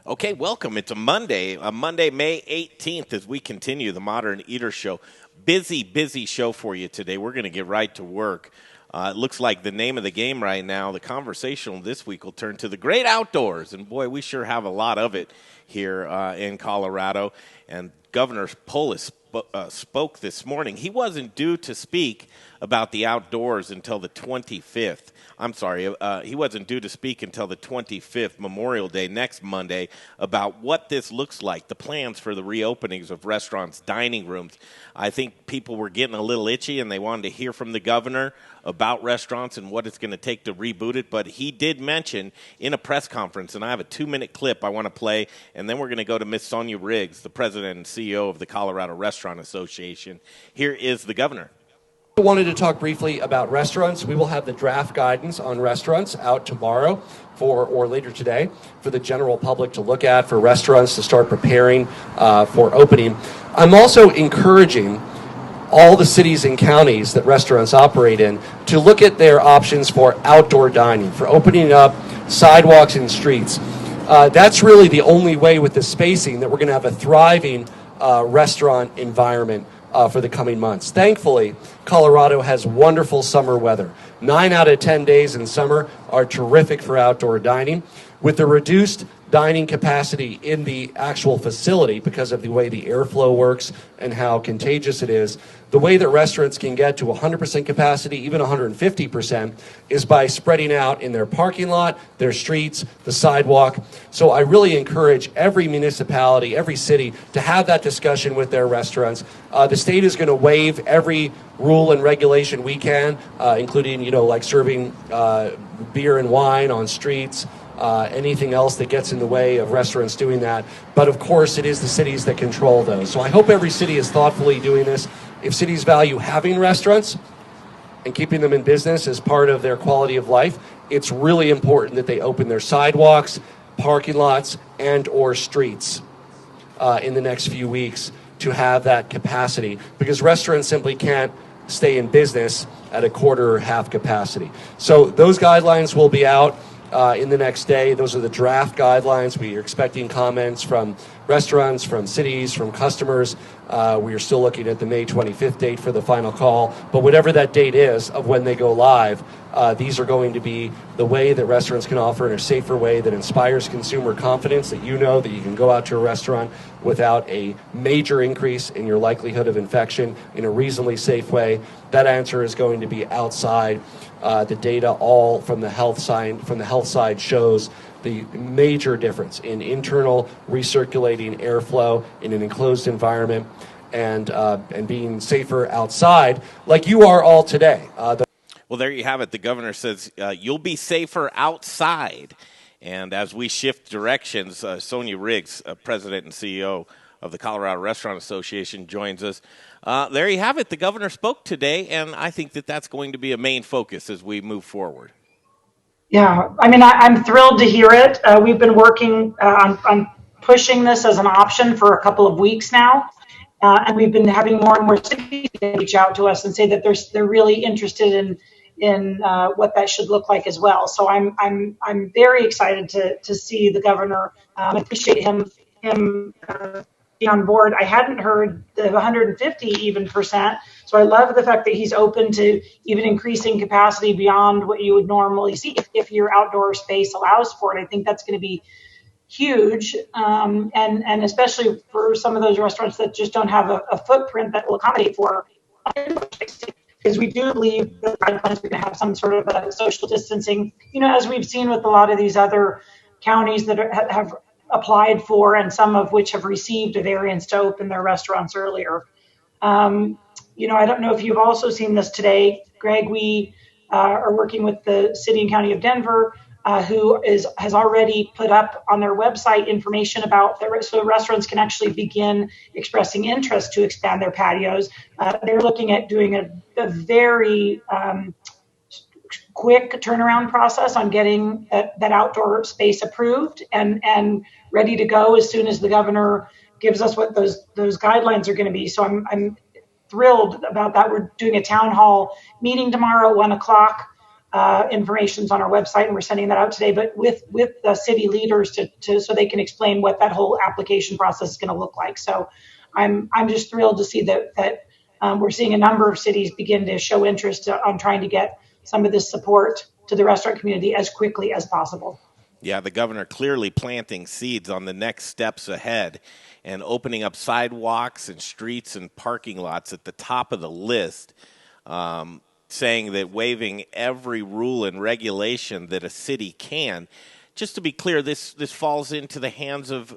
Okay, welcome. It's a Monday, May 18th, as we continue the Modern Eater Show. Busy show for you today. We're going to get right to work. It looks like the name of the game right now, the conversational this week, will turn to the great outdoors. And boy, we sure have a lot of it here in Colorado. And Governor Polis spoke this morning. He wasn't due to speak about the outdoors until the 25th. He wasn't due to speak until the 25th, Memorial Day, next Monday, about what this looks like, the plans for the reopenings of restaurants, dining rooms. I think people were getting a little itchy, and they wanted to hear from the governor about restaurants and what it's going to take to reboot it. But he did mention in a press conference, and I have a 2-minute clip I want to play, and then we're going to go to Miss Sonia Riggs, the president and CEO of the Colorado Restaurant Association. Here is the governor. I wanted to talk briefly about restaurants. We will have the draft guidance on restaurants out tomorrow or later today for the general public to look at, for restaurants to start preparing for opening. I'm also encouraging all the cities and counties that restaurants operate in to look at their options for outdoor dining, for opening up sidewalks and streets. That's really the only way with the spacing that we're going to have a thriving restaurant environment for the coming months. Thankfully, Colorado has wonderful summer weather. 9 out of 10 days in summer are terrific for outdoor dining. With the reduced dining capacity in the actual facility because of the way the airflow works and how contagious it is, the way that restaurants can get to 100% capacity, even 150%, is by spreading out in their parking lot, their streets, the sidewalk. So I really encourage every municipality, every city to have that discussion with their restaurants. The state is going to waive every rule and regulation we can, including, like serving beer and wine on streets, anything else that gets in the way of restaurants doing that. But of course, it is the cities that control those. So I hope every city is thoughtfully doing this. If cities value having restaurants and keeping them in business as part of their quality of life, it's really important that they open their sidewalks, parking lots, and or streets in the next few weeks to have that capacity, because restaurants simply can't stay in business at a quarter or half capacity. So those guidelines will be out in the next day. Those are the draft guidelines. We are expecting comments from restaurants, from cities, from customers. We are still looking at the May 25th date for the final call. But whatever that date is of when they go live, these are going to be the way that restaurants can offer in a safer way that inspires consumer confidence, that you know that you can go out to a restaurant without a major increase in your likelihood of infection in a reasonably safe way. That answer is going to be outside. The data all from the health side shows the major difference in internal recirculating airflow in an enclosed environment and being safer outside like you are all today. Well, there you have it. The governor says you'll be safer outside. And as we shift directions, Sonia Riggs, president and CEO of the Colorado Restaurant Association, joins us. There you have it. The governor spoke today, and I think that that's going to be a main focus as we move forward. Yeah, I'm thrilled to hear it. We've been working on pushing this as an option for a couple of weeks now, and we've been having more and more cities reach out to us and say that they're really interested in what that should look like as well. So I'm very excited to see the governor. Appreciate him be on board. I hadn't heard the 150 even percent. So I love the fact that he's open to even increasing capacity beyond what you would normally see if your outdoor space allows for it. I think that's going to be huge, and especially for some of those restaurants that just don't have a footprint that will accommodate for, because we do believe the guidelines are going to have some sort of a social distancing, as we've seen with a lot of these other counties that have applied for, and some of which have received a variance to open their restaurants earlier. I don't know if you've also seen this today, Greg. We are working with the city and county of Denver, who has already put up on their website information about so restaurants can actually begin expressing interest to expand their patios. They're looking at doing a very quick turnaround process on getting that outdoor space approved and ready to go as soon as the governor gives us what those guidelines are going to be. So I'm thrilled about that. We're doing a town hall meeting tomorrow at 1:00. information's on our website, and we're sending that out today, but with the city leaders to so they can explain what that whole application process is going to look like. So I'm just thrilled to see that we're seeing a number of cities begin to show interest on trying to get some of this support to the restaurant community as quickly as possible. Yeah, the governor clearly planting seeds on the next steps ahead and opening up sidewalks and streets and parking lots at the top of the list, saying that waiving every rule and regulation that a city can. Just to be clear, this falls into the hands of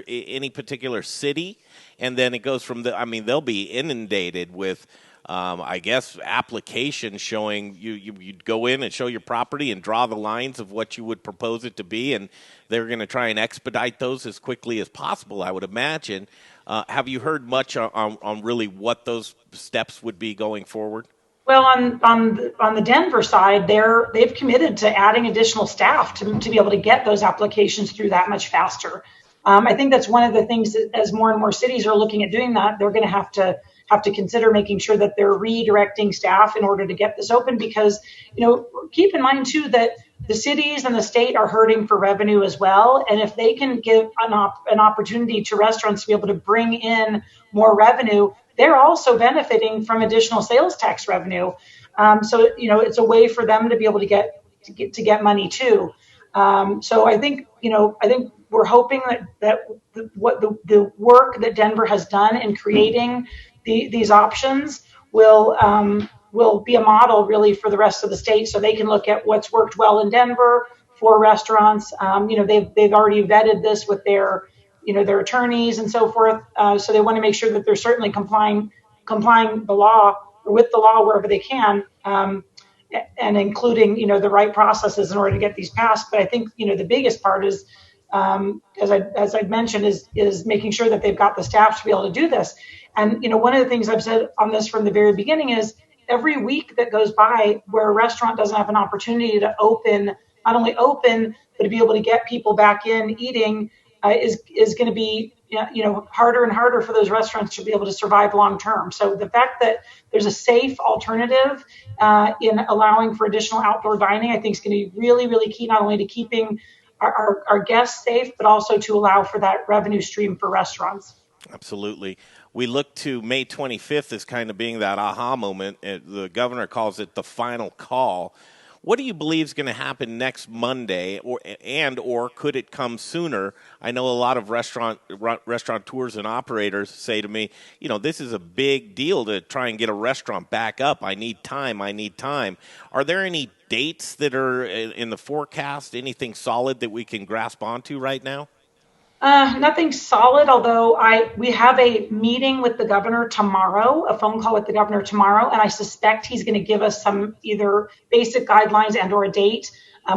any particular city, and then it goes from they'll be inundated with I guess applications showing you'd go in and show your property and draw the lines of what you would propose it to be, and they're going to try and expedite those as quickly as possible, I would imagine. Have you heard much on really what those steps would be going forward? Well, on the Denver side, they've committed to adding additional staff to be able to get those applications through that much faster. I think that's one of the things that as more and more cities are looking at doing that, they're going to have to consider making sure that they're redirecting staff in order to get this open, because, keep in mind too that the cities and the state are hurting for revenue as well. And if they can give an opportunity to restaurants to be able to bring in more revenue, they're also benefiting from additional sales tax revenue. So it's a way for them to be able to get money too. So I think we're hoping that what the work that Denver has done in creating these options will be a model really for the rest of the state, so they can look at what's worked well in Denver for restaurants. They've already vetted this with their attorneys and so forth. So they want to make sure that they're certainly complying the law or with the law wherever they can, and including the right processes in order to get these passed. But I think the biggest part is, as I mentioned, is making sure that they've got the staff to be able to do this. And one of the things I've said on this from the very beginning is every week that goes by where a restaurant doesn't have an opportunity to not only open, but to be able to get people back in eating is going to be harder and harder for those restaurants to be able to survive long term. So the fact that there's a safe alternative in allowing for additional outdoor dining, I think is going to be really, really key, not only to keeping our guests safe, but also to allow for that revenue stream for restaurants. Absolutely. We look to May 25th as kind of being that aha moment. The governor calls it the final call. What do you believe is going to happen next Monday, or could it come sooner? I know a lot of restaurateurs and operators say to me, this is a big deal to try and get a restaurant back up. I need time. Are there any dates that are in the forecast, anything solid that we can grasp onto right now? Nothing solid, although we have a meeting with the governor tomorrow, a phone call with the governor tomorrow, and I suspect he's going to give us some either basic guidelines and or a date.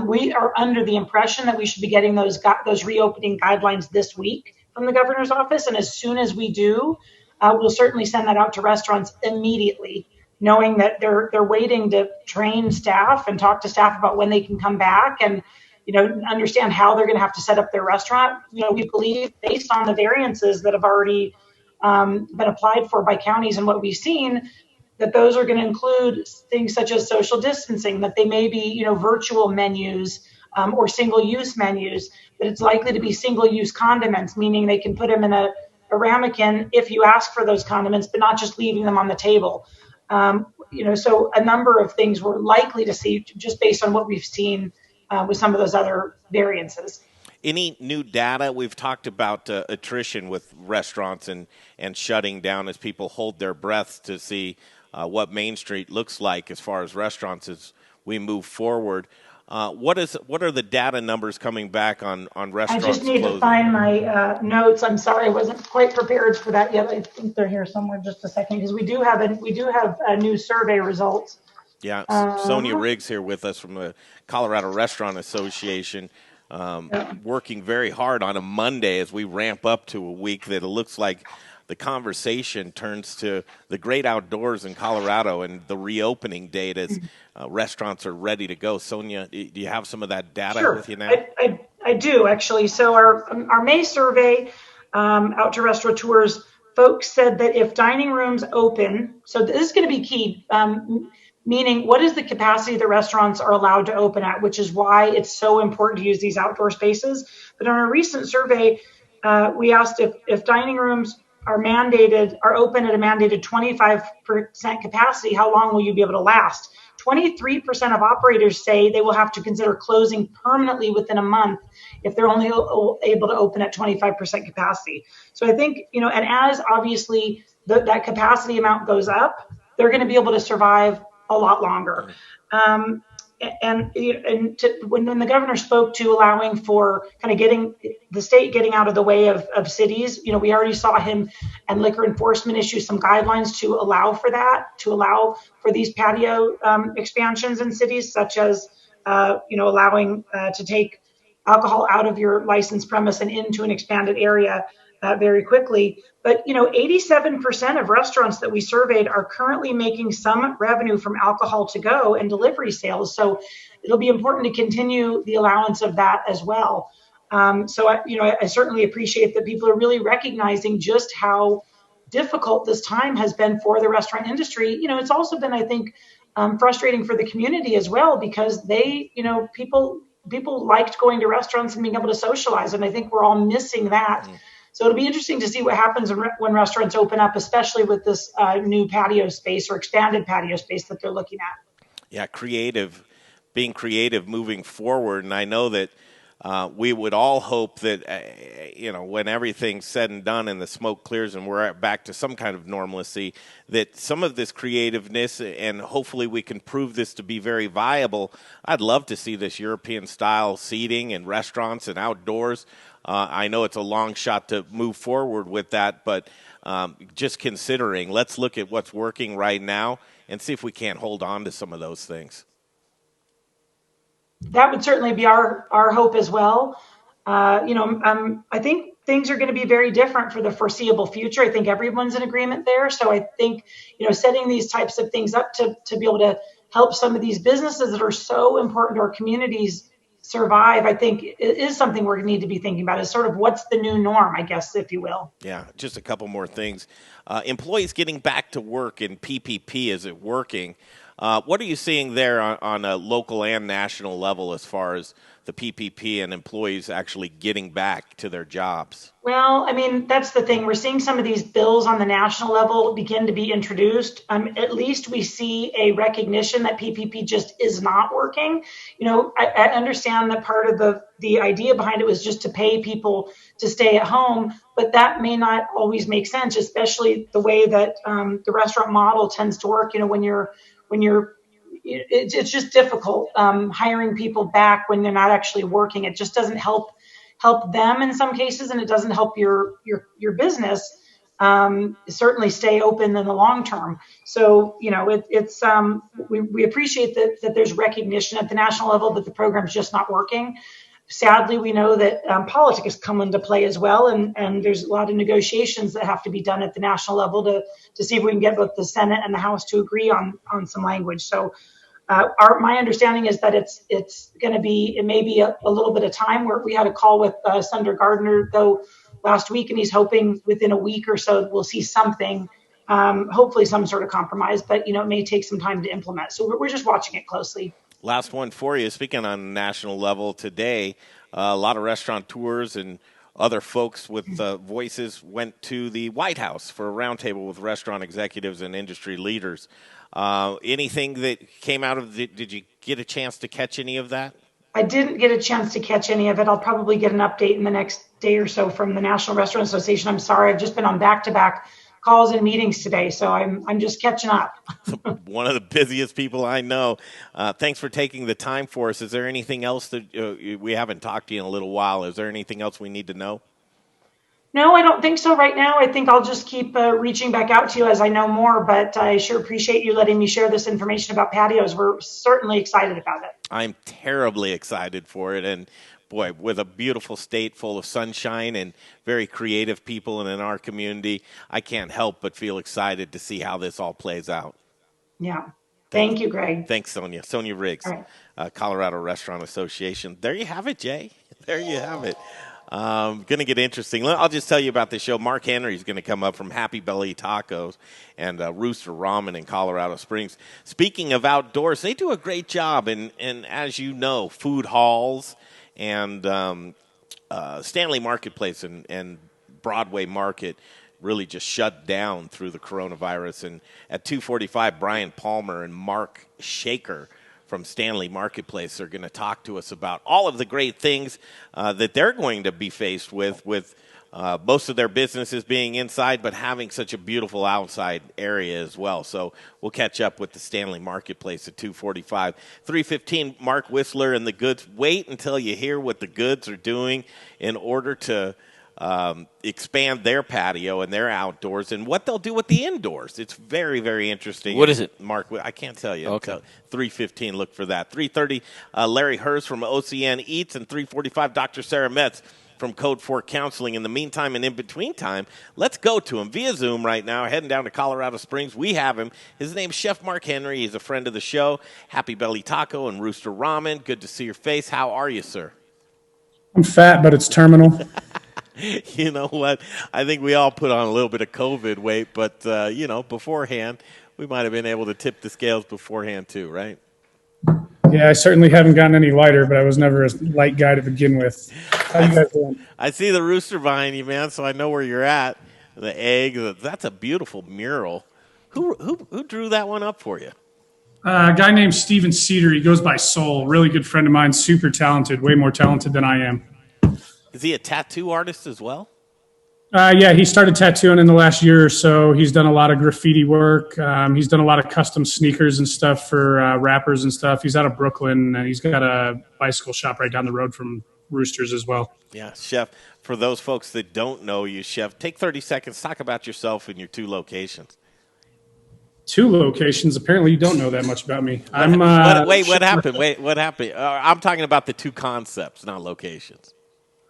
We are under the impression that we should be getting those reopening guidelines this week from the governor's office, and as soon as we do, we'll certainly send that out to restaurants immediately, knowing that they're waiting to train staff and talk to staff about when they can come back and understand how they're going to have to set up their restaurant. We believe, based on the variances that have already been applied for by counties and what we've seen, that those are going to include things such as social distancing, that they may be, virtual menus or single-use menus, but it's likely to be single-use condiments, meaning they can put them in a ramekin if you ask for those condiments, but not just leaving them on the table. So a number of things we're likely to see just based on what we've seen with some of those other variances. Any new data? We've talked about attrition with restaurants and shutting down as people hold their breaths to see what Main Street looks like as far as restaurants as we move forward. What are the data numbers coming back on restaurants? I just need to find my notes. I'm sorry, I wasn't quite prepared for that yet. I think they're here somewhere. Just a second, because we do have new survey results. Yeah, Sonia Riggs here with us from the Colorado Restaurant Association, working very hard on a Monday as we ramp up to a week that it looks like the conversation turns to the great outdoors in Colorado and the reopening date as restaurants are ready to go. Sonia, do you have some of that data with you now? I do, actually. So our May survey out to restaurateurs, folks said that if dining rooms open, so this is going to be key, meaning what is the capacity that restaurants are allowed to open at, which is why it's so important to use these outdoor spaces. But in a recent survey, we asked if dining rooms are open at a mandated 25% capacity, how long will you be able to last? 23% of operators say they will have to consider closing permanently within a month if they're only able to open at 25% capacity. So I think, and as obviously that capacity amount goes up, they're going to be able to survive a lot longer. When the governor spoke to allowing for kind of getting the state getting out of the way of cities, we already saw him and liquor enforcement issue some guidelines to allow for that, to allow for these patio expansions in cities, such as allowing to take alcohol out of your licensed premise and into an expanded area very quickly. But 87% of restaurants that we surveyed are currently making some revenue from alcohol to go and delivery sales. So it'll be important to continue the allowance of that as well. I certainly appreciate that people are really recognizing just how difficult this time has been for the restaurant industry. It's also been, I think, frustrating for the community as well, because people liked going to restaurants and being able to socialize, and I think we're all missing that. So it'll be interesting to see what happens when restaurants open up, especially with this new patio space or expanded patio space that they're looking at. Yeah, being creative moving forward. And I know that we would all hope that, when everything's said and done and the smoke clears and we're back to some kind of normalcy, that some of this creativeness, and hopefully we can prove this to be very viable. I'd love to see this European-style seating in restaurants and outdoors. I know it's a long shot to move forward with that, but just considering, let's look at what's working right now and see if we can't hold on to some of those things. That would certainly be our hope as well. I think things are going to be very different for the foreseeable future. I think everyone's in agreement there. So I think, setting these types of things up to be able to help some of these businesses that are so important to our communities survive, I think it is something we're going to need to be thinking about, is sort of what's the new norm, I guess, if you will. Yeah, just a couple more things. Employees getting back to work in PPP, is it working? What are you seeing there on a local and national level as far as the PPP and employees actually getting back to their jobs? Well, I mean, that's the thing. We're seeing some of these bills on the national level begin to be introduced. At least we see a recognition that PPP just is not working. I understand that part of the idea behind it was just to pay people to stay at home, but that may not always make sense, especially the way that the restaurant model tends to work. It's just difficult hiring people back when they're not actually working. It just doesn't help them in some cases, and it doesn't help your business certainly stay open in the long term. So we appreciate that there's recognition at the national level that the program's just not working. Sadly, we know that politics come into play as well, and there's a lot of negotiations that have to be done at the national level to see if we can get both the Senate and the House to agree on some language. So my understanding is that it may be a little bit of time. Where we had a call with Senator Gardner, though, last week, and he's hoping within a week or so we'll see something, hopefully some sort of compromise, but it may take some time to implement. So we're just watching it closely. Last one for you. Speaking on a national level today, a lot of restaurateurs and other folks with voices went to the White House for a roundtable with restaurant executives and industry leaders. Anything that came out of did you get a chance to catch any of that? I didn't get a chance to catch any of it. I'll probably get an update in the next day or so from the National Restaurant Association. I'm sorry, I've just been on back-to-back calls and meetings today, so I'm just catching up. One of the busiest people I know. Thanks for taking the time for us. Is there anything else that we haven't talked to you in a little while? Is there anything else we need to know? No, I don't think so right now. I think I'll just keep reaching back out to you as I know more, but I sure appreciate you letting me share this information about patios. We're certainly excited about it. I'm terribly excited for it, and boy, with a beautiful state full of sunshine and very creative people and in our community, I can't help but feel excited to see how this all plays out. Yeah. Thank you, Greg. Thanks, Sonia. Sonia Riggs, right. Colorado Restaurant Association. There you have it, Jay. There you have it. Going to get interesting. I'll just tell you about the show. Mark Henry's going to come up from Happy Belly Tacos and Rooster Ramen in Colorado Springs. Speaking of outdoors, they do a great job. And as you know, food halls and Stanley Marketplace and Broadway Market really just shut down through the coronavirus. And at 2:45, Brian Palmer and Mark Shaker from Stanley Marketplace are going to talk to us about all of the great things that they're going to be faced with most of their businesses being inside, but having such a beautiful outside area as well. So we'll catch up with the Stanley Marketplace at 2:45. 3:15, Mark Whistler and the Goods. Wait until you hear what the Goods are doing in order to expand their patio and their outdoors and what they'll do with the indoors. It's very, very interesting. What is it? Mark, I can't tell you. Okay. 3:15, look for that. 3:30, Larry Hurst from OCN Eats, and 3:45, Dr. Sarah Metz from Code 4 Counseling. In the meantime and in between time, let's go to him via Zoom right now. Heading down to Colorado Springs, we have him. His name's Chef Mark Henry. He's a friend of the show. Happy Belly Taco and Rooster Ramen. Good to see your face. How are you, sir? I'm fat, but it's terminal. You know what? I think we all put on a little bit of COVID weight, but, beforehand, we might have been able to tip the scales beforehand too, right? Yeah, I certainly haven't gotten any lighter, but I was never a light guy to begin with. How you guys doing? I see the rooster behind you, man, so I know where you're at. The egg, that's a beautiful mural. Who drew that one up for you? A guy named Steven Cedar. He goes by Soul. Really good friend of mine. Super talented. Way more talented than I am. Is he a tattoo artist as well? Yeah, he started tattooing in the last year or so. He's done a lot of graffiti work. He's done a lot of custom sneakers and stuff for rappers and stuff. He's out of Brooklyn, and he's got a bicycle shop right down the road from Roosters as well. Yeah, Chef, for those folks that don't know you, Chef, take 30 seconds, talk about yourself and your two locations. Two locations? Apparently you don't know that much about me. What happened? What happened? I'm talking about the two concepts, not locations.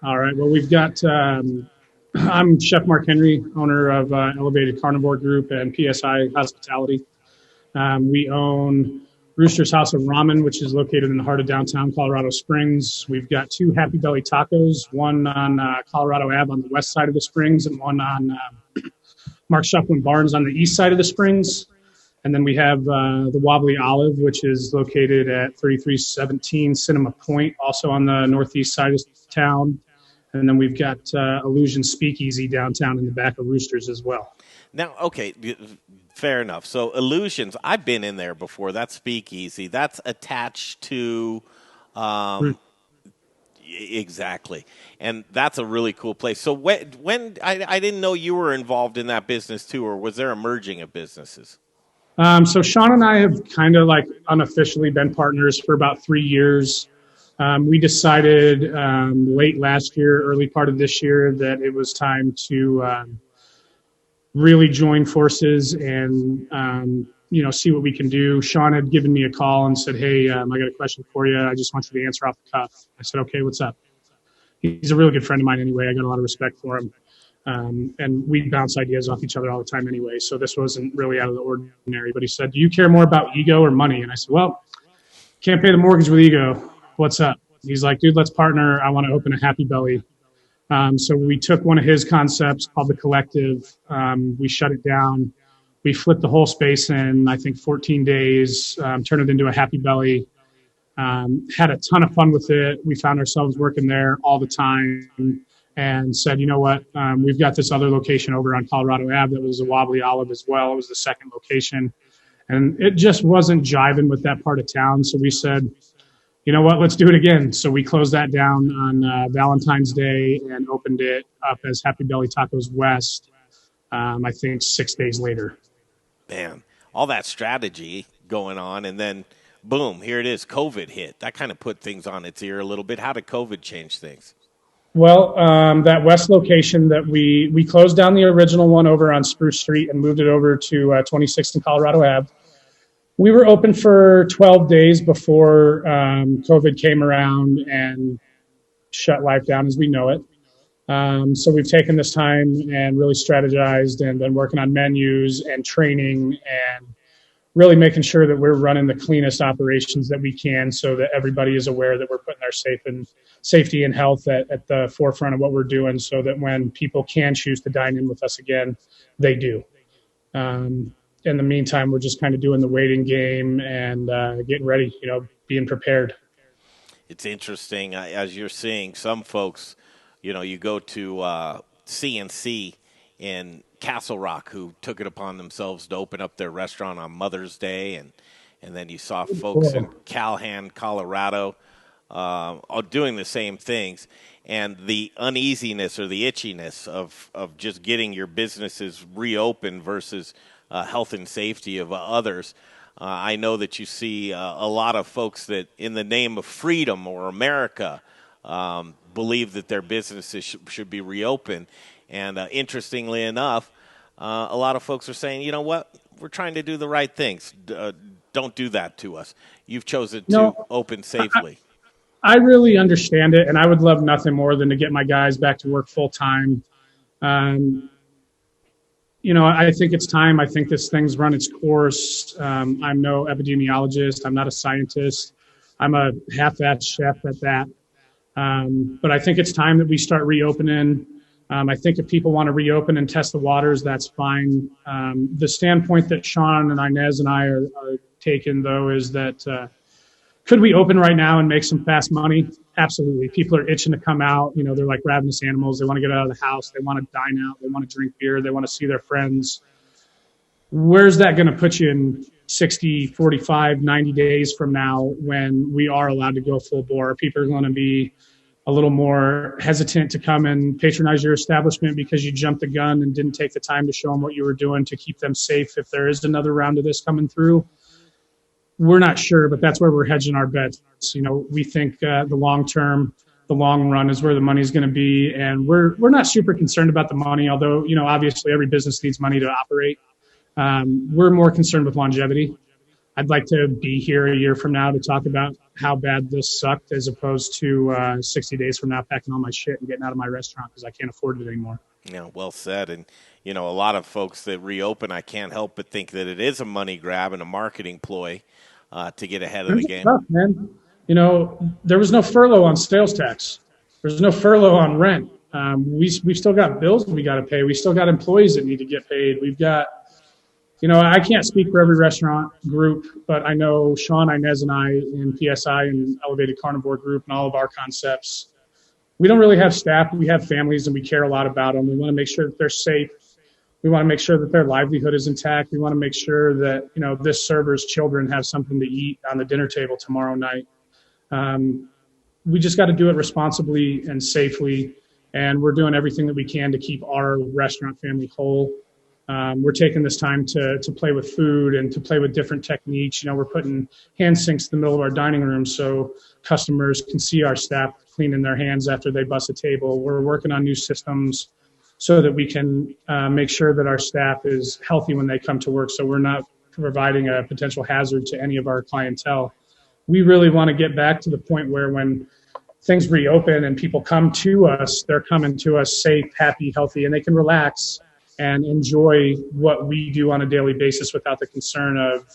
All right. Well, we've got, I'm Chef Mark Henry, owner of Elevated Carnivore Group and PSI Hospitality. We own Rooster's House of Ramen, which is located in the heart of downtown Colorado Springs. We've got two Happy Belly Tacos, one on Colorado Ave on the west side of the Springs and one on Mark Shufflin Barnes on the east side of the Springs. And then we have the Wobbly Olive, which is located at 3317 Cinema Point, also on the northeast side of town. And then we've got Illusion Speakeasy downtown in the back of Roosters as well. Now, okay, fair enough. So Illusions, I've been in there before. That's Speakeasy. That's attached to exactly. And that's a really cool place. So when I didn't know you were involved in that business too, or was there a merging of businesses? So Sean and I have kind of like unofficially been partners for about 3 years. We decided late last year, early part of this year, that it was time to really join forces and, see what we can do. Sean had given me a call and said, hey, I got a question for you. I just want you to answer off the cuff. I said, okay, what's up? He's a really good friend of mine anyway. I got a lot of respect for him. And we bounce ideas off each other all the time anyway. So this wasn't really out of the ordinary. But he said, do you care more about ego or money? And I said, well, can't pay the mortgage with ego. What's up? He's like, dude, let's partner. I want to open a Happy Belly. So we took one of his concepts called The Collective. We shut it down. We flipped the whole space in, I think, 14 days, turned it into a Happy Belly. Had a ton of fun with it. We found ourselves working there all the time and said, you know what, we've got this other location over on Colorado Ave that was a Wobbly Olive as well. It was the second location. And it just wasn't jiving with that part of town. So we said, you know what, let's do it again. So we closed that down on Valentine's Day and opened it up as Happy Belly Tacos West, I think 6 days later. Man, all that strategy going on, and then, boom, here it is, COVID hit. That kind of put things on its ear a little bit. How did COVID change things? Well, that West location that we closed down the original one over on Spruce Street and moved it over to 26th and Colorado Ave. We were open for 12 days before COVID came around and shut life down as we know it. So we've taken this time and really strategized and been working on menus and training and really making sure that we're running the cleanest operations that we can so that everybody is aware that we're putting our safety and health at the forefront of what we're doing, so that when people can choose to dine in with us again, they do. In the meantime, we're just kind of doing the waiting game and getting ready, being prepared. It's interesting, as you're seeing some folks, you go to CNC in Castle Rock who took it upon themselves to open up their restaurant on Mother's Day, and then you saw folks in Calhan, Colorado, doing the same things, and the uneasiness or the itchiness of just getting your businesses reopened versus health and safety of others. I know that you see a lot of folks that, in the name of freedom or America, believe that their businesses should be reopened. And interestingly enough, a lot of folks are saying, you know what, we're trying to do the right things. Don't do that to us. You've chosen to open safely. I really understand it, and I would love nothing more than to get my guys back to work full time. I think it's time. I think this thing's run its course. I'm no epidemiologist. I'm not a scientist. I'm a half-assed chef at that. But I think it's time that we start reopening. I think if people want to reopen and test the waters, that's fine. The standpoint that Sean and Inez and I are taking, though, is that could we open right now and make some fast money? Absolutely. People are itching to come out. They're like ravenous animals. They want to get out of the house. They want to dine out. They want to drink beer. They want to see their friends. Where's that going to put you in 60, 45, 90 days from now when we are allowed to go full bore? People are going to be a little more hesitant to come and patronize your establishment because you jumped the gun and didn't take the time to show them what you were doing to keep them safe if there is another round of this coming through. We're not sure, but that's where we're hedging our bets. We think the long term, the long run is where the money is going to be, and we're not super concerned about the money. Although obviously every business needs money to operate. We're more concerned with longevity. I'd like to be here a year from now to talk about how bad this sucked, as opposed to 60 days from now packing all my shit and getting out of my restaurant because I can't afford it anymore. Yeah, well said. And a lot of folks that reopen, I can't help but think that it is a money grab and a marketing ploy to get ahead of the game. Tough, man. There was no furlough on sales tax. There's no furlough on rent. We've still got bills we got to pay. We still got employees that need to get paid. We've got, I can't speak for every restaurant group, but I know Sean, Inez, and I in PSI and Elevated Carnivore Group and all of our concepts, we don't really have staff. We have families, and we care a lot about them. We want to make sure that they're safe. We want to make sure that their livelihood is intact. We want to make sure that, this server's children have something to eat on the dinner table tomorrow night. We just got to do it responsibly and safely, and we're doing everything that we can to keep our restaurant family whole. We're taking this time to play with food and to play with different techniques. We're putting hand sinks in the middle of our dining room so customers can see our staff cleaning their hands after they bust a table. We're working on new systems so that we can make sure that our staff is healthy when they come to work, so we're not providing a potential hazard to any of our clientele. We really want to get back to the point where when things reopen and people come to us, they're coming to us safe, happy, healthy, and they can relax and enjoy what we do on a daily basis without the concern of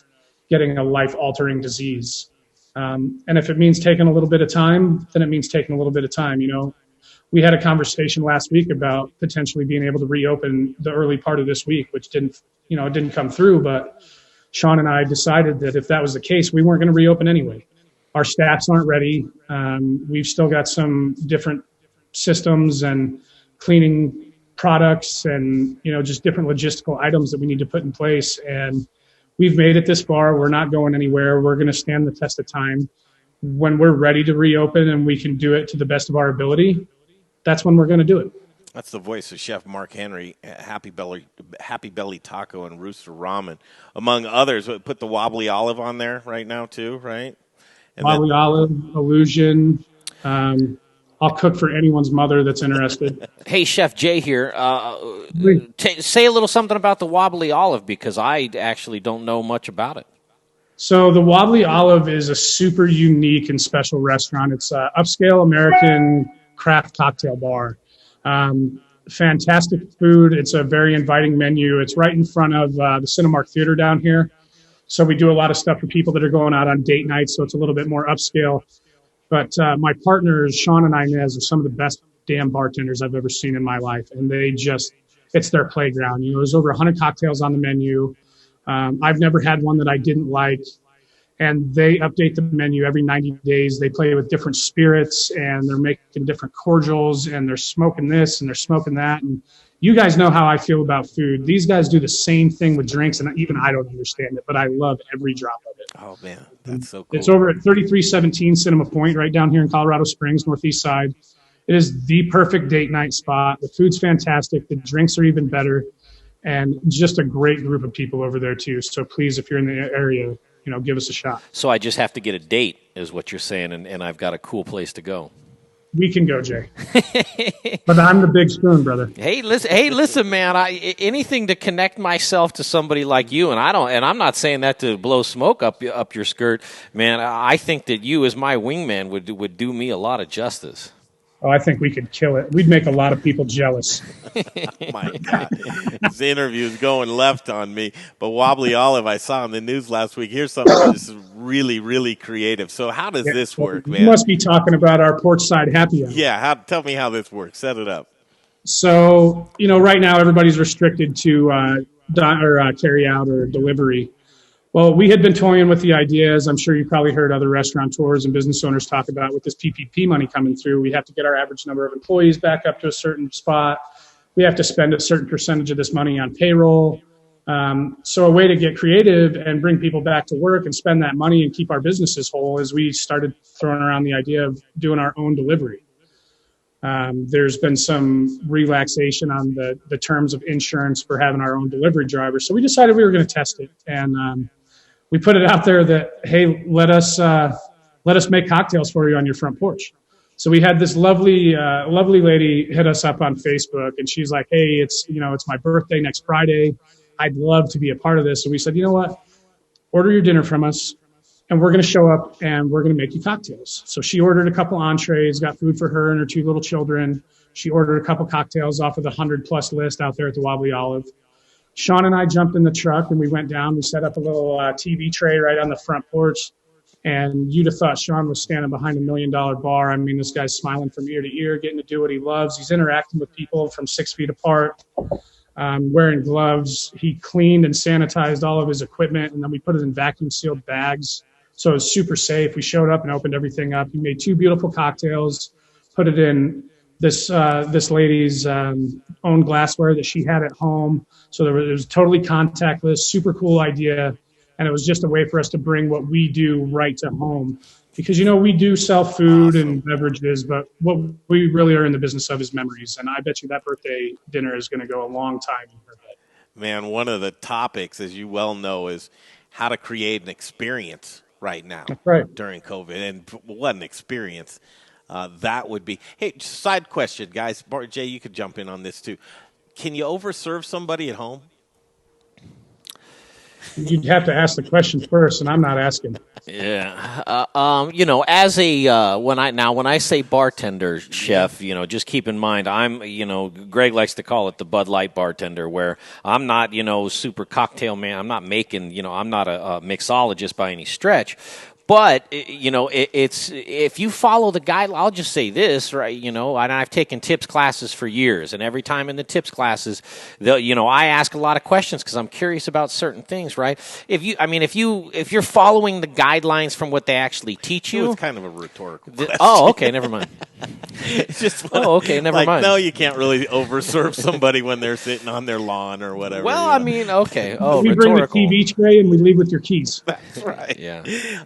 getting a life-altering disease. And if it means taking a little bit of time, then it means taking a little bit of time. We had a conversation last week about potentially being able to reopen the early part of this week, which didn't come through. But Sean and I decided that if that was the case, we weren't going to reopen anyway. Our staffs aren't ready. We've still got some different systems and cleaning products and, just different logistical items that we need to put in place. And we've made it this far. We're not going anywhere. We're going to stand the test of time. When we're ready to reopen and we can do it to the best of our ability, that's when we're going to do it. That's the voice of Chef Mark Henry, Happy Belly Taco and Rooster Ramen, among others. Put the wobbly olive on there right now too, right? And wobbly olive, illusion. I'll cook for anyone's mother that's interested. Hey, Chef Jay here. Say a little something about the wobbly olive, because I actually don't know much about it. So the Wobbly Olive is a super unique and special restaurant. It's an upscale American craft cocktail bar. Fantastic food. It's a very inviting menu. It's right in front of the Cinemark Theater down here. So we do a lot of stuff for people that are going out on date nights. So it's a little bit more upscale. But my partners, Sean and Inez, are some of the best damn bartenders I've ever seen in my life. And it's their playground. There's over 100 cocktails on the menu. I've never had one that I didn't like. And they update the menu every 90 days. They play with different spirits, and they're making different cordials, and they're smoking this and they're smoking that. And you guys know how I feel about food. These guys do the same thing with drinks, and even I don't understand it, but I love every drop of it. Oh, man, that's so cool. It's over at 3317 Cinema Point, right down here in Colorado Springs, northeast side. It is the perfect date night spot. The food's fantastic. The drinks are even better, and just a great group of people over there, too. So please, if you're in the area, give us a shot. So I just have to get a date, is what you're saying, and I've got a cool place to go. We can go, Jay. But I'm the big spoon, brother. Hey, listen, man. Anything to connect myself to somebody like you, and I'm not saying that to blow smoke up your skirt, man. I think that you, as my wingman, would do me a lot of justice. Oh, I think we could kill it. We'd make a lot of people jealous. My God. This interview is going left on me. But Wobbly Olive, I saw on the news last week. Here's something that's really, really creative. So how does this work, man? You must be talking about our porchside happy hour. Yeah, tell me how this works. Set it up. So, right now everybody's restricted to carry out or delivery. Well, we had been toying with the idea, as I'm sure you probably heard other restaurateurs and business owners talk about, with this PPP money coming through. We have to get our average number of employees back up to a certain spot. We have to spend a certain percentage of this money on payroll. So a way to get creative and bring people back to work and spend that money and keep our businesses whole is we started throwing around the idea of doing our own delivery. There's been some relaxation on the terms of insurance for having our own delivery driver. So we decided we were going to test it. And we put it out there that, hey, let us make cocktails for you on your front porch. So we had this lovely lady hit us up on Facebook, and she's like, hey, it's my birthday next Friday. I'd love to be a part of this. So we said, you know what? Order your dinner from us, and we're going to show up and we're going to make you cocktails. So she ordered a couple entrees, got food for her and her two little children. She ordered a couple cocktails off of the 100+ list out there at the Wobbly Olive. Sean and I jumped in the truck and we went down. We set up a little TV tray right on the front porch. And you'd have thought Sean was standing behind $1 million bar. I mean, this guy's smiling from ear to ear, getting to do what he loves. He's interacting with people from 6 feet apart, wearing gloves. He cleaned and sanitized all of his equipment, and then we put it in vacuum sealed bags. So it was super safe. We showed up and opened everything up. He made 2 beautiful cocktails, put it in this lady's own glassware that she had at home. So it was totally contactless, super cool idea. And it was just a way for us to bring what we do right to home. Because, we do sell food and beverages, but what we really are in the business of is memories. And I bet you that birthday dinner is going to go a long time in her head. Man, one of the topics, as you well know, is how to create an experience right now during COVID. And what an experience that would be. Hey, side question, guys. Jay, you could jump in on this too. Can you overserve somebody at home? You'd have to ask the question first, and I'm not asking. Yeah, as a when I say bartender, chef, just keep in mind Greg likes to call it the Bud Light bartender, where I'm not super cocktail man. I'm not making I'm not a mixologist by any stretch. But, it's if you follow the guide, I'll just say this, right, and I've taken tips classes for years, and every time in the tips classes, I ask a lot of questions because I'm curious about certain things, right? If you're following the guidelines from what they actually teach you. It's kind of a rhetorical question. Oh, okay, never mind. Never mind. No, you can't really overserve somebody when they're sitting on their lawn or whatever. Well, okay. Oh, we rhetorical. Bring the TV tray and we leave with your keys. That's right. Yeah.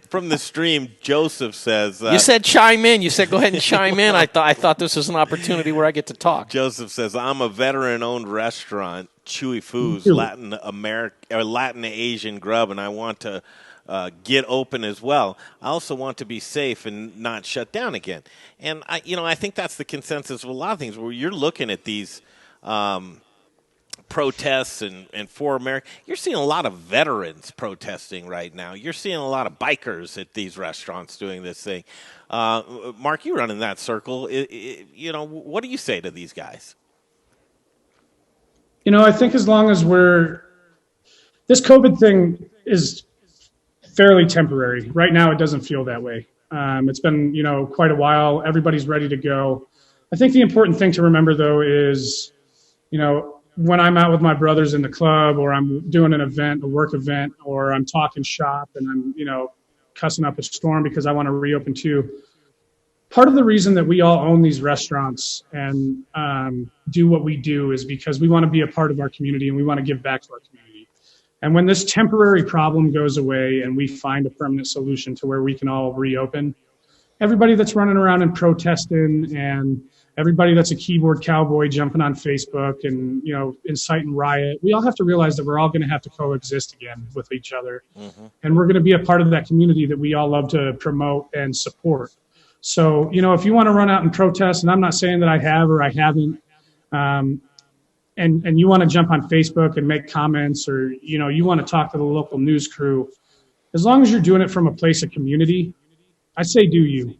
From the stream, Joseph says... you said chime in. You said go ahead and chime in. I thought this was an opportunity where I get to talk. Joseph says, I'm a veteran-owned restaurant, Chewy Foods, Latin Asian grub, and I want to get open as well. I also want to be safe and not shut down again. And I think that's the consensus of a lot of things where you're looking at these protests and for America. You're seeing a lot of veterans protesting right now. You're seeing a lot of bikers at these restaurants doing this thing. Mark, you run in that circle. What do you say to these guys? I think as long as this COVID thing is fairly temporary. Right now, it doesn't feel that way. It's been, quite a while. Everybody's ready to go. I think the important thing to remember, though, is, when I'm out with my brothers in the club, or I'm doing an event, a work event, or I'm talking shop and I'm, cussing up a storm because I want to reopen too. Part of the reason that we all own these restaurants and do what we do is because we want to be a part of our community and we want to give back to our community. And when this temporary problem goes away and we find a permanent solution to where we can all reopen, everybody that's running around and protesting and everybody that's a keyboard cowboy jumping on Facebook and, inciting riot, we all have to realize that we're all going to have to coexist again with each other. Mm-hmm. And we're going to be a part of that community that we all love to promote and support. So, if you want to run out and protest, and I'm not saying that I have or I haven't, and you want to jump on Facebook and make comments, or, you want to talk to the local news crew, as long as you're doing it from a place of community, I say do you.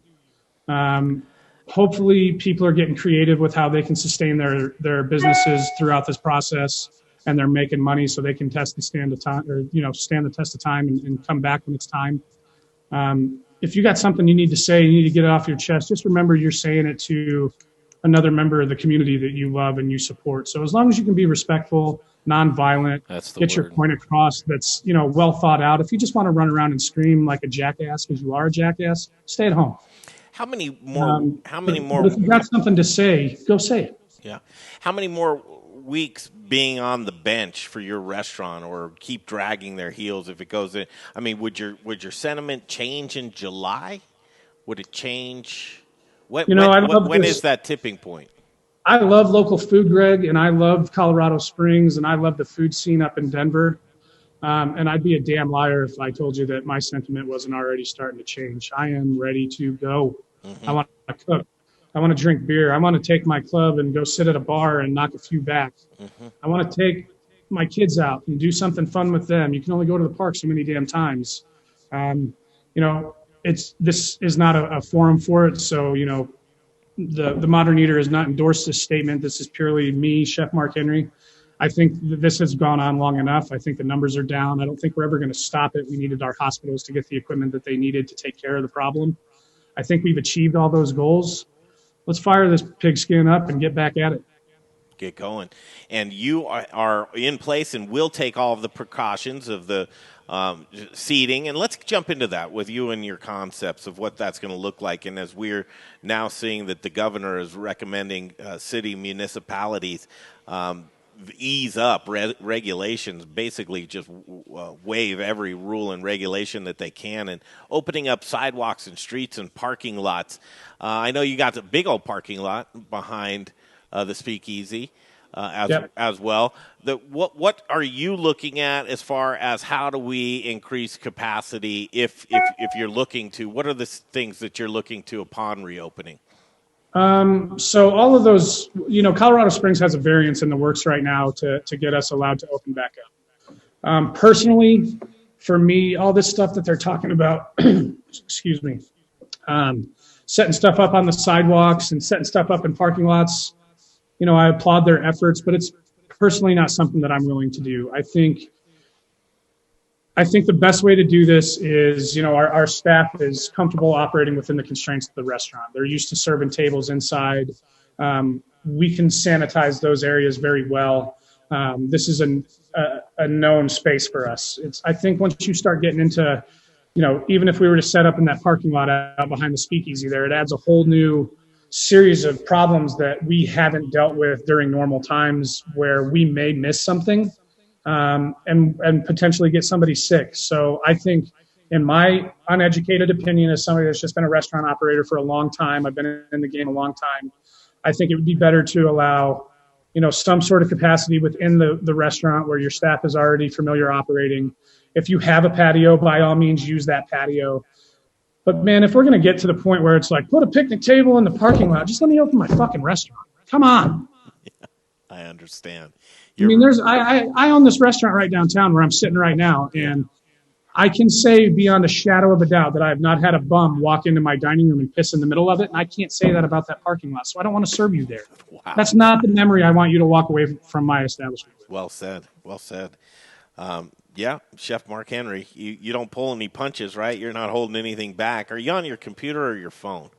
Hopefully people are getting creative with how they can sustain their businesses throughout this process, and they're making money so they can stand the test of time and come back when it's time. If you got something you need to say, you need to get it off your chest, just remember you're saying it to another member of the community that you love and you support. So as long as you can be respectful, nonviolent, get your point across, that's, well thought out. If you just want to run around and scream like a jackass because you are a jackass, stay at home. How many more? But if you got something to say, go say it. Yeah. How many more weeks being on the bench for your restaurant, or keep dragging their heels if it goes in? I mean, would your sentiment change in July? Would it change? When is that tipping point? I love local food, Greg, and I love Colorado Springs, and I love the food scene up in Denver. And I'd be a damn liar if I told you that my sentiment wasn't already starting to change. I am ready to go. Mm-hmm. I want to cook. I want to drink beer. I want to take my club and go sit at a bar and knock a few back. Mm-hmm. I want to take my kids out and do something fun with them. You can only go to the park so many damn times. This is not a forum for it. So, the Modern Eater has not endorsed this statement. This is purely me, Chef Mark Henry. I think this has gone on long enough. I think the numbers are down. I don't think we're ever going to stop it. We needed our hospitals to get the equipment that they needed to take care of the problem. I think we've achieved all those goals. Let's fire this pigskin up and get back at it. Get going. And you are in place and will take all of the precautions of the seating. And let's jump into that with you and your concepts of what that's going to look like. And as we're now seeing that the governor is recommending city municipalities ease up regulations, basically just waive every rule and regulation that they can, and opening up sidewalks and streets and parking lots. I know you got the big old parking lot behind the Speakeasy as well. What are you looking at as far as how do we increase capacity if you're looking to? What are the things that you're looking to upon reopening? So all of those, Colorado Springs has a variance in the works right now to get us allowed to open back up. Personally, for me, all this stuff that they're talking about, excuse me, setting stuff up on the sidewalks and setting stuff up in parking lots, I applaud their efforts, but it's personally not something that I'm willing to do. I think the best way to do this is, our staff is comfortable operating within the constraints of the restaurant. They're used to serving tables inside. We can sanitize those areas very well. This is a known space for us. I think once you start getting into, even if we were to set up in that parking lot out behind the Speakeasy there, it adds a whole new series of problems that we haven't dealt with during normal times, where we may miss something. And potentially get somebody sick. So I think, in my uneducated opinion, as somebody that's just been a restaurant operator for a long time, I've been in the game a long time, I think it would be better to allow, some sort of capacity within the restaurant where your staff is already familiar operating. If you have a patio, by all means, use that patio. But man, if we're going to get to the point where it's like, put a picnic table in the parking lot, just let me open my fucking restaurant. Come on. Yeah, I understand. I own this restaurant right downtown where I'm sitting right now, and I can say beyond a shadow of a doubt that I have not had a bum walk into my dining room and piss in the middle of it, and I can't say that about that parking lot, so I don't want to serve you there. Wow. That's not the memory I want you to walk away from my establishment. Well said. Well said. Yeah, Chef Mark Henry. You don't pull any punches, right? You're not holding anything back. Are you on your computer or your phone?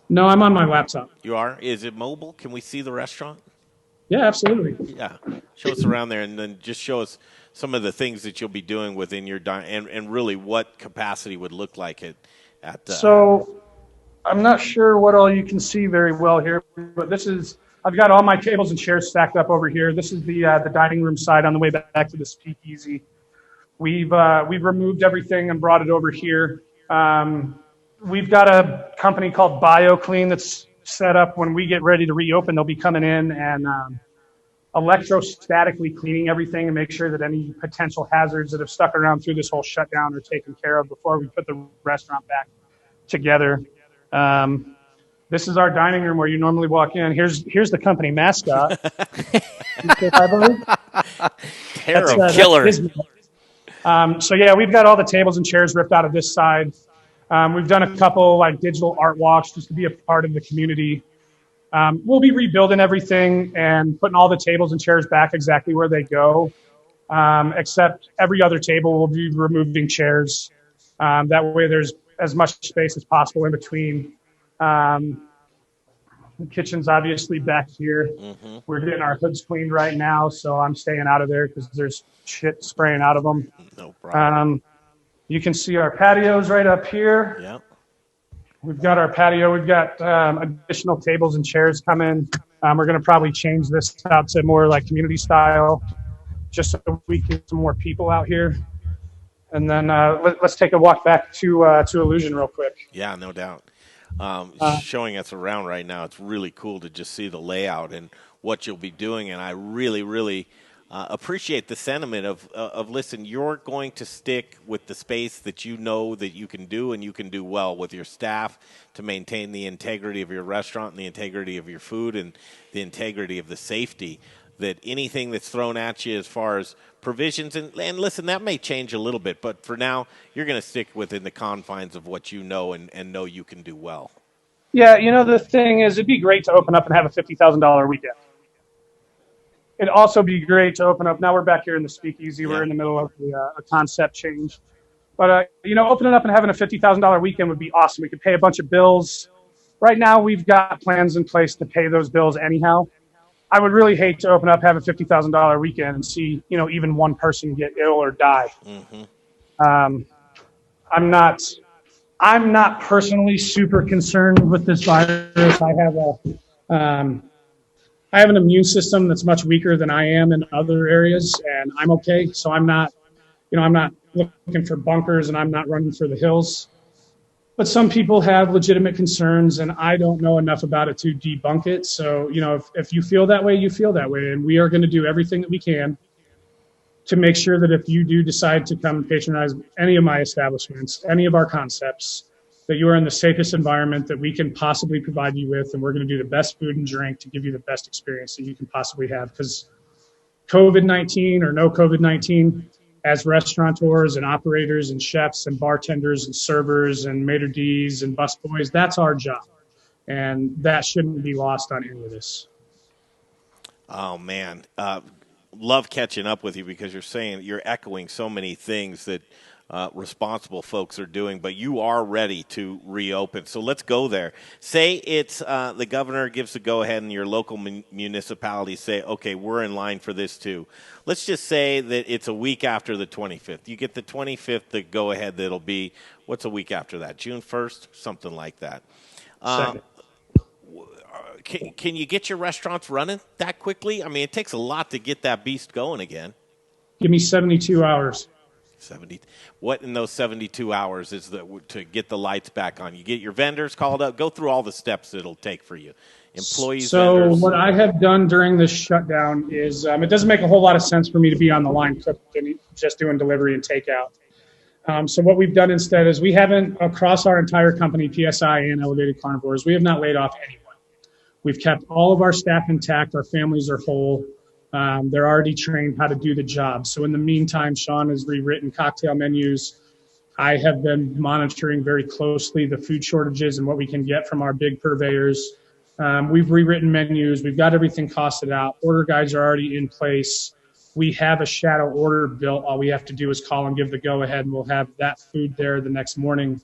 No, I'm on my laptop. You are? Is it mobile? Can we see the restaurant? Yeah, absolutely. Yeah. Show us around there, and then just show us some of the things that you'll be doing within your and really what capacity would look like at So I'm not sure what all you can see very well here, but I've got all my tables and chairs stacked up over here. This is the dining room side on the way back to the speakeasy. We've removed everything and brought it over here. We've got a company called BioClean that's set up. When we get ready to reopen, they'll be coming in and electrostatically cleaning everything and make sure that any potential hazards that have stuck around through this whole shutdown are taken care of before we put the restaurant back together. This is our dining room where you normally walk in. Here's the company mascot. Terrible. Killer. So yeah, we've got all the tables and chairs ripped out of this side. We've done a couple like digital art walks just to be a part of the community. We'll be rebuilding everything and putting all the tables and chairs back exactly where they go, except every other table we'll be removing chairs. That way there's as much space as possible in between. The kitchen's obviously back here. Mm-hmm. We're getting our hoods cleaned right now, so I'm staying out of there because there's shit spraying out of them. No problem. You can see our patios right up here. Yep. We've got our patio. We've got additional tables and chairs coming. We're going to probably change this out to more like community style, just so we can get some more people out here. And then let's take a walk back to Illusion real quick. Yeah, no doubt. Showing us around right now, it's really cool to just see the layout and what you'll be doing. And I really, really appreciate the sentiment of listen, you're going to stick with the space that you know that you can do and you can do well with your staff to maintain the integrity of your restaurant and the integrity of your food and the integrity of the safety. That anything that's thrown at you as far as provisions, and listen, that may change a little bit, but for now, you're going to stick within the confines of what you know and know you can do well. Yeah, the thing is, it'd be great to open up and have a $50,000 weekend. It'd also be great to open up. Now we're back here in the speakeasy. Yeah. We're in the middle of a concept change. But, opening up and having a $50,000 weekend would be awesome. We could pay a bunch of bills. Right now, we've got plans in place to pay those bills anyhow. I would really hate to open up, have a $50,000 weekend and see, even one person get ill or die. Mm-hmm. I'm not personally super concerned with this virus. I have an immune system that's much weaker than I am in other areas, and I'm okay. So I'm not looking for bunkers and I'm not running for the hills. But some people have legitimate concerns, and I don't know enough about it to debunk it. So, if you feel that way, you feel that way. And we are going to do everything that we can to make sure that if you do decide to come patronize any of my establishments, any of our concepts, that you are in the safest environment that we can possibly provide you with. And we're going to do the best food and drink to give you the best experience that you can possibly have. Because COVID-19 or no COVID-19, as restaurateurs and operators and chefs and bartenders and servers and maitre d's and busboys, that's our job. And that shouldn't be lost on any of this. Oh, man. Love catching up with you because you're echoing so many things that responsible folks are doing, but you are ready to reopen. So let's go there. Say it's the governor gives the go-ahead and your local municipality say, okay, we're in line for this too. Let's just say that it's a week after the 25th. You get the 25th, the go-ahead that'll be, what's a week after that? June 1st? Something like that. Can you get your restaurants running that quickly? I mean, it takes a lot to get that beast going again. Give me 72 hours. 70. What in those 72 hours is to get the lights back on? You get your vendors called up. Go through all the steps it'll take for you. Employees, so vendors. What I have done during this shutdown is it doesn't make a whole lot of sense for me to be on the line cooking, just doing delivery and takeout. So what we've done instead is we haven't, across our entire company, PSI and Elevated Carnivores, we have not laid off anyone. We've kept all of our staff intact. Our families are whole. They're already trained how to do the job. So in the meantime, Sean has rewritten cocktail menus. I have been monitoring very closely the food shortages and what we can get from our big purveyors. We've rewritten menus. We've got everything costed out. Order guides are already in place. we have a shadow order built. All we have to do is call and give the go-ahead, and we'll have that food there the next morning.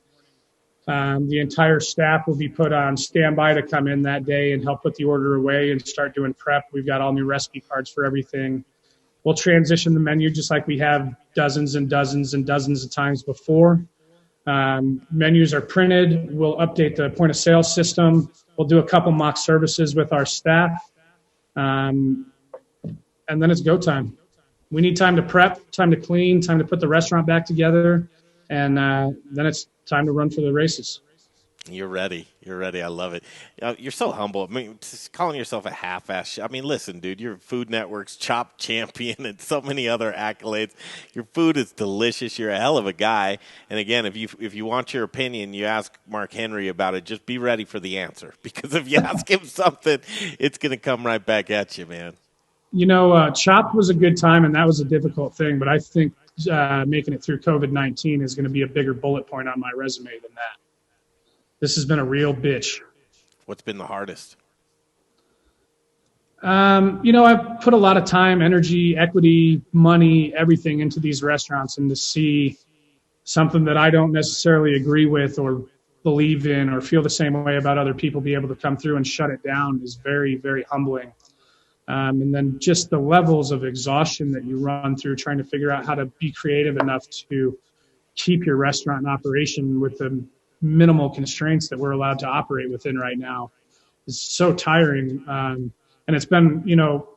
The entire staff will be put on standby to come in that day and help put the order away and start doing prep. We've got all new recipe cards for everything. We'll transition the menu just like we have dozens and dozens and dozens of times before. Menus are printed. We'll update the point of sale system. We'll do a couple mock services with our staff. And then it's go time. We need time to prep, time to clean, time to put the restaurant back together, and then it's time to run for the races. You're ready. You're ready. I love it. You're so humble. I mean, just calling yourself a half-ass. I mean, listen, dude, you're Food Network's Chop Champion and so many other accolades. Your food is delicious. You're a hell of a guy. And again, if you want your opinion, you ask Mark Henry about it. Just be ready for the answer, because if you ask him something, it's going to come right back at you, man. You know, Chopped was a good time, and that was a difficult thing. But I think making it through COVID-19 is going to be a bigger bullet point on my resume than that. This has been a real bitch. What's been the hardest? You know, I've put a lot of time, energy, equity, money, everything into these restaurants, and to see something that I don't necessarily agree with or believe in or feel the same way about other people be able to come through and shut it down is very, very humbling. And then just the levels of exhaustion that you run through trying to figure out how to be creative enough to keep your restaurant in operation with the minimal constraints that we're allowed to operate within right now is so tiring. And it's been, you know,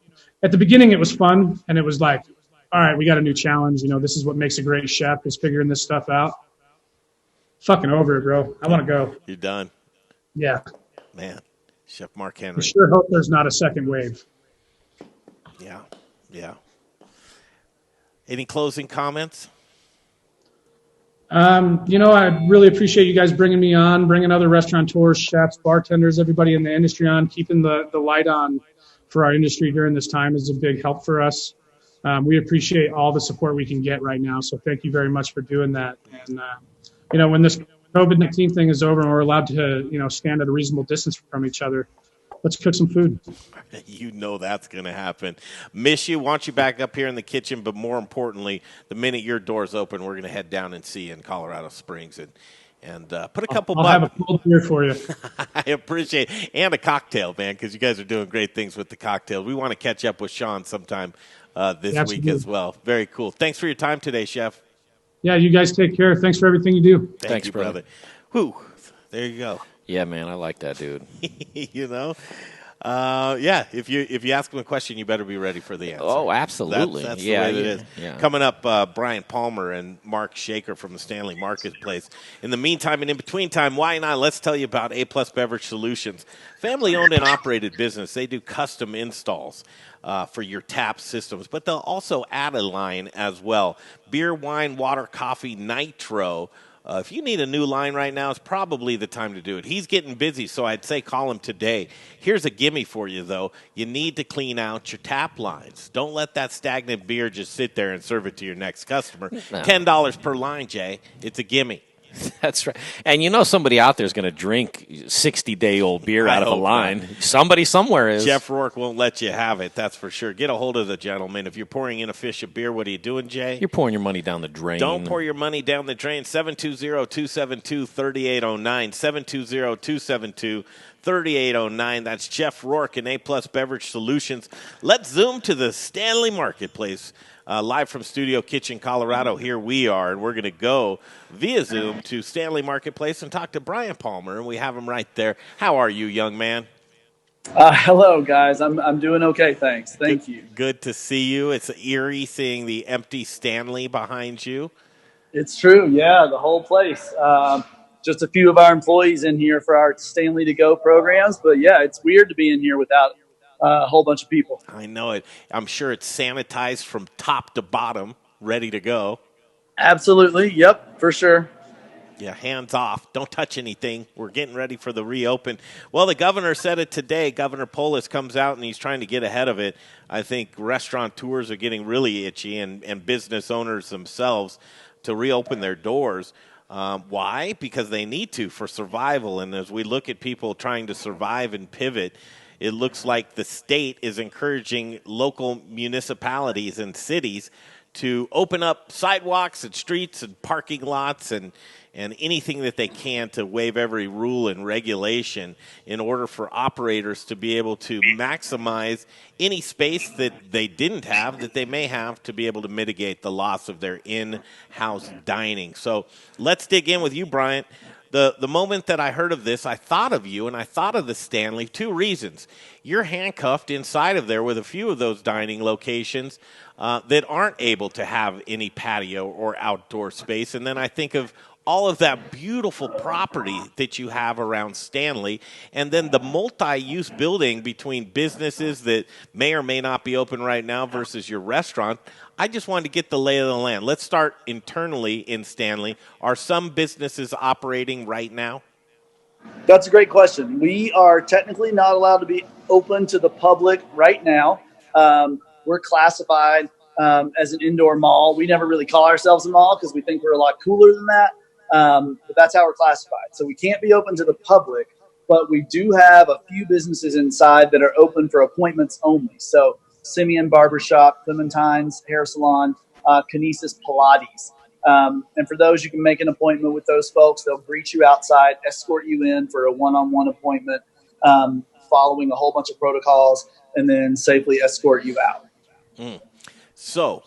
at the beginning it was fun, and it was like, all right, we got a new challenge. You know, this is what makes a great chef, is figuring this stuff out. Fucking over it, bro. I want to go. You're done. Yeah. Man, Chef Mark Henry. I sure hope there's not a second wave. Yeah, yeah. Any closing comments? You know, I really appreciate you guys bringing me on, bringing other restaurateurs, chefs, bartenders, everybody in the industry on, keeping the light on for our industry during this time is a big help for us. We appreciate all the support we can get right now, so thank you very much for doing that. And, you know, when this COVID-19 thing is over and we're allowed to, you know, stand at a reasonable distance from each other, let's cook some food. You know that's going to happen. Miss you, want you back up here in the kitchen, but more importantly, the minute your door's open, we're going to head down and see you in Colorado Springs and put a couple I'll have a cold beer for you. I appreciate it. And a cocktail, man, because you guys are doing great things with the cocktails. We want to catch up with Sean sometime this week as well. Very cool. Thanks for your time today, Chef. Yeah, you guys take care. Thanks for everything you do. Thanks, brother. Whew, there you go. Yeah, man, I like that, dude. You know? Yeah, if you ask him a question, you better be ready for the answer. Oh, absolutely. That's the way it is. Yeah. Coming up, Bryant Palmer and Mark Shaker from the Stanley Marketplace. In the meantime and in between time, why not? Let's tell you about A-Plus Beverage Solutions. Family-owned and operated business. They do custom installs for your tap systems, but they'll also add a line as well. Beer, wine, water, coffee, nitro. If you need a new line right now, it's probably the time to do it. He's getting busy, so I'd say call him today. Here's a gimme for you, though. You need to clean out your tap lines. Don't let that stagnant beer just sit there and serve it to your next customer. No. $10 per line, Jay. It's a gimme. That's right. And you know somebody out there is going to drink 60-day-old beer out of a line. Not. Somebody somewhere is. Jeff Rourke won't let you have it, that's for sure. Get a hold of the gentleman. If you're pouring in a fish of beer, what are you doing, Jay? You're pouring your money down the drain. Don't pour your money down the drain. 720-272-3809. 720-272-3809. That's Jeff Rourke and A-Plus Beverage Solutions. Let's zoom to the Stanley Marketplace. Live from Studio Kitchen, Colorado, here we are, and we're going to go via Zoom to Stanley Marketplace and talk to Bryant Palmer, and we have him right there. How are you, young man? Hello, guys. I'm doing okay, thanks. Thank you. Good to see you. It's eerie seeing the empty Stanley behind you. It's true, yeah, the whole place. Just a few of our employees in here for our Stanley to Go programs, but yeah, it's weird to be in here without a whole bunch of people. I know it. I'm sure it's sanitized from top to bottom, ready to go. Absolutely. Yep, for sure. Yeah, hands off. Don't touch anything. We're getting ready for the reopen. Well, the governor said it today. Governor Polis comes out, and he's trying to get ahead of it. I think restaurateurs are getting really itchy, and business owners themselves to reopen their doors. Why? Because they need to for survival. And as we look at people trying to survive and pivot, it looks like the state is encouraging local municipalities and cities to open up sidewalks and streets and parking lots and anything that they can to waive every rule and regulation in order for operators to be able to maximize any space that they didn't have that they may have to be able to mitigate the loss of their in-house dining. So let's dig in with you, Bryant. The moment that I heard of this, I thought of you and I thought of the Stanley. 2 reasons. You're handcuffed inside of there with a few of those dining locations that aren't able to have any patio or outdoor space. And then I think of all of that beautiful property that you have around Stanley, and then the multi-use building between businesses that may or may not be open right now versus your restaurant. I just wanted to get the lay of the land. Let's start internally in Stanley. Are some businesses operating right now? That's a great question. We are technically not allowed to be open to the public right now. We're classified as an indoor mall. We never really call ourselves a mall because we think we're a lot cooler than that. But that's how we're classified. So we can't be open to the public, but we do have a few businesses inside that are open for appointments only. So Simeon Barbershop, Clementine's Hair Salon, Kinesis Pilates. And for those, you can make an appointment with those folks. They'll greet you outside, escort you in for a one-on-one appointment, following a whole bunch of protocols, and then safely escort you out. So,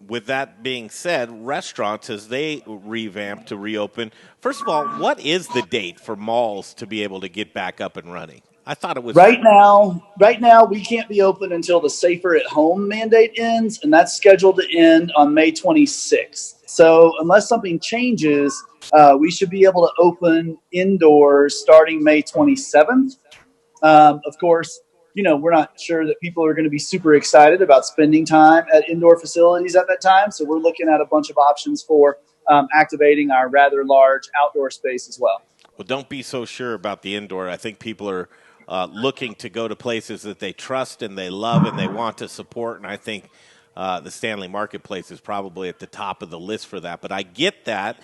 with that being said, restaurants, as they revamp to reopen, first of all, what is the date for malls to be able to get back up and running? I thought it was right now we can't be open until the safer at home mandate ends, and that's scheduled to end on May 26th. So unless something changes, we should be able to open indoors starting May 27th. Of course, we're not sure that people are going to be super excited about spending time at indoor facilities at that time. So we're looking at a bunch of options for activating our rather large outdoor space as well. Well, don't be so sure about the indoor. I think people are looking to go to places that they trust and they love and they want to support. And I think the Stanley Marketplace is probably at the top of the list for that. But I get that.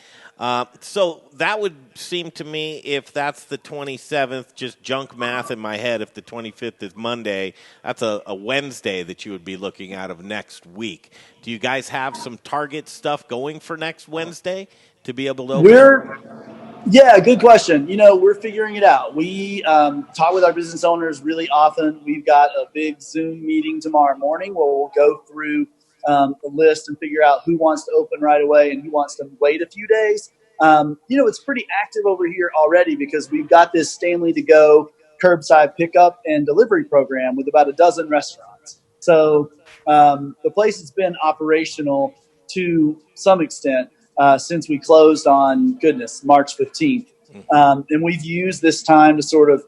So that would seem to me, if that's the 27th, just junk math in my head, if the 25th is Monday, that's a Wednesday that you would be looking at of next week. Do you guys have some target stuff going for next Wednesday to be able to open? Yeah, good question. We're figuring it out. We talk with our business owners really often. We've got a big Zoom meeting tomorrow morning where we'll go through the list and figure out who wants to open right away and who wants to wait a few days. It's pretty active over here already because we've got this Stanley to go curbside pickup and delivery program with about a dozen restaurants. So the place has been operational to some extent since we closed on, March 15th. And we've used this time to sort of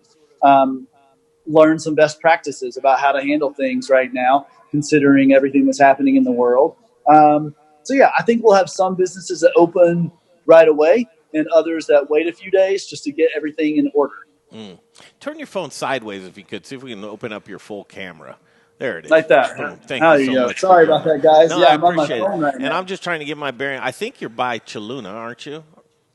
learn some best practices about how to handle things right now, considering everything that's happening in the world. I think we'll have some businesses that open right away and others that wait a few days just to get everything in order. Turn your phone sideways if you could. See if we can open up your full camera. There it is. Like that. Boom. Thank you so much. Sorry about that, guys. No, yeah, I I'm on my appreciate phone it. right now. And I'm just trying to get my bearing. I think you're by Chaluna, aren't you?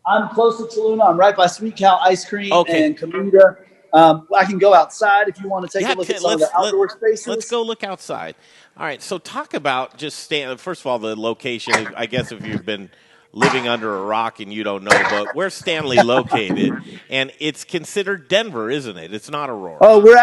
I'm close to Chaluna. I'm right by Sweet Cow Ice Cream and Camita. I can go outside if you want to take a look at some of the outdoor spaces. Let's go look outside. All right, so talk about just first of all, the location. I guess if you've been living under a rock and you don't know, but where's Stanley located? And it's considered Denver, isn't it? It's not Aurora. Oh, we're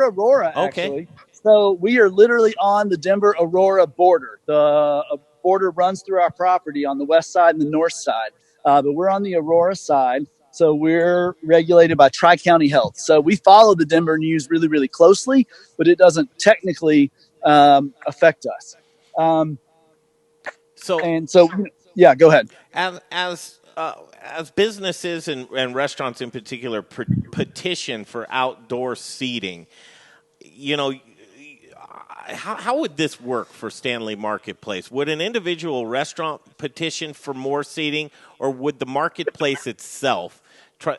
Aurora, actually. So we are literally on the Denver-Aurora border. The border runs through our property on the west side and the north side. But we're on the Aurora side. So we're regulated by Tri-County Health. So we follow the Denver news really, really closely, but it doesn't technically affect us. Yeah, go ahead. As businesses and restaurants in particular petition for outdoor seating, how would this work for Stanley Marketplace? Would an individual restaurant petition for more seating, or would the marketplace itself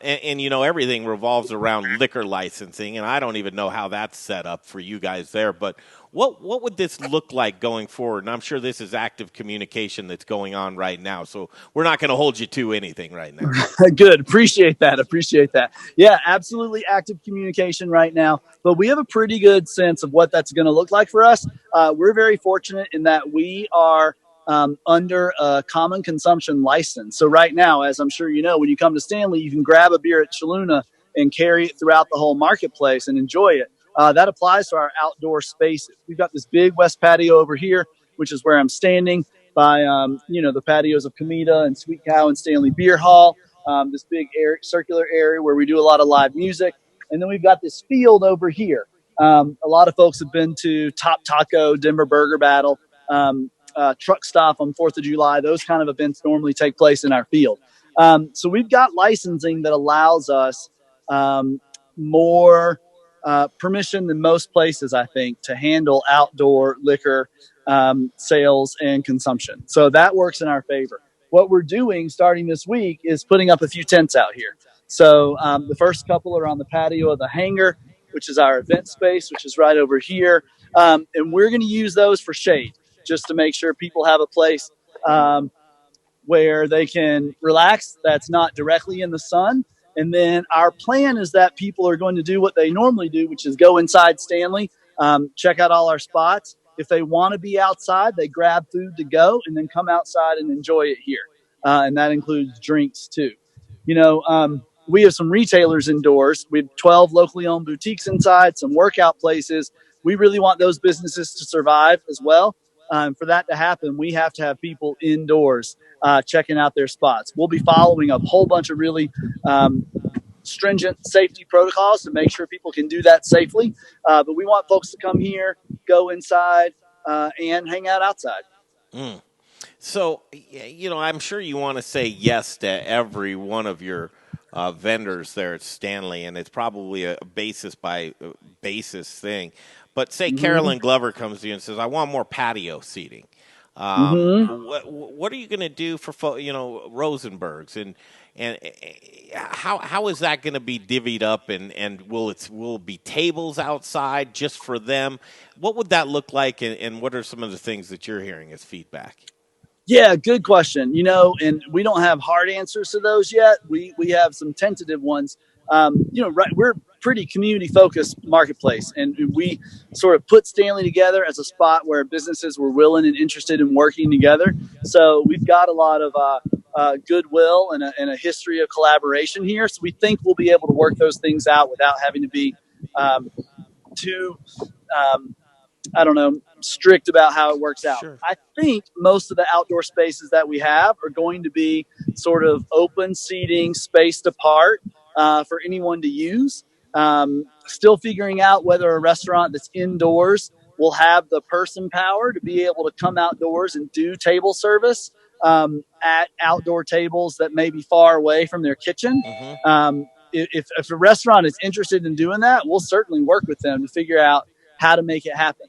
and you know everything revolves around liquor licensing, and I don't even know how that's set up for you guys there. But what would this look like going forward? And I'm sure this is active communication that's going on right now, so we're not going to hold you to anything right now. Good. Appreciate that. Yeah, absolutely active communication right now. But we have a pretty good sense of what that's going to look like for us. We're very fortunate in that we are under a common consumption license. So right now, as I'm sure you know, when you come to Stanley, you can grab a beer at Chaluna and carry it throughout the whole marketplace and enjoy it. That applies to our outdoor spaces. We've got this big west patio over here, which is where I'm standing by, the patios of Comida and Sweet Cow and Stanley Beer Hall, this big circular area where we do a lot of live music. And then we've got this field over here. A lot of folks have been to Top Taco, Denver Burger Battle, Truck Stop on 4th of July. Those kind of events normally take place in our field. So we've got licensing that allows us more permission than most places, I think, to handle outdoor liquor sales and consumption. So that works in our favor. What we're doing starting this week is putting up a few tents out here. So the first couple are on the patio of the hangar, which is our event space, which is right over here. And we're going to use those for shade, just to make sure people have a place where they can relax that's not directly in the sun. And then our plan is that people are going to do what they normally do, which is go inside Stanley, check out all our spots. If they want to be outside, they grab food to go and then come outside and enjoy it here. And that includes drinks too. We have some retailers indoors. We have 12 locally owned boutiques inside, some workout places. We really want those businesses to survive as well. For that to happen, we have to have people indoors checking out their spots. We'll be following a whole bunch of really stringent safety protocols to make sure people can do that safely. But we want folks to come here, go inside, and hang out outside. So, I'm sure you want to say yes to every one of your vendors there at Stanley, and it's probably a basis by basis thing. But say Carolyn Glover comes to you and says, I want more patio seating. What are you going to do for, Rosenberg's? And how is that going to be divvied up? And will it be tables outside just for them? What would that look like? And what are some of the things that you're hearing as feedback? Yeah, good question. And we don't have hard answers to those yet. We have some tentative ones. We're pretty community focused marketplace, and we sort of put Stanley together as a spot where businesses were willing and interested in working together. So we've got a lot of goodwill and a history of collaboration here. So we think we'll be able to work those things out without having to be too strict about how it works out. Sure. I think most of the outdoor spaces that we have are going to be sort of open seating, spaced apart for anyone to use. Still figuring out whether a restaurant that's indoors will have the person power to be able to come outdoors and do table service at outdoor tables that may be far away from their kitchen. If a restaurant is interested in doing that, we'll certainly work with them to figure out how to make it happen.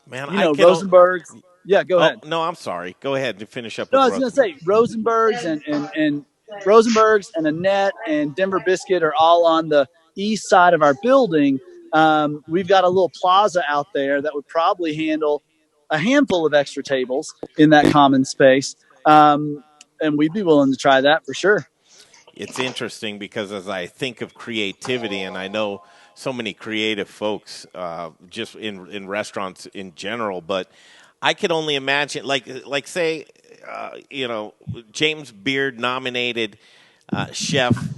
Rosenberg's. Yeah, go ahead. No, I'm sorry. Go ahead and finish up. No, I was going to say Rosenberg's and Rosenberg's and Annette and Denver Biscuit are all on the east side of our building. We've got a little plaza out there that would probably handle a handful of extra tables in that common space. And we'd be willing to try that for sure. It's interesting because as I think of creativity, and I know so many creative folks just in restaurants in general, but I could only imagine, like say, James Beard nominated chef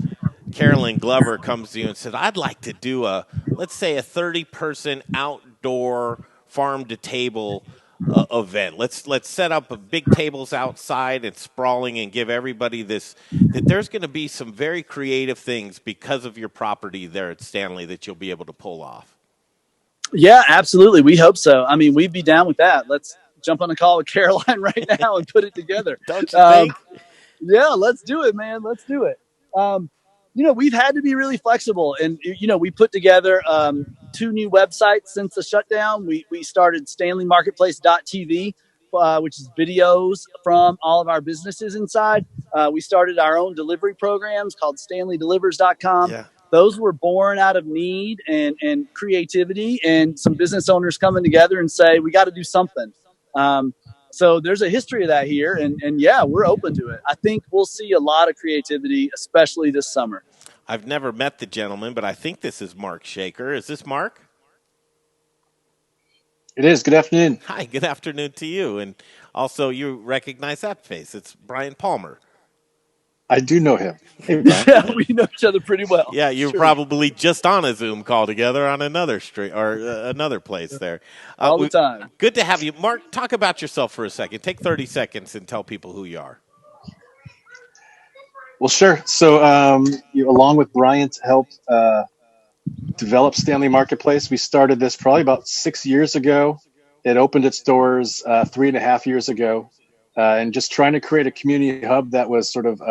Carolyn Glover comes to you and said, I'd like to do let's say a 30-person outdoor farm to table event. Let's set up big tables outside and sprawling and give everybody that there's going to be some very creative things because of your property there at Stanley that you'll be able to pull off. Yeah, absolutely. We hope so. I mean, we'd be down with that. Let's jump on a call with Caroline right now and put it together. Don't you think? Yeah, let's do it, man. Let's do it. We've had to be really flexible. And, we put together 2 new websites since the shutdown. We started StanleyMarketplace.tv, which is videos from all of our businesses inside. We started our own delivery programs called StanleyDelivers.com. Yeah. Those were born out of need and creativity and some business owners coming together and say, we got to do something. So there's a history of that here. And yeah, we're open to it. I think we'll see a lot of creativity, especially this summer. I've never met the gentleman, but I think this is Mark Shaker. Is this Mark? It is. Good afternoon. Hi, good afternoon to you. And also, you recognize that face. It's Bryant Palmer. I do know him. Hey, Brian. Yeah, we know each other pretty well. Yeah, you're Sure. probably just on a Zoom call together on another street or another place there. All the time. Good to have you. Mark, talk about yourself for a second. Take 30 seconds and tell people who you are. Well, sure. So, along with Bryant, helped develop Stanley Marketplace. We started this probably about 6 years ago. It opened its doors 3.5 years ago, and just trying to create a community hub that was sort of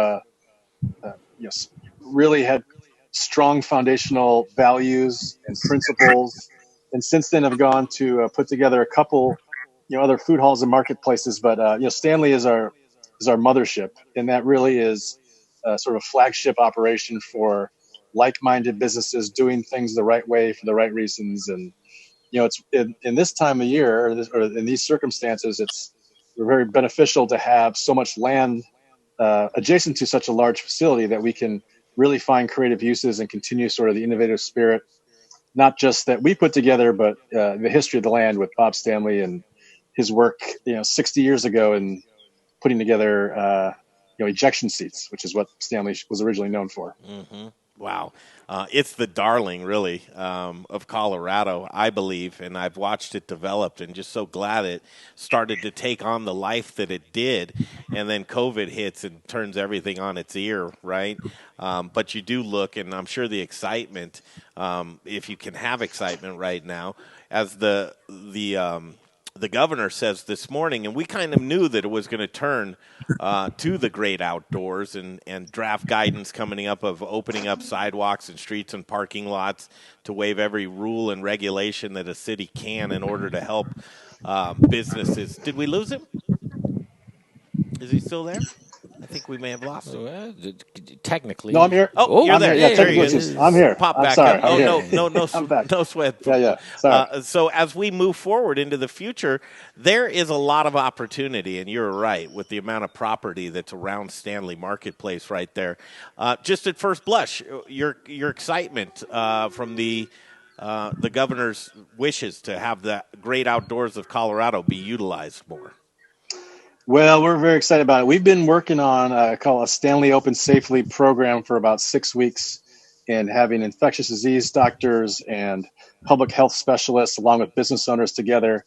really had strong foundational values and principles. And since then, I've gone to put together a couple, other food halls and marketplaces. But Stanley is our mothership, and that really is sort of a flagship operation for like-minded businesses doing things the right way for the right reasons. And it's in this time of year or in these circumstances, it's very beneficial to have so much land adjacent to such a large facility that we can really find creative uses and continue sort of the innovative spirit, not just that we put together, but the history of the land with Bob Stanley and his work, 60 years ago in putting together, ejection seats, which is what Stanley was originally known for. Mm-hmm. Wow. It's the darling, really, of Colorado, I believe, and I've watched it develop and just so glad it started to take on the life that it did. And then COVID hits and turns everything on its ear, right? But you do look, and I'm sure the excitement, if you can have excitement right now, as the governor says this morning, and we kind of knew that it was going to turn to the great outdoors and draft guidance coming up of opening up sidewalks and streets and parking lots to waive every rule and regulation that a city can in order to help businesses. Did we lose him? Is he still there? I think we may have lost him. Technically. No, I'm here. Oh, you're I'm there. here. Yeah, There he is. I'm here. Pop I'm back sorry. up. I'm Oh, here. I'm back. no sweat. Yeah. Sorry. So as we move forward into the future, there is a lot of opportunity, and you're right, with the amount of property that's around Stanley Marketplace right there. Just at first blush, your excitement from the governor's wishes to have the great outdoors of Colorado be utilized more. Well, we're very excited about it. We've been working on a Stanley Open Safely program for about 6 weeks, and having infectious disease doctors and public health specialists along with business owners together.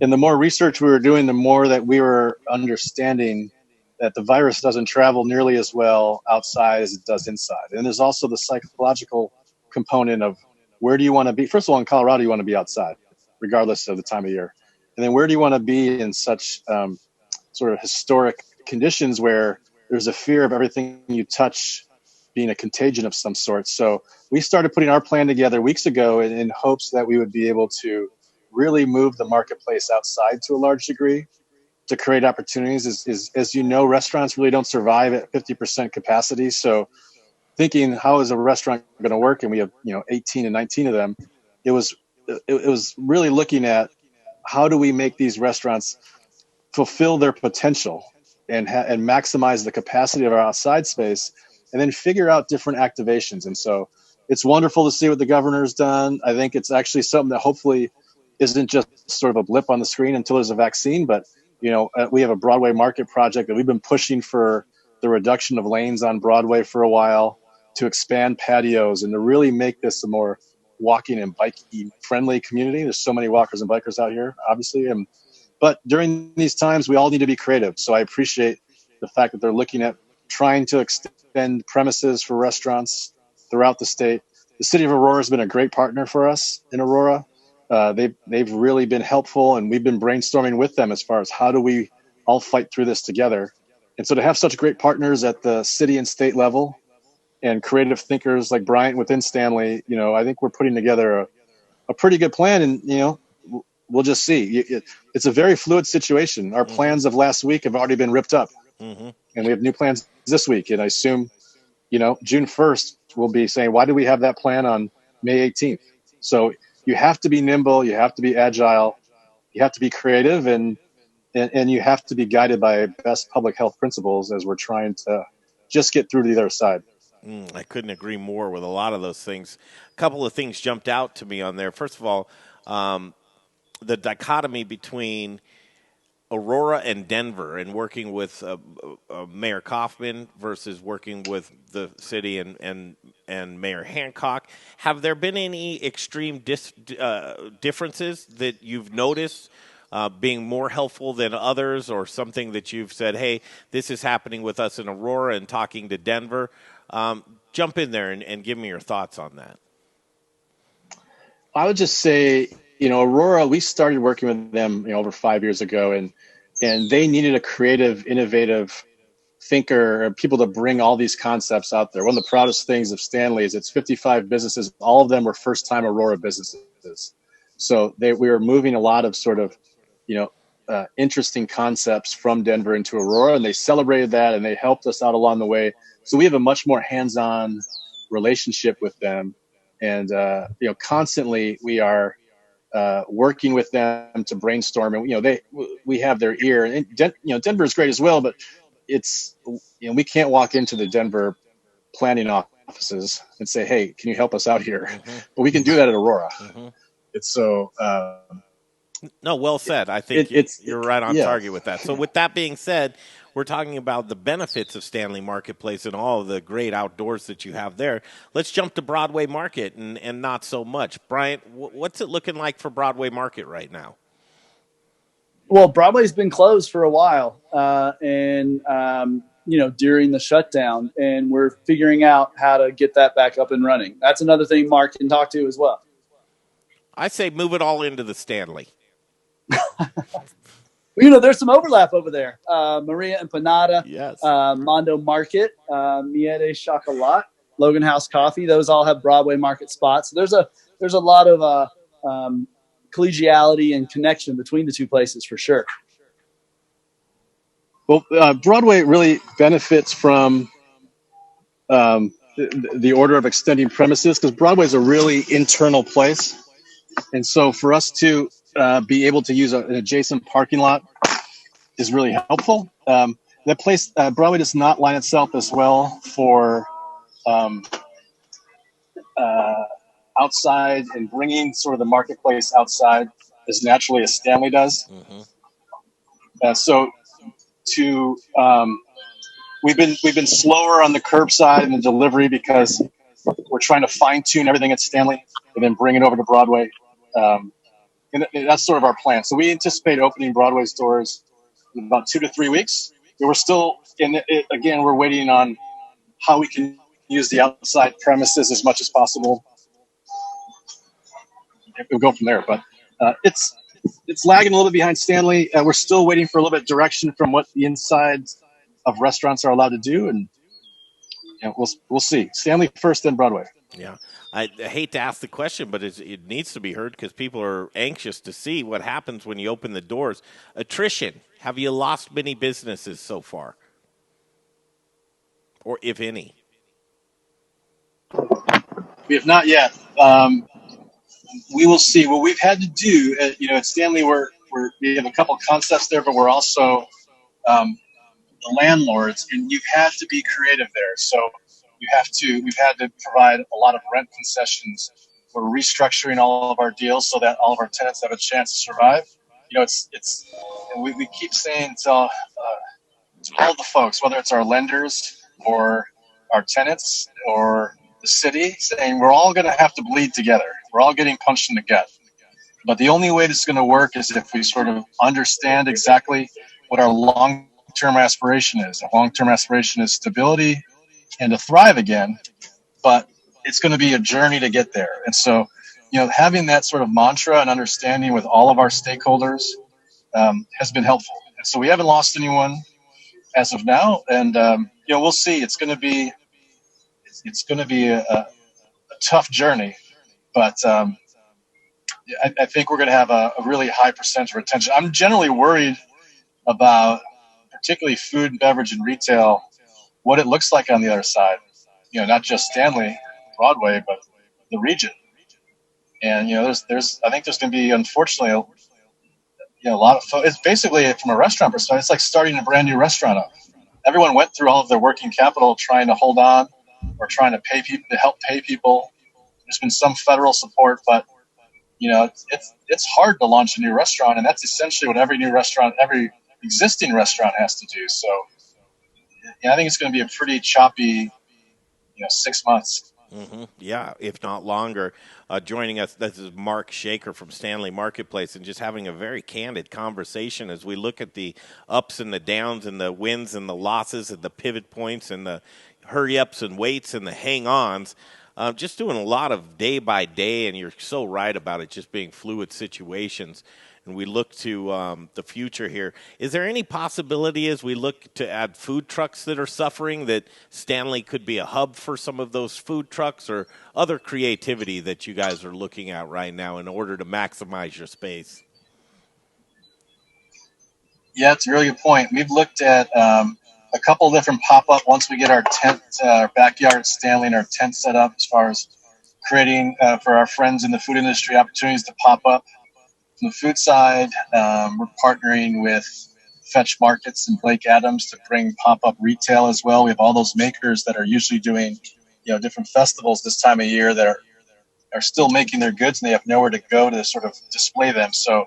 And the more research we were doing, the more that we were understanding that the virus doesn't travel nearly as well outside as it does inside. And there's also the psychological component of where do you want to be? First of all, in Colorado, you want to be outside, regardless of the time of year. And then where do you want to be in such sort of historic conditions where there's a fear of everything you touch being a contagion of some sort. So we started putting our plan together weeks ago in hopes that we would be able to really move the marketplace outside to a large degree to create opportunities. As you know, restaurants really don't survive at 50% capacity. So thinking, how is a restaurant going to work? And we have 18 and 19 of them. It was really looking at how do we make these restaurants fulfill their potential and maximize the capacity of our outside space, and then figure out different activations. And so it's wonderful to see what the governor's done. I think it's actually something that hopefully isn't just sort of a blip on the screen until there's a vaccine, but we have a Broadway market project that we've been pushing for the reduction of lanes on Broadway for a while, to expand patios and to really make this a more walking and biking friendly community. There's so many walkers and bikers out here, obviously. But during these times, we all need to be creative. So I appreciate the fact that they're looking at trying to extend premises for restaurants throughout the state. The city of Aurora has been a great partner for us in Aurora. They've really been helpful, and we've been brainstorming with them as far as how do we all fight through this together. And so to have such great partners at the city and state level and creative thinkers like Bryant within Stanley, I think we're putting together a pretty good plan, and, we'll just see. It's a very fluid situation. Our plans of last week have already been ripped up. Mm-hmm. and we have new plans this week. And I assume, June 1st, we'll be saying, why do we have that plan on May 18th? So you have to be nimble, you have to be agile, you have to be creative, and you have to be guided by best public health principles as we're trying to just get through to the other side. I couldn't agree more with a lot of those things. A couple of things jumped out to me on there. First of all, the dichotomy between Aurora and Denver and working with Mayor Kaufman versus working with the city and Mayor Hancock. Have there been any extreme differences that you've noticed being more helpful than others, or something that you've said, hey, this is happening with us in Aurora and talking to Denver? Jump in there and give me your thoughts on that. I would just say, Aurora, we started working with them, over 5 years ago, and they needed a creative, innovative thinker, people to bring all these concepts out there. One of the proudest things of Stanley is it's 55 businesses. All of them were first-time Aurora businesses. So we were moving a lot of sort of, interesting concepts from Denver into Aurora, and they celebrated that, and they helped us out along the way. So we have a much more hands-on relationship with them. And, constantly we are working with them to brainstorm, and we have their ear. And Denver is great as well, but it's we can't walk into the Denver planning offices and say, "Hey, can you help us out here?" Mm-hmm. But we can do that at Aurora. Mm-hmm. It's so. No, well said. I think you're right on target with that. So, with that being said, we're talking about the benefits of Stanley Marketplace and all of the great outdoors that you have there. Let's jump to Broadway Market and not so much. Bryant, what's it looking like for Broadway Market right now? Well, Broadway's been closed for a while, and during the shutdown, and we're figuring out how to get that back up and running. That's another thing Mark can talk to as well. I say move it all into the Stanley. There's some overlap over there. Maria Empanada, yes. Mondo Market, Miete Chocolat, Logan House Coffee. Those all have Broadway Market spots. So there's a lot of collegiality and connection between the two places for sure. Well, Broadway really benefits from the order of extending premises, because Broadway is a really internal place. And so for us to be able to use an adjacent parking lot is really helpful. That place, Broadway, does not line itself as well for outside and bringing sort of the marketplace outside as naturally as Stanley does. Mm-hmm. We've been slower on the curbside and the delivery because we're trying to fine tune everything at Stanley and then bring it over to Broadway. And that's sort of our plan. So we anticipate opening Broadway's doors in about 2 to 3 weeks. And we're still again, we're waiting on how we can use the outside premises as much as possible. We'll go from there, but it's lagging a little bit behind Stanley. We're still waiting for a little bit of direction from what the insides of restaurants are allowed to do, and we'll see. Stanley first, then Broadway. Yeah, I hate to ask the question, but it needs to be heard because people are anxious to see what happens when you open the doors. Attrition. Have you lost many businesses so far, or if any? We have not yet. We will see. What we've had to do, at Stanley, we have a couple of concepts there, but we're also the landlords, and you've had to be creative there. So we've had to provide a lot of rent concessions. We're restructuring all of our deals so that all of our tenants have a chance to survive. We keep saying to all the folks, whether it's our lenders or our tenants or the city, saying we're all going to have to bleed together. We're all getting punched in the gut. But the only way this is going to work is if we sort of understand exactly what our long-term aspiration is. Our long-term aspiration is stability and to thrive again, but it's going to be a journey to get there. And so, having that sort of mantra and understanding with all of our stakeholders has been helpful. And so we haven't lost anyone as of now, and we'll see. It's going to be a tough journey, but I think we're going to have a really high percentage of retention. I'm generally worried about particularly food and beverage and retail, what it looks like on the other side. Not just Stanley, Broadway, but the region. And there's I think there's going to be, unfortunately, a lot of it's basically, from a restaurant perspective, it's like starting a brand new restaurant up. Everyone went through all of their working capital trying to hold on or trying to pay people, to help pay people. There's been some federal support, but it's hard to launch a new restaurant, and that's essentially what every existing restaurant has to do. So I think it's going to be a pretty choppy 6 months. Mm-hmm. Yeah, if not longer. Joining us, this is Mark Shaker from Stanley Marketplace, and just having a very candid conversation as we look at the ups and the downs and the wins and the losses and the pivot points and the hurry-ups and waits and the hang-ons. Just doing a lot of day by day, and you're so right about it just being fluid situations. And we look to the future here. Is there any possibility, as we look to add food trucks that are suffering, that Stanley could be a hub for some of those food trucks, or other creativity that you guys are looking at right now in order to maximize your space? Yeah, it's a really good point. We've looked at a couple of different pop-up once we get our tent, our backyard at Stanley, and our tent set up, as far as creating for our friends in the food industry opportunities to pop up. On the food side, we're partnering with Fetch Markets and Blake Adams to bring pop-up retail as well. We have all those makers that are usually doing, different festivals this time of year that are still making their goods, and they have nowhere to go to sort of display them. So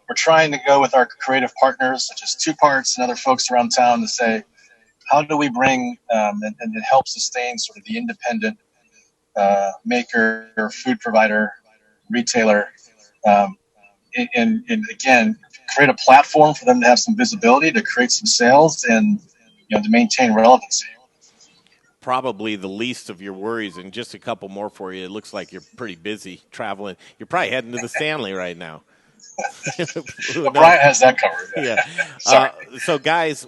we're trying to go with our creative partners, such as Two Parts and other folks around town, to say, how do we bring and help sustain sort of the independent maker, food provider, retailer, and again, create a platform for them to have some visibility, to create some sales, and to maintain relevancy. Probably the least of your worries, and just a couple more for you. It looks like you're pretty busy traveling. You're probably heading to the Stanley right now. Well, Bryant has that covered. Yeah. So, guys,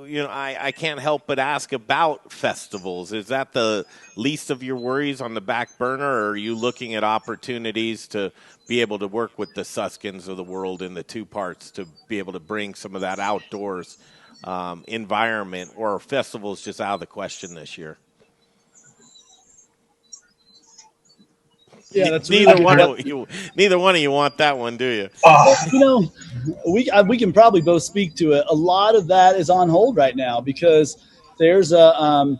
I can't help but ask about festivals. Is that the least of your worries on the back burner, or are you looking at opportunities to be able to work with the Suskins of the world in the Two Parts to be able to bring some of that outdoors environment, or are festivals just out of the question this year? Yeah, that's neither one of you want that one, do you? We can probably both speak to it. A lot of that is on hold right now because there's a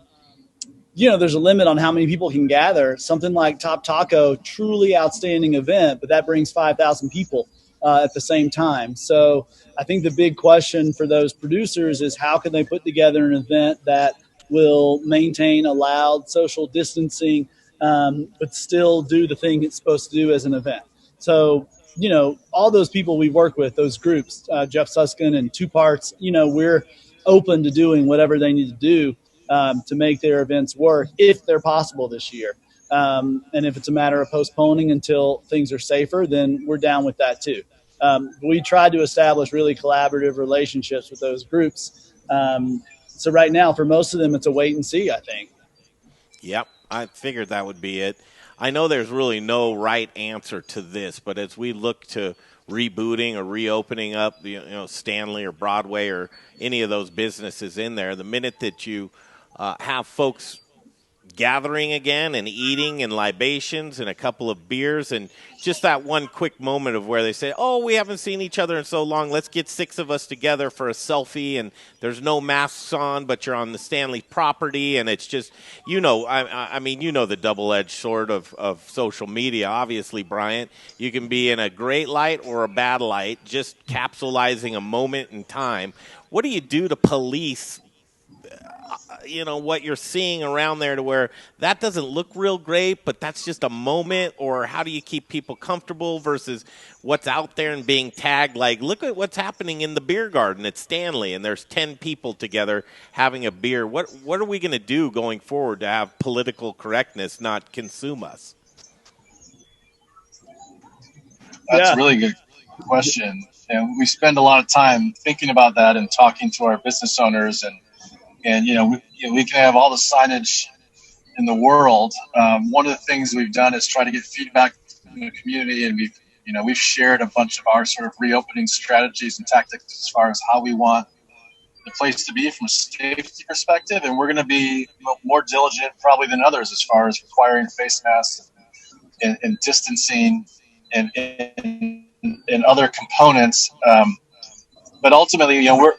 there's a limit on how many people can gather. Something like Top Taco, truly outstanding event, but that brings 5,000 people at the same time. So I think the big question for those producers is, how can they put together an event that will maintain allowed social distancing, but still do the thing it's supposed to do as an event. So, all those people we work with, those groups, Jeff Suskin and Two Parts, we're open to doing whatever they need to do to make their events work if they're possible this year. And if it's a matter of postponing until things are safer, then we're down with that too. We tried to establish really collaborative relationships with those groups. So right now, for most of them, it's a wait and see, I think. Yep, I figured that would be it. I know there's really no right answer to this, but as we look to rebooting or reopening up, Stanley or Broadway or any of those businesses in there, the minute that you have folks gathering again and eating and libations and a couple of beers and just that one quick moment of where they say, oh, we haven't seen each other in so long, let's get 6 of us together for a selfie, and there's no masks on, but you're on the Stanley property, and it's just, I mean, the double-edged sword of social media. Obviously, Bryant, you can be in a great light or a bad light, just capsulizing a moment in time. What do you do to police what you're seeing around there, to where that doesn't look real great, but that's just a moment? Or how do you keep people comfortable versus what's out there and being tagged? Like, look at what's happening in the beer garden at Stanley, and there's 10 people together having a beer. What are we going to do going forward to have political correctness not consume us? That's a really good question. And we spend a lot of time thinking about that and talking to our business owners, and we can have all the signage in the world. One of the things we've done is try to get feedback from the community, and we've shared a bunch of our sort of reopening strategies and tactics as far as how we want the place to be from a safety perspective, and we're going to be more diligent probably than others as far as requiring face masks and distancing and other components. But ultimately, we're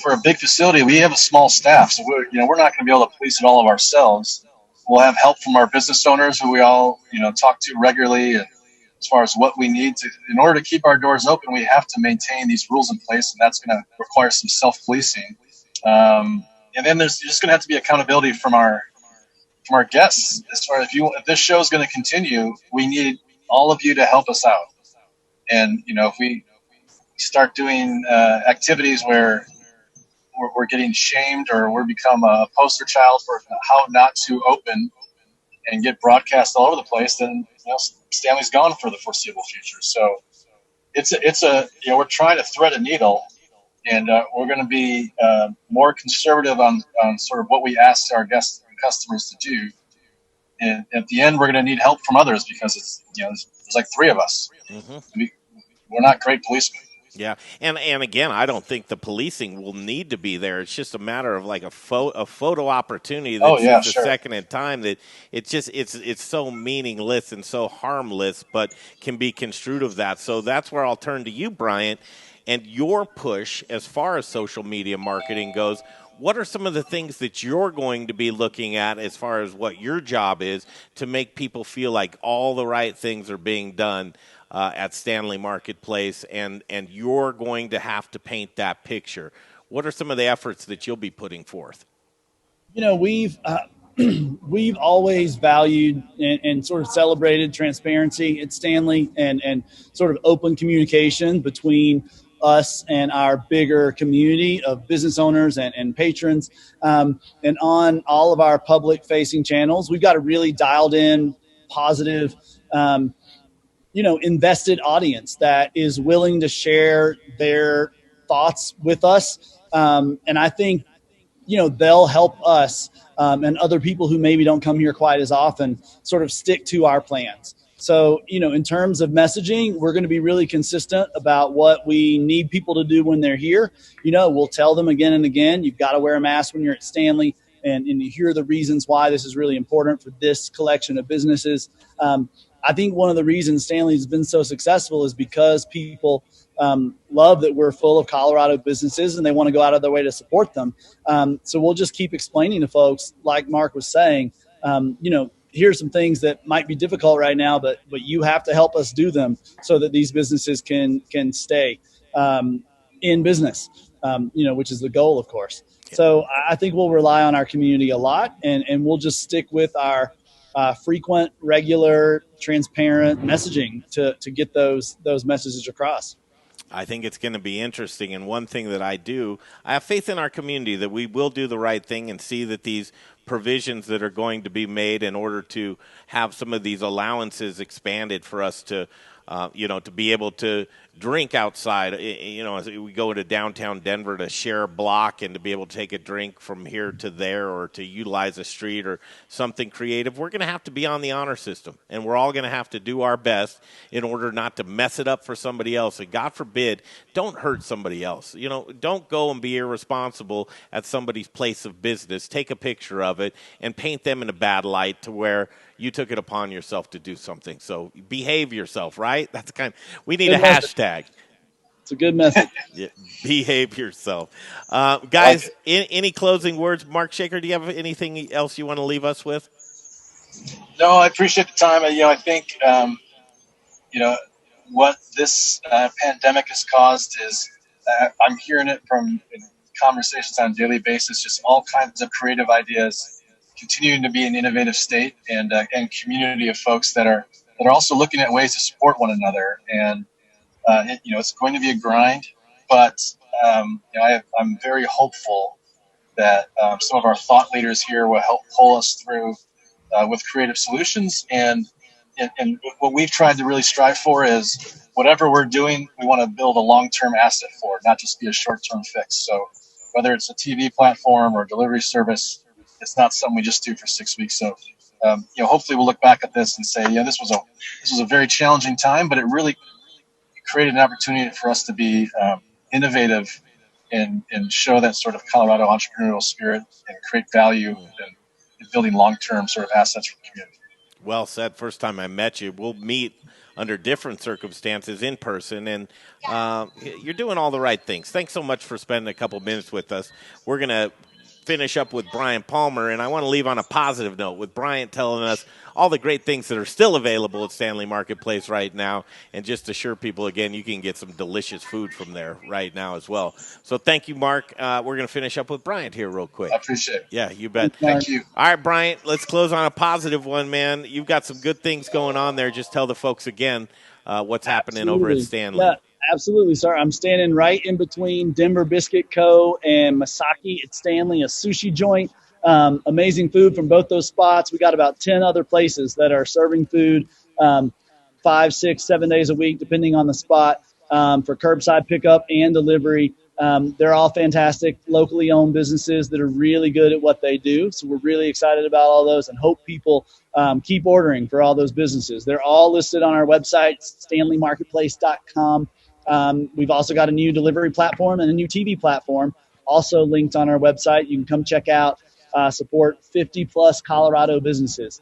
for a big facility, we have a small staff, so we're not going to be able to police it all of ourselves. We'll have help from our business owners who we all talk to regularly as far as what we need to. In order to keep our doors open, we have to maintain these rules in place, and that's going to require some self-policing. And then there's just going to have to be accountability from our guests. As far as if this show is going to continue, we need all of you to help us out. And if we start doing activities where we're getting shamed or we're become a poster child for how not to open and get broadcast all over the place, then Stanley's gone for the foreseeable future. So we're trying to thread a needle, and we're going to be more conservative on sort of what we ask our guests and customers to do. And at the end, we're going to need help from others because there's like three of us. Mm-hmm. We're not great policemen. Yeah, and again, I don't think the policing will need to be there. It's just a matter of like a photo opportunity that's a second in time that it's so meaningless and so harmless, but can be construed of that. So that's where I'll turn to you, Bryant, and your push as far as social media marketing goes. What are some of the things that you're going to be looking at as far as what your job is to make people feel like all the right things are being done at Stanley Marketplace, and you're going to have to paint that picture? What are some of the efforts that you'll be putting forth? We've always valued and sort of celebrated transparency at Stanley and sort of open communication between us and our bigger community of business owners and patrons. And on all of our public-facing channels, we've got a really dialed-in, positive, invested audience that is willing to share their thoughts with us. And I think, they'll help us and other people who maybe don't come here quite as often sort of stick to our plans. So, in terms of messaging, we're going to be really consistent about what we need people to do when they're here. We'll tell them again and again, you've got to wear a mask when you're at Stanley, and you hear the reasons why this is really important for this collection of businesses. I think one of the reasons Stanley's been so successful is because people love that we're full of Colorado businesses and they want to go out of their way to support them. So we'll just keep explaining to folks, like Mark was saying, here's some things that might be difficult right now, but you have to help us do them so that these businesses can stay in business, which is the goal, of course. So I think we'll rely on our community a lot, and we'll just stick with our frequent, regular, transparent messaging to get those messages across. I think it's going to be interesting. And one thing that I have faith in our community that we will do the right thing and see that these provisions that are going to be made in order to have some of these allowances expanded for us to be able to drink outside, as we go into downtown Denver to share a block and to be able to take a drink from here to there or to utilize a street or something creative. We're going to have to be on the honor system, and we're all going to have to do our best in order not to mess it up for somebody else. And God forbid, don't hurt somebody else. Don't go and be irresponsible at somebody's place of business. Take a picture of it and paint them in a bad light to where you took it upon yourself to do something. So behave yourself, right? We need a hashtag. It's a good message. Yeah, behave yourself. Guys, any closing words? Mark Shaker, do you have anything else you want to leave us with? No, I appreciate the time. I think, what this pandemic has caused is I'm hearing it from conversations on a daily basis, just all kinds of creative ideas, continuing to be an innovative state and community of folks that are also looking at ways to support one another. And it's going to be a grind, but I'm very hopeful that some of our thought leaders here will help pull us through with creative solutions. And what we've tried to really strive for is whatever we're doing, we want to build a long-term asset for it, not just be a short-term fix. So whether it's a TV platform or a delivery service, it's not something we just do for 6 weeks. So hopefully we'll look back at this and say, this was a very challenging time, but it really created an opportunity for us to be innovative and show that sort of Colorado entrepreneurial spirit and create value in building long-term sort of assets for the community. Well said. First time I met you. We'll meet under different circumstances in person, and you're doing all the right things. Thanks so much for spending a couple minutes with us. We're going to finish up with Bryant Palmer, and I want to leave on a positive note with Bryant telling us all the great things that are still available at Stanley Marketplace right now, and just assure people, again, you can get some delicious food from there right now as well. So thank you, Mark. We're going to finish up with Bryant here real quick. I appreciate it. Yeah, you bet. Thank you. All right, Bryant, let's close on a positive one, man. You've got some good things going on there. Just tell the folks again what's happening over at Stanley. Yeah, absolutely, sir. I'm standing right in between Denver Biscuit Co. and Masaki at Stanley, a sushi joint. Amazing food from both those spots. We got about 10 other places that are serving food 5, 6, 7 days a week, depending on the spot, for curbside pickup and delivery. They're all fantastic, locally owned businesses that are really good at what they do. So we're really excited about all those and hope people keep ordering for all those businesses. They're all listed on our website, stanleymarketplace.com. We've also got a new delivery platform and a new TV platform also linked on our website. You can come check out, support 50-plus Colorado businesses.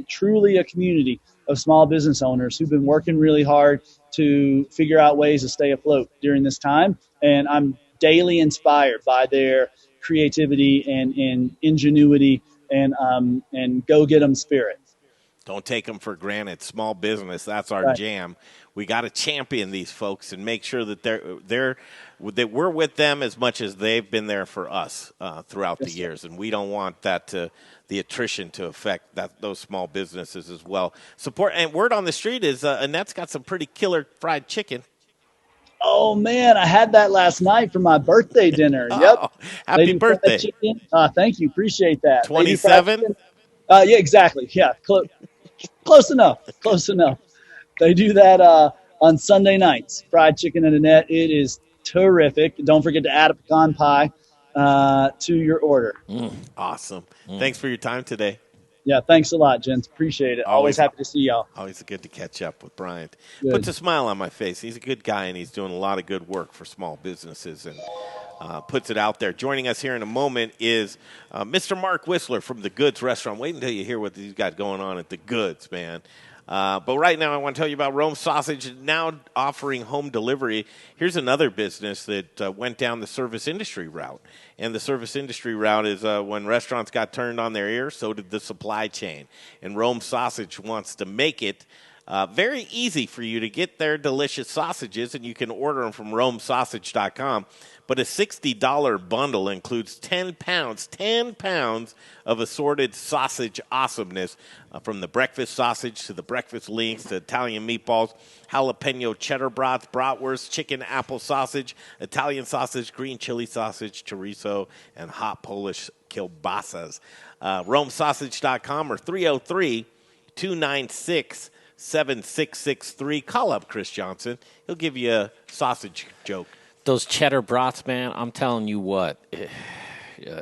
Truly a community of small business owners who've been working really hard to figure out ways to stay afloat during this time. And I'm daily inspired by their creativity and ingenuity and go-get-'em spirit. Don't take them for granted. Small business, that's our jam. We got to champion these folks and make sure that that we're with them as much as they've been there for us throughout the years, and we don't want the attrition to affect those small businesses as well. Support and word on the street is Annette's got some pretty killer fried chicken. Oh man, I had that last night for my birthday dinner. Yep. Happy Lady birthday! Chicken. Thank you, appreciate that. 27. Yeah, exactly. Yeah, close enough. Close enough. They do that on Sunday nights. Fried chicken and Annette. It is terrific. Don't forget to add a pecan pie to your order. Awesome. Thanks for your time today. Yeah, thanks a lot, gents. Appreciate it. Always happy to see y'all. Always good to catch up with Bryant. Good. Puts a smile on my face. He's a good guy, and he's doing a lot of good work for small businesses and puts it out there. Joining us here in a moment is Mr. Mark Whistler from The Goods Restaurant. Wait until you hear what he's got going on at The Goods, man. But right now I want to tell you about Rome Sausage, now offering home delivery. Here's another business that went down the service industry route. And the service industry route is when restaurants got turned on their ear, so did the supply chain. And Rome Sausage wants to make it very easy for you to get their delicious sausages, and you can order them from romesausage.com. But a $60 bundle includes 10 pounds of assorted sausage awesomeness, from the breakfast sausage to the breakfast links to Italian meatballs, jalapeno cheddar brats, bratwurst, chicken apple sausage, Italian sausage, green chili sausage, chorizo, and hot Polish kielbasas. Romesausage.com or 303-296-7663. Call up Chris Johnson. He'll give you a sausage joke. Those cheddar brats, man, I'm telling you what,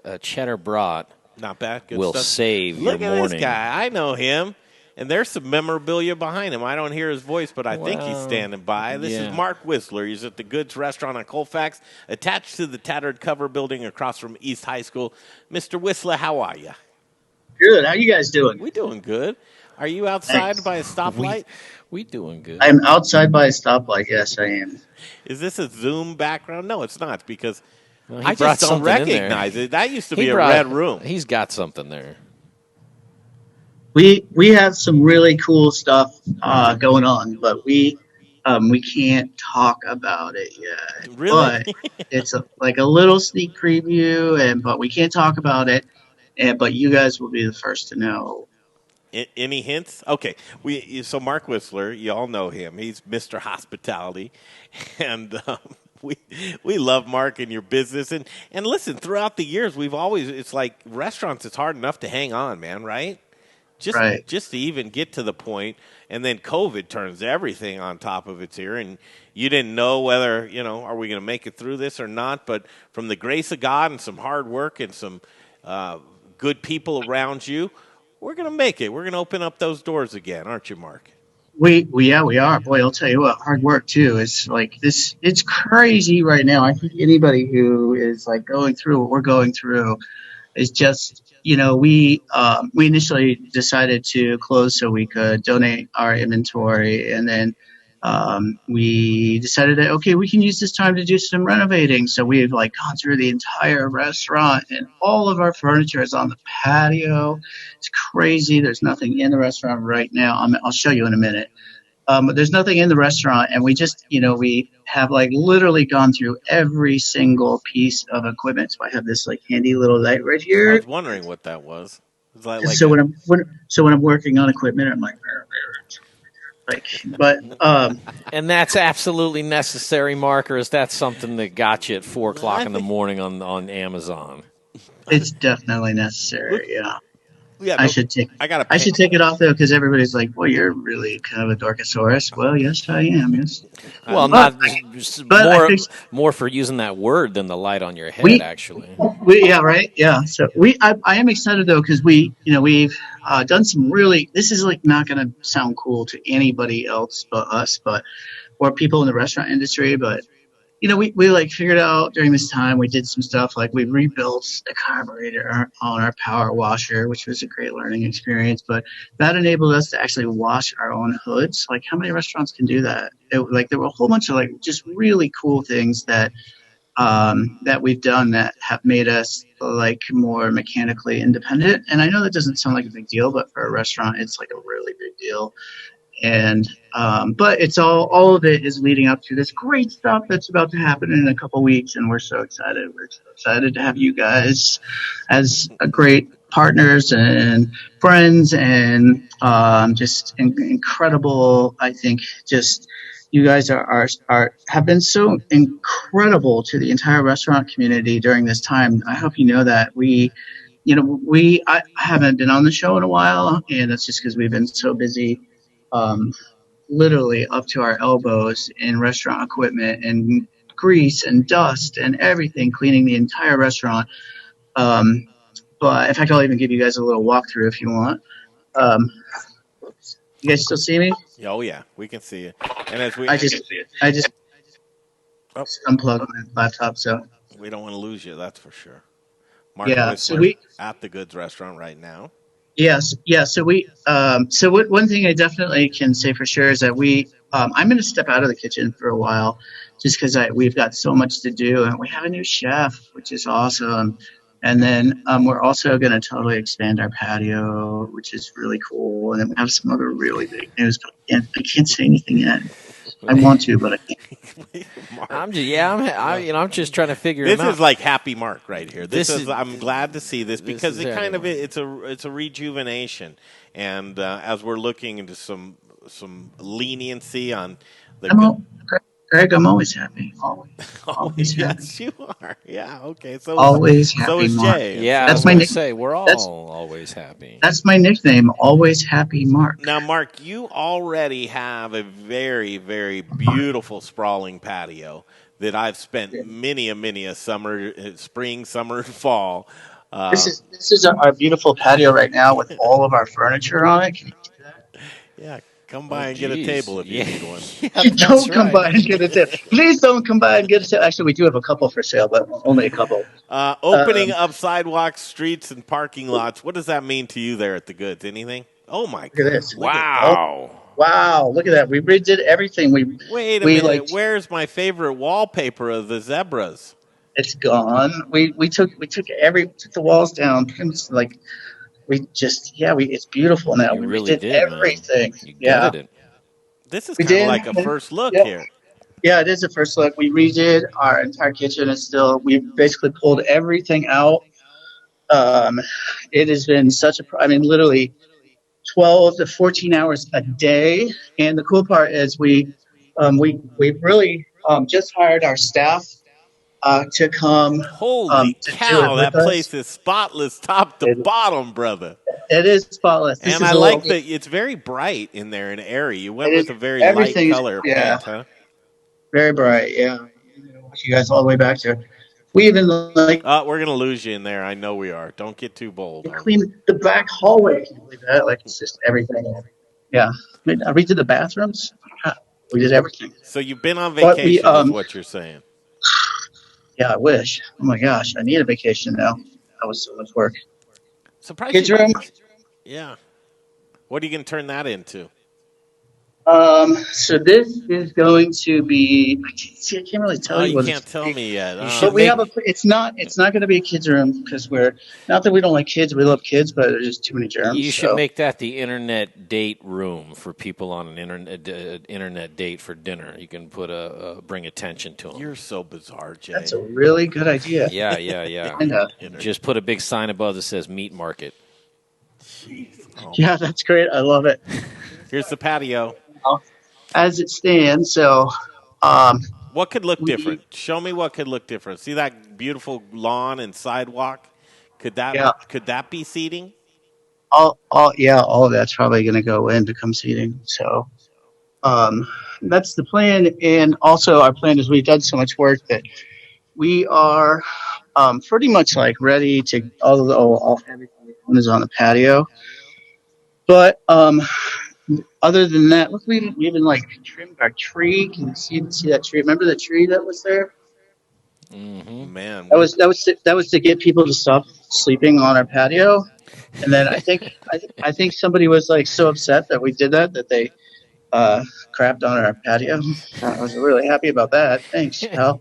a cheddar brat not bad. Good will stuff. Save Look your morning. Look at this guy. I know him, and there's some memorabilia behind him. I don't hear his voice, but I think he's standing by. This is Mark Whistler. He's at the Goods Restaurant on Colfax, attached to the tattered cover building across from East High School. Mr. Whistler, how are you? Good. How you guys doing? We doing good. Are you outside by a stoplight? We doing good. I'm outside by a stoplight. Yes, I am. Is this a Zoom background? No, it's not, because I just don't recognize it. That used to be a red room. He's got something there. We have some really cool stuff going on, but we can't talk about it yet. Really? But it's like a little sneak preview, but we can't talk about it. But you guys will be the first to know. Any hints? Okay. So Mark Whistler, you all know him. He's Mr. Hospitality, and we love Mark and your business. And listen, throughout the years, it's like restaurants. It's hard enough to hang on, man. Right? Just to even get to the point, and then COVID turns everything on top of its ear, and you didn't know whether are we going to make it through this or not. But from the grace of God and some hard work and some good people around you, we're going to make it. We're going to open up those doors again, aren't you, Mark? We are. Boy, I'll tell you what, hard work too. It's like this. It's crazy right now. I think anybody who is like going through what we're going through is just, we initially decided to close so we could donate our inventory, and then we decided that okay, we can use this time to do some renovating. So we've like gone through the entire restaurant, and all of our furniture is on the patio. It's crazy. There's nothing in the restaurant right now. I'll show you in a minute. But there's nothing in the restaurant, and we just, we have like literally gone through every single piece of equipment. So I have this like handy little light right I here. was wondering what that was. Is that like So when I'm working on equipment, I'm but And that's absolutely necessary, Marker. Is that something that got you at 4:00 in the morning on Amazon? it's definitely necessary. Yeah. yeah? I should take I got I should take it off though, because everybody's like, "Well, you're really kind of a Dorkosaurus." Well, yes, I am. Yes, Well, but not but I more fixed more for using that word than the light on your head. we Actually, yeah, right, yeah. So I am excited though, because we've done some really. This is like not going to sound cool to anybody else but us, but or people in the restaurant industry, but we like figured out during this time, we did some stuff like we rebuilt the carburetor on our power washer, which was a great learning experience. But that enabled us to actually wash our own hoods. Like, how many restaurants can do that? Like, there were a whole bunch of like just really cool things that we've done that have made us like more mechanically independent. And I know that doesn't sound like a big deal, but for a restaurant, it's like a really big deal. And but it's all of it is leading up to this great stuff that's about to happen in a couple weeks, and we're so excited. We're so excited to have you guys as great partners and friends, and just incredible. I think just you guys are have been so incredible to the entire restaurant community during this time. I hope you know that I haven't been on the show in a while, and that's just because we've been so busy, um, literally up to our elbows in restaurant equipment and grease and dust and everything, cleaning the entire restaurant. Um, but in fact, I'll even give you guys a little walkthrough if you want. Um, you guys still see me? Oh yeah, we can see it. And as we I just oh, unplugged my laptop, so we don't want to lose you, that's for sure. Mark yeah. So Whistler at the Goods restaurant right now. Yes, yeah. One thing I definitely can say for sure is that I'm going to step out of the kitchen for a while, just because we've got so much to do, and we have a new chef, which is awesome. And then we're also going to totally expand our patio, which is really cool. And then we have some other really big news, but I can't say anything yet. I want to, but I can't. I'm just trying to figure This him out. is like happy Mark right here. This is- I'm glad to see this because is it kind of anyway. it's a rejuvenation, and as we're looking into some leniency on the. Greg, I'm always happy. Always, Oh, always happy. yes, you are. Yeah, okay. So Always so happy, is Mark. Jay. Yeah, That's I was my going to nick- say we're all that's- always happy. That's my nickname. Always happy, Mark. Now, Mark, you already have a very, very beautiful sprawling patio that I've spent many a summer, spring, summer, and fall. This is our beautiful patio right now with all of our furniture on it. Can you see that? Yeah, come by and get a geez. table if Yeah. you need one. Yeah, that's Don't come right. by and get a table. Please don't come by and get a table. Actually, we do have a couple for sale, but only a couple. Opening up sidewalks, streets, and parking lots. What does that mean to you there at the Goods? Anything? Oh my Look at this. Wow. Wow, look at that. We redid everything. Wait a minute. Where's my favorite wallpaper of the zebras? It's gone. We took the walls down. Like it's beautiful now. You We really redid did, man. everything. You Yeah. gutted it. This is We kind of did. like a first look Yep. here. Yeah, it is a first look. We redid our entire kitchen. We basically pulled everything out. It has been literally 12 to 14 hours a day. And the cool part is we really just hired our staff to come. Holy to do cow, it that with us. place is spotless top to bottom, brother. It is spotless. This And is I a like little- that it's very bright in there and airy. You went It with is- a very light everything is- color yeah. paint, huh? Very bright, yeah. Want you guys all the way back to. We even We're going to lose you in there. I know we are. Don't get too bold. clean the back hallway. Can you believe that? Like, it's just everything. Yeah, I redid the bathrooms. Yeah, we did everything. So you've been on But we, vacation, is what you're saying. yeah, I wish. Oh my gosh, I need a vacation now. That was so much work. Surprised Kids you. room. Yeah. What are you going to turn that into? So this is going to be. I can't really tell Oh, you you what can't it's. tell me yet. You But should we make have a. It's not going to be a kids room because we're not that we don't like kids. We love kids, but there's just too many germs. You should So make that the internet date room for people on an internet date for dinner. You can put bring attention to them. You're so bizarre, Jay. that's a really good idea. Yeah. And, Just put a big sign above that says meat market. yeah, that's great. I love it. Here's the patio. As it stands, so What could look we different? Show me what could look different. See that beautiful lawn and sidewalk? Could yeah, that be seating? all of that's probably going to go in become seating. So that's the plan. And also our plan is we've done so much work that we are pretty much like ready to all everything is on the patio. But other than that, look, we even like trimmed our tree. Can you see that tree? Remember the tree that was there? Mm-hmm. Man, That was to get people to stop sleeping on our patio. And then I think somebody was like so upset that we did that they crapped on our patio. I was really happy about that. Thanks, Al.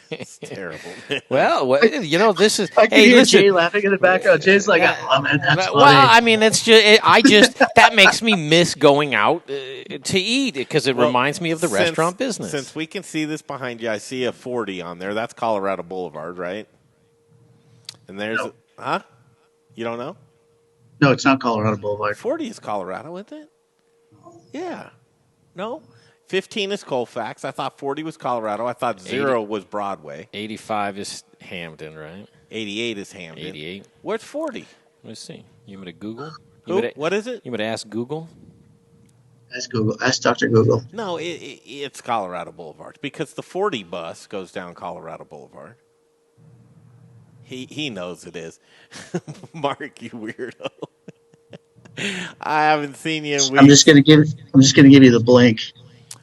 it's terrible. Well, this is. I can Hey, hear listen. Jay laughing in the background. Jay's like, I love it. That's funny. Well, I mean, it's just that makes me miss going out to eat because it reminds me of the restaurant business. Since we can see this behind you, I see a 40 on there. That's Colorado Boulevard, right? And there's huh? You don't know? No, it's not Colorado Boulevard. 40 is Colorado, isn't it? Yeah. No? 15 is Colfax. I thought 40 was Colorado. I thought 0 was Broadway. 85 is Hamden, right? 88 is Hamden. 88. Where's 40? Let's see. You want to Google? What is it? You want to ask Google? Ask Google. Ask Dr. Google. No, it's Colorado Boulevard because the 40 bus goes down Colorado Boulevard. He knows it is. Mark, you weirdo. I haven't seen you in weeks. I'm just gonna give you the blink.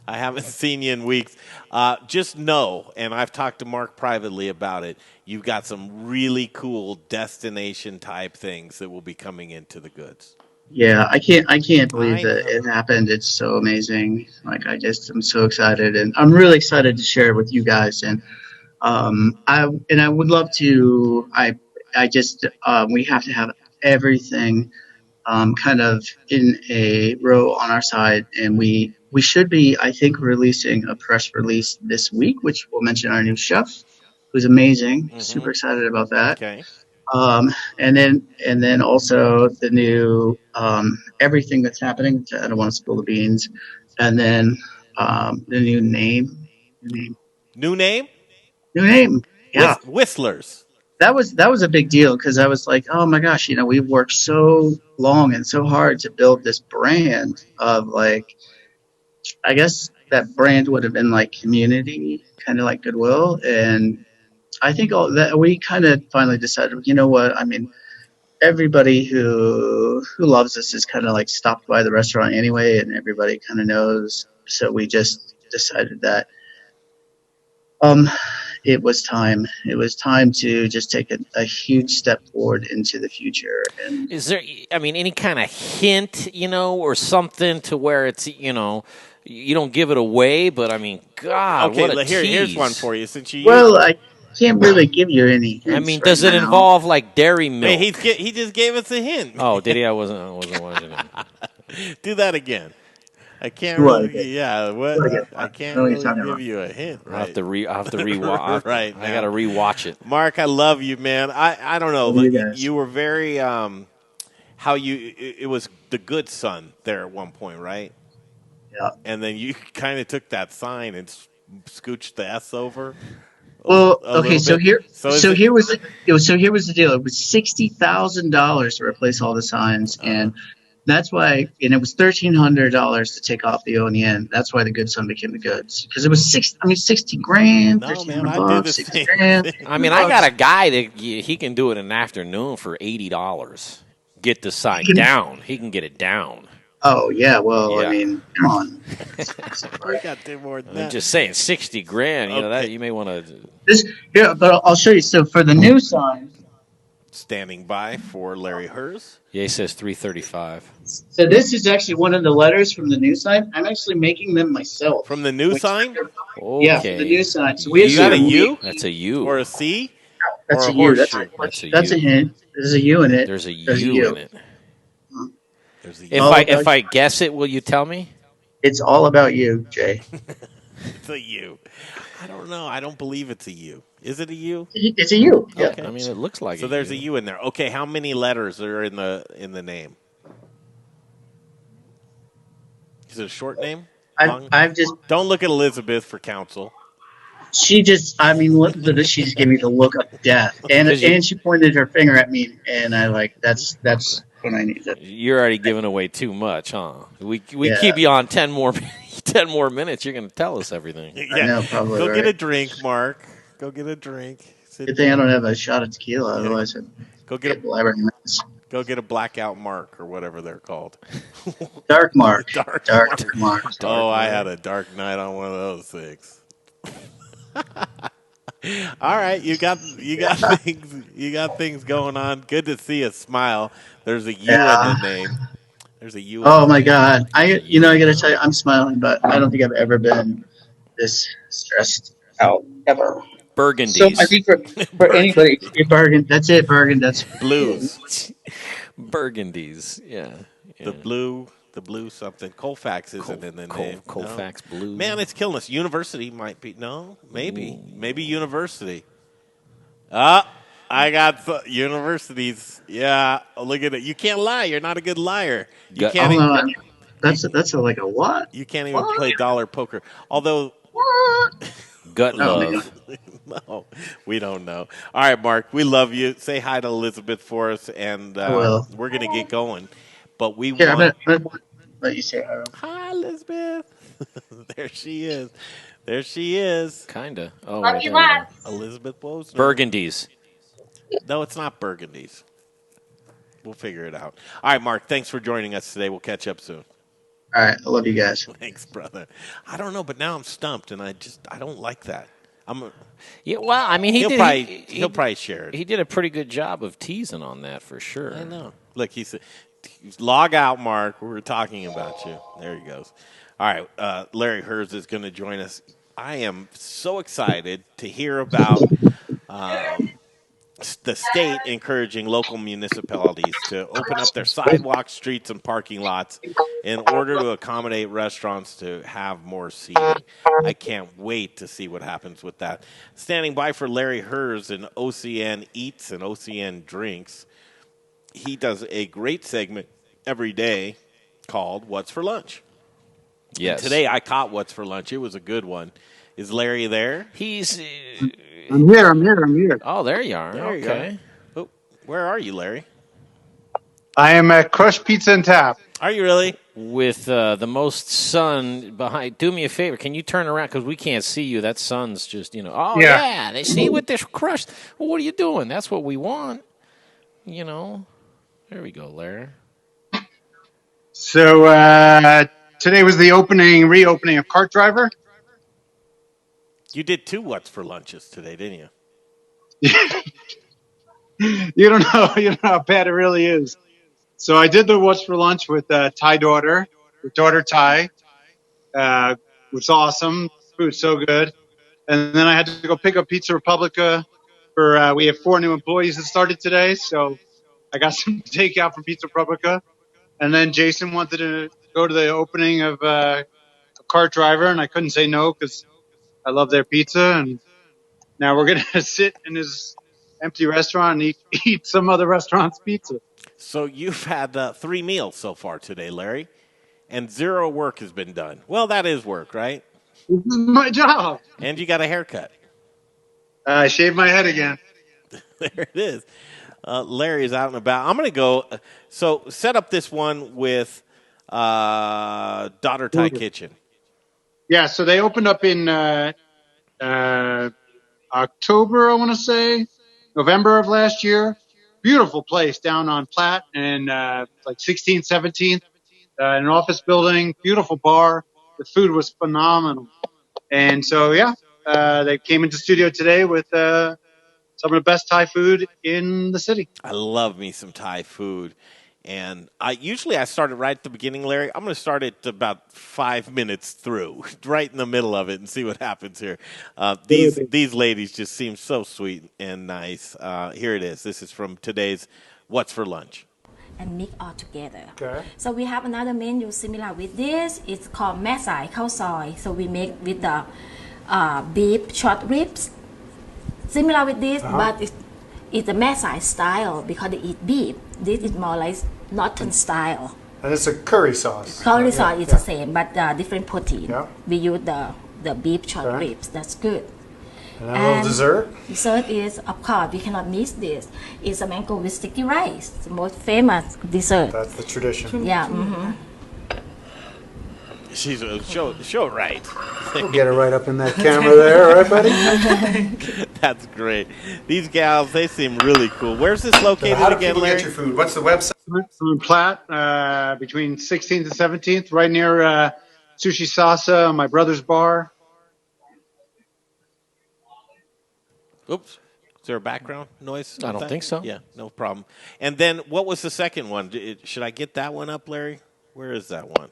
I haven't seen you in weeks. Just know, and I've talked to Mark privately about it, you've got some really cool destination type things that will be coming into the goods. Yeah, I can't believe that it happened. It's so amazing. Like I'm so excited, and I'm really excited to share it with you guys. And I would love to. We have to have everything kind of in a row on our side, and we should be, I think, releasing a press release this week, which will mention our new chef, who's amazing. Mm-hmm. Super excited about that. Okay. And then also the new everything that's happening. I don't want to spill the beans. And then the new name. New name. Yeah. Whistlers. That was a big deal because I was like, oh my gosh, we worked so long and so hard to build this brand of like, I guess that brand would have been like community, kind of like Goodwill. And I think all that we kind of finally decided, you know what? I mean, everybody who loves us is kind of like stopped by the restaurant anyway, and everybody kind of knows. So we just decided that it was time. It was time to just take a huge step forward into the future. And is there, any kind of hint, or something to where it's, you don't give it away, but God, okay, what a tease. Here's one for you. Since you I can't really give you any hints. Does it involve like dairy milk? Hey, he just gave us a hint. Oh, did he? I wasn't watching it. Do that again. I can't really. Yeah, what? I can't really give you a hint. Right? I have to rewatch. Right, I got to rewatch it. Mark, I love you, man. I don't know. You were very it was the good son there at one point, right? Yeah. And then you kind of took that sign and scooched the S over. Well, okay, so here was the deal. It was $60,000 to replace all the signs, and that's why, and it was $1,300 to take off the O and the N. That's why the good son became the goods, because it was $60,000. No, man, I did the same thing. I got a guy that he can do it in an afternoon for $80. Get the sign down. He can get it down. Oh yeah, well, I Yeah. mean, come on. We got 10 more than I'm that. just saying, 60 grand. You know that Okay. you may want to. This here, but I'll show you. So for the new sign, Standing by for Larry Hers. Yeah, he says 335. so this is actually one of the letters from the new sign. I'm actually making them myself. From the new Which- sign? Yeah, from the Okay. new sign. So we Is that a actually U? That's a U. Or a C? That's or a a U. That's horseshoe? that's a U. hint. There's a U in it. There's a There's U in it. There's a U. If All I about if I guess it, will you tell me? It's all about you, Jay. It's a U. I don't know. I don't believe it's a U. Is it a U? It's a U. Yeah. I mean, it looks like So there's a U in there. Okay, how many letters are in the name? Is it a short name? Long? I've just Don't look at Elizabeth for counsel. she just I mean she just gave me the look of death, and 'Cause you- and she pointed her finger at me, and I like that's what I need. You're already giving away too much, huh? We Yeah. keep you on 10 more 10 more minutes. You're going to tell us everything. Yeah. know, probably Go get a right. drink, Mark. Go get a drink. Sit Good thing I don't have a shot of tequila, Yeah. otherwise I'd Go get get a blabbering mess. go get a blackout Mark or whatever they're called. Dark Mark. Dark Mark. Oh, I had a dark night on one of those things. All right, you got things going on. Good to see a smile. There's a U in the name. There's a U. Oh my God! I got to tell you, I'm smiling, but I don't think I've ever been this stressed out ever. Burgundies. So I think for anybody, Bergen, that's it, Bergen. That's Blues. Burgundies. Yeah. The blue something. Colfax isn't in the name. Colfax Blue. Man, it's killing us. University might be. No, maybe. Maybe University. I got universities. Yeah, look at it. You can't lie. You're not a good liar. You Gut- can't. Oh, Even, that's like a what? you can't even play dollar poker. Although, Gut love. no, we don't know. All right, Mark, we love you. Say hi to Elizabeth for us, and will. we're gonna get going. But we Here, want. I'm gonna let you say hi. Hi, Elizabeth. There she is. There she is. Kinda. Oh, Love right you there we go. lots. Elizabeth Wosner. Burgundies. No, it's not Burgundies. We'll figure it out. All right, Mark, thanks for joining us today. We'll catch up soon. All right, I love you guys. Thanks, brother. I don't know, but now I'm stumped, and I don't like that. Yeah, well, I mean, He'll probably share it. He did a pretty good job of teasing on that for sure. I know. Look, he said, log out, Mark. We were talking about you. There he goes. All right, Larry Hers is going to join us. I am so excited to hear about the state encouraging local municipalities to open up their sidewalks, streets, and parking lots in order to accommodate restaurants to have more seating. I can't wait to see what happens with that. Standing by for Larry Hers and OCN Eats and OCN Drinks. He does a great segment every day called What's for Lunch. Yes. And today I caught What's for Lunch. It was a good one. Is Larry there? He's. I'm here. Oh, there you are. There you Okay. go. Oh, where are you, Larry? I am at Crush Pizza and Tap. Are you really? With the most sun behind. Do me a favor. Can you turn around? Because we can't see you. That sun's just, Oh, Yeah. yeah. They see with this crushed. Well, what are you doing? That's what we want. There we go, Larry. So today was the reopening of Cart Driver. You did two What's for Lunches today, didn't you? You don't know how bad it really is. So I did the What's for Lunch with Ty daughter, with daughter Ty. It was awesome. Food's so good. And then I had to go pick up Pizza Republica for we have 4 new employees that started today, so I got some takeout from Pizza Republica. And then Jason wanted to go to the opening of Cart Driver, and I couldn't say no because I love their pizza. And now we're gonna sit in his empty restaurant and eat some other restaurant's pizza. So you've had 3 meals so far today, Larry, and 0 work has been done. Well, that is work, right? This is my job. And you got a haircut. I shaved my head again. There it is. Larry's out and about. I'm going to go. So set up this one with Daughter Thai Kitchen. Yeah, so they opened up in October, I want to say, November of last year. Beautiful place down on Platte and like 16th, 17th. in an office building, beautiful bar. The food was phenomenal. And so, yeah, they came into studio today with some of the best Thai food in the city. I love me some Thai food. And I start it right at the beginning, Larry. I'm going to start it about 5 minutes through, right in the middle of it, and see what happens here. These ladies just seem so sweet and nice. Here it is. This is from today's What's for Lunch. And mix all together. Okay. So we have another menu similar with this. It's called Mae Sai Khao Soi. So we make with the beef short ribs. Similar with this, but it's a Mae Sai style because they eat beef. This is more like Northern style. And it's a curry sauce. Curry sauce is the same, but different protein. Yeah. We use the beef short ribs. That's good. And a little dessert. Dessert is, of course, we cannot miss this. It's a mango with sticky rice. It's the most famous dessert. That's the tradition. Yeah. Mm-hmm. She's show it right. We'll get it right up in that camera there, right, buddy? That's great. These gals, they seem really cool. Where's this located How do again, people Larry? get your food? What's the website? I'm in Platte, between 16th and 17th, right near Sushi Sasa, my brother's bar. Oops. Is there a background noise? I don't think so. Yeah, no problem. And then what was the second one? Should I get that one up, Larry? Where is that one?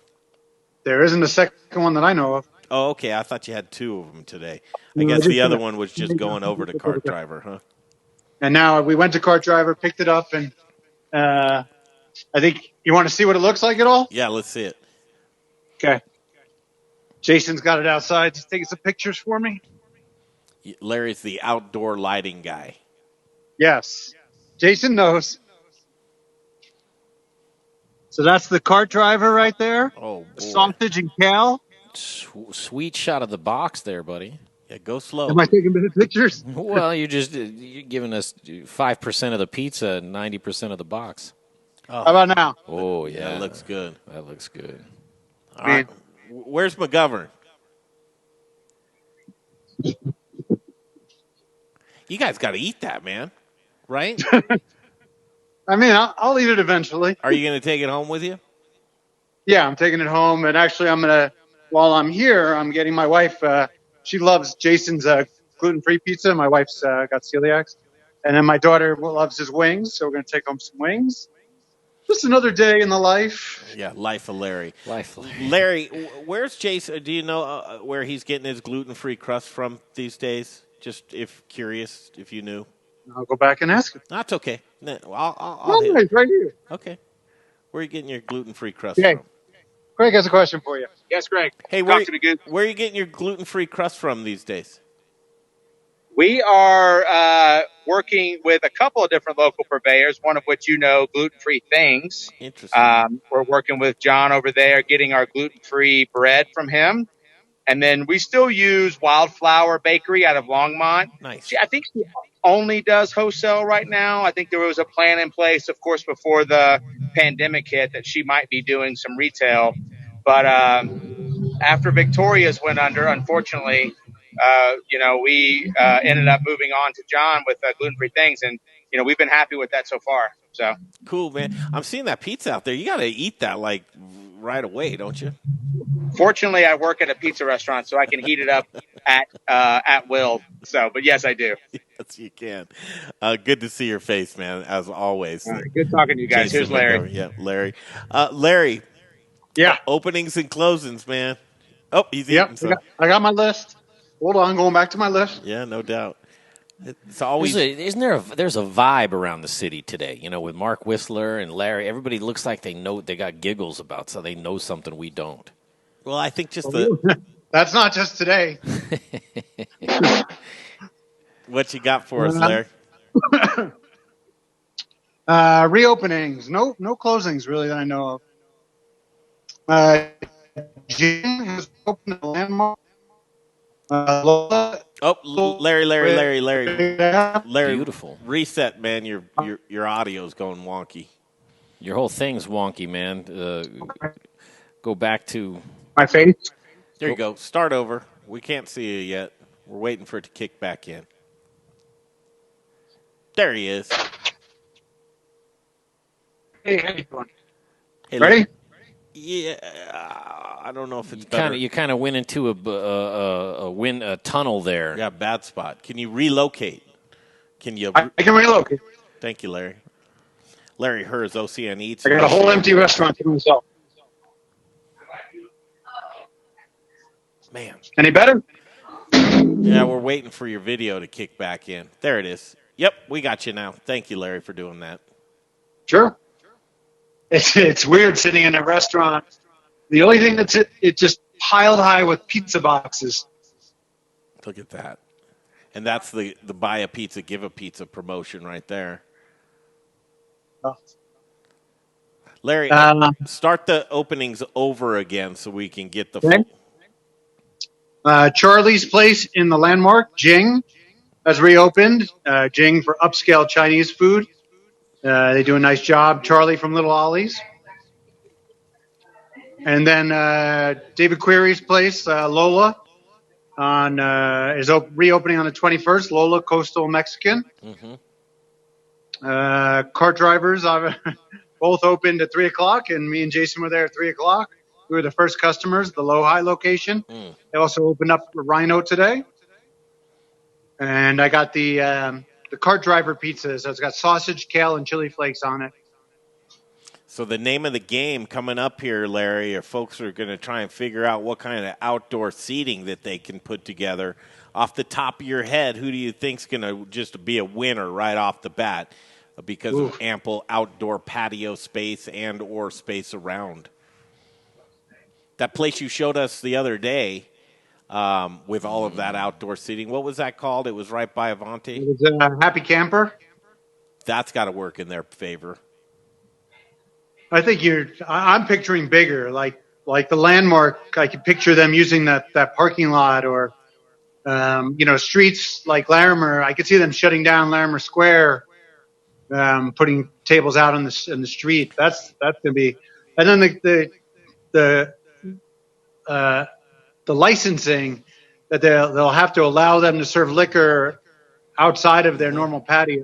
There isn't a second one that I know of. Oh, okay. I thought you had two of them today. I guess the other one was just going over to Cart Driver, huh? And now we went to Cart Driver, picked it up, and I think you want to see what it looks like at all? Yeah, let's see it. Okay. Jason's got it outside. He's taking some pictures for me. Larry's the outdoor lighting guy. Yes. Jason knows. So that's the Cart Driver right there. Oh, boy. Sausage and kale. Sweet shot of the box there, buddy. Yeah, go slow. Am I taking better pictures? Well, you're giving us 5% of the pizza, 90% of the box. How about now? Oh, yeah. That looks good. That looks good. All right. Where's McGovern? You guys got to eat that, man. Right? I mean, I'll eat it eventually. Are you going to take it home with you? Yeah, I'm taking it home. And actually, while I'm here, I'm getting my wife, she loves Jason's gluten-free pizza. My wife's got celiacs. And then my daughter loves his wings, so we're going to take home some wings. Just another day in the life. Yeah, life of Larry. Life of Larry. Larry, where's Jason? Do you know where he's getting his gluten-free crust from these days? Just curious, if you knew. I'll go back and ask him. That's okay. No, I'll hit. Nice, right here. Okay. Where are you getting your gluten-free crust Okay. from? Greg has a question for you. Yes, Greg. Hey, Talk to me good. where are you getting your gluten-free crust from these days? We are working with a couple of different local purveyors, one of which you know, Gluten-Free Things. Interesting. We're working with John over there, getting our gluten-free bread from him. And then we still use Wildflower Bakery out of Longmont. Nice. I think she only does wholesale right now. I think there was a plan in place, of course, before the pandemic hit that she might be doing some retail. But after Victoria's went under, unfortunately, we ended up moving on to John with Gluten-Free Things. And, we've been happy with that so far. So Cool, man. I'm seeing that pizza out there. You got to eat that, right away, don't you? fortunately, I work at a pizza restaurant, so I can heat it up at will. So, but yes, I do. Yes, you can. Good to see your face, man, as always. All right, good talking to you guys. Jason Here's Larry. Montgomery. Yeah, Larry. Larry. Yeah. Openings and closings, man. Oh, he's eating some. I got my list. Hold on, going back to my list. Yeah, no doubt. It's always there's a vibe around the city today, with Mark Whistler and Larry. Everybody looks like they got giggles about, so they know something we don't. Well, I think just that's not just today. What you got for us, Larry? Reopenings. No closings really that I know of. Jim has opened a landmark. Lola. Oh, Larry. Beautiful. Reset, man. Your audio's going wonky. Your whole thing's wonky, man. Go back to my face. There you go. Start over. We can't see you yet. We're waiting for it to kick back in. There he is. Hey, how you doing? Hey, ready? Yeah, I don't know if it's Kind better. of, you kind of went into a tunnel there. Yeah, bad spot. Can you relocate? Can you? I can relocate. Thank you, Larry. Larry Hers, OCN Eats. I got a whole empty restaurant to myself. Man. Any better? Yeah, we're waiting for your video to kick back in. There it is. Yep, we got you now. Thank you, Larry, for doing that. Sure. It's weird sitting in a restaurant. The only thing that's it just piled high with pizza boxes. Look at that. And that's the buy a pizza, give a pizza promotion right there. Oh. Larry, start the openings over again so we can get the okay. Charlie's Place in the Landmark, Jing, has reopened. Jing for upscale Chinese food. They do a nice job. Charlie from Little Ollie's. And then David Query's place, Lola, is reopening on the 21st. Lola, Coastal Mexican. Mm-hmm. Cart drivers both opened at 3 o'clock, and me and Jason were there at 3 o'clock. We were the first customers, the Low-High location. They also opened up Rhino today. And I got the cart driver pizza. So it's got sausage, kale, and chili flakes on it. So the name of the game coming up here, Larry, are folks are going to try and figure out what kind of outdoor seating that they can put together. Off the top of your head, who do you think's going to just be a winner right off the bat because of ample outdoor patio space and or space around? That place you showed us the other day with all of that outdoor seating, what was that called? It was right by Avanti? It was Happy Camper. That's got to work in their favor. I think I'm picturing bigger, like the Landmark. I could picture them using that parking lot or, streets like Larimer. I could see them shutting down Larimer Square, putting tables out in the street. That's gonna be, and then the licensing that they'll have to allow them to serve liquor outside of their normal patio,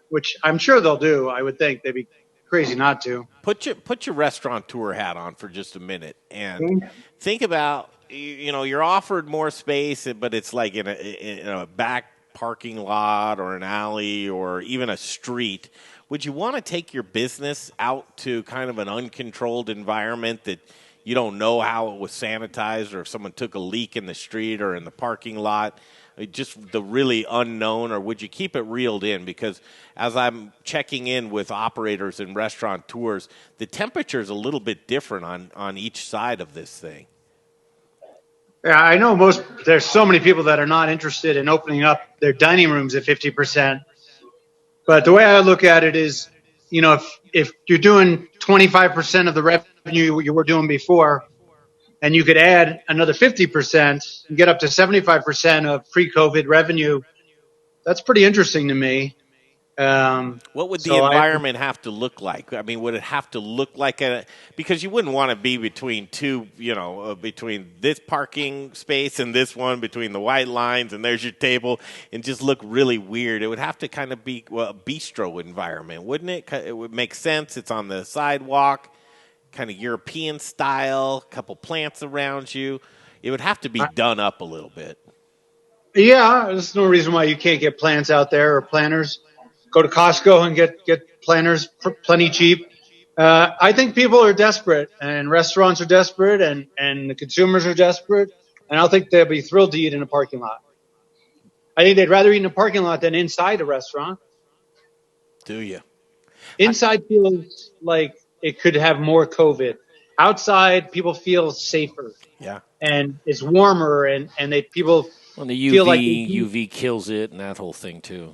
which I'm sure they'll do. I would think they'd be crazy not to. Put your restaurateur hat on for just a minute and think about, you're offered more space, but it's like in a back parking lot or an alley or even a street. Would you want to take your business out to kind of an uncontrolled environment that you don't know how it was sanitized or if someone took a leak in the street or in the parking lot? Just the really unknown, or would you keep it reeled in? Because as I'm checking in with operators and restaurateurs, the temperature is a little bit different on each side of this thing. Yeah, I know there's so many people that are not interested in opening up their dining rooms at 50%. But the way I look at it is, if you're doing 25% of the revenue you were doing before, and you could add another 50% and get up to 75% of pre-COVID revenue, that's pretty interesting to me. What would the environment have to look like? I mean, would it have to look like because you wouldn't want to be between two, between this parking space and this one, between the white lines and there's your table, and just look really weird. It would have to kind of be a bistro environment, wouldn't it? It would make sense. It's on the sidewalk, kind of European style, couple plants around you. It would have to be done up a little bit. Yeah, there's no reason why you can't get plants out there or planters. Go to Costco and get planters plenty cheap. I think people are desperate, and restaurants are desperate, and the consumers are desperate, and I think they'll be thrilled to eat in a parking lot. I think they'd rather eat in a parking lot than inside a restaurant. Do you? Inside feels like it could have more COVID. Outside, people feel safer. Yeah. And it's warmer, and people the feel like UV kills it and that whole thing, too.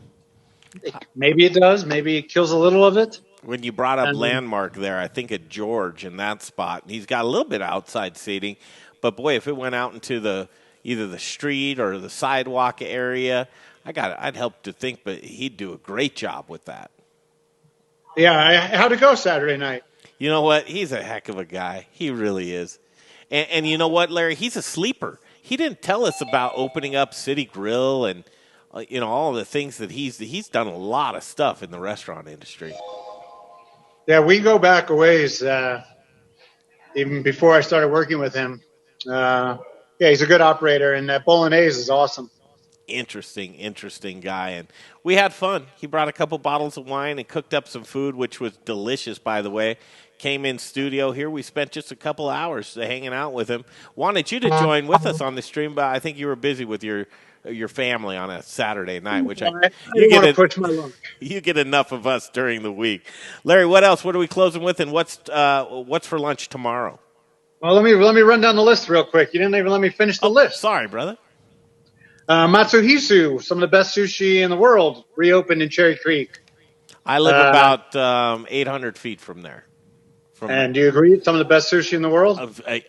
Maybe it does. Maybe it kills a little of it. When you brought up Landmark there, I think of George in that spot. He's got a little bit of outside seating. But, boy, if it went out into either the street or the sidewalk area, I'd help to think, but he'd do a great job with that. Yeah, how'd it go Saturday night? You know what? He's a heck of a guy. He really is. And you know what, Larry? He's a sleeper. He didn't tell us about opening up City Grill and, all of the things that he's done a lot of stuff in the restaurant industry. Yeah, we go back a ways. even before I started working with him. Yeah, he's a good operator, and that bolognese is awesome. Interesting guy, and we had fun. He brought a couple bottles of wine and cooked up some food, which was delicious, by the way. Came in studio here. We spent just a couple hours hanging out with him. Wanted you to join with us on the stream, but I think you were busy with your family on a Saturday night, which I didn't want to push my luck. you get enough of us during the week. Larry, what else? What are we closing with, and what's for lunch tomorrow? Well, let me run down the list real quick. You didn't even let me finish the list. Sorry, brother. Matsuhisu, some of the best sushi in the world, reopened in Cherry Creek. I live about 800 feet from there. And do you agree it's some of the best sushi in the world?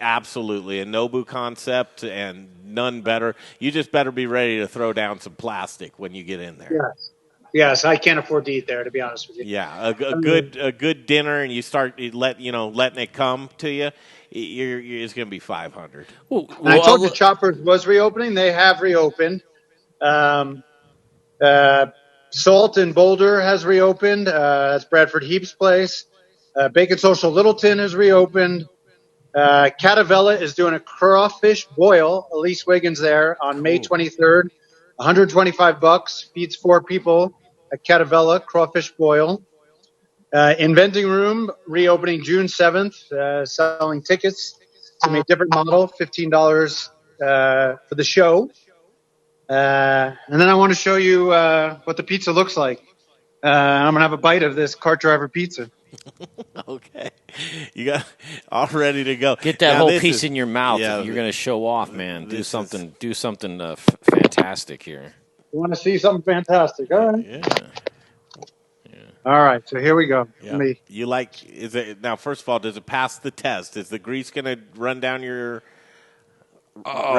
Absolutely. A Nobu concept and none better. You just better be ready to throw down some plastic when you get in there. Yes, I can't afford to eat there, to be honest with you. Yeah, a good dinner, and you start letting it come to you. It's going to be 500. I told you Choppers was reopening. They have reopened. Salt in Boulder has reopened. That's Bradford Heap's place. Bacon Social Littleton has reopened. Catavella is doing a crawfish boil. Elise Wiggins there on May 23rd. $125, feeds 4 people. At Catavella crawfish boil. Inventing Room reopening June 7th, selling tickets to a different model, $15 for the show. And then I want to show you what the pizza looks like. I'm going to have a bite of this cart driver pizza. Okay. You got all ready to go. Get that whole piece in your mouth. Yeah, you're going to show off, man. Do something fantastic here. You want to see something fantastic? All right. Yeah. All right, so here we go. Yeah. Now, first of all, does it pass the test? Is the grease going to run down your...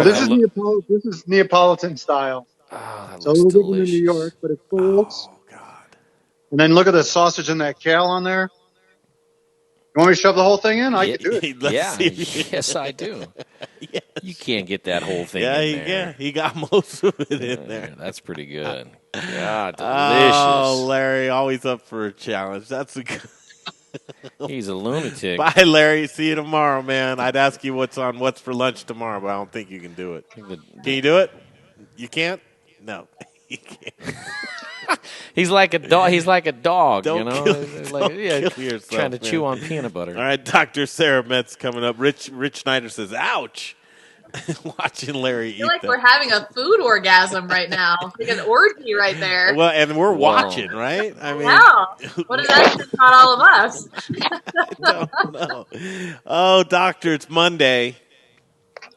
This is Neapolitan style. Oh, that so looks a little delicious. different in New York, but it folds. Oh, God. And then look at the sausage and that kale on there. You want me to shove the whole thing in? I can do it. Yes, I do. Yes. You can't get that whole thing in there. Yeah, he got most of it in there. That's pretty good. Yeah, delicious. Oh, Larry, always up for a challenge. That's a good... He's a lunatic. Bye, Larry. See you tomorrow, man. I'd ask you what's for lunch tomorrow, but I don't think you can do it. Can you do it? You can't? No, you can't. He's like a dog. He's like a dog. Don't kill yourself, trying to man. chew on peanut butter. All right, Dr. Sarah Metz coming up. Rich Schneider says, "Ouch." Watching Larry eat. I feel like we're having a food orgasm right now, like an orgy right there. Well, and we're watching, right? I mean, what is that? It's not all of us. I don't know. Oh, doctor, it's Monday.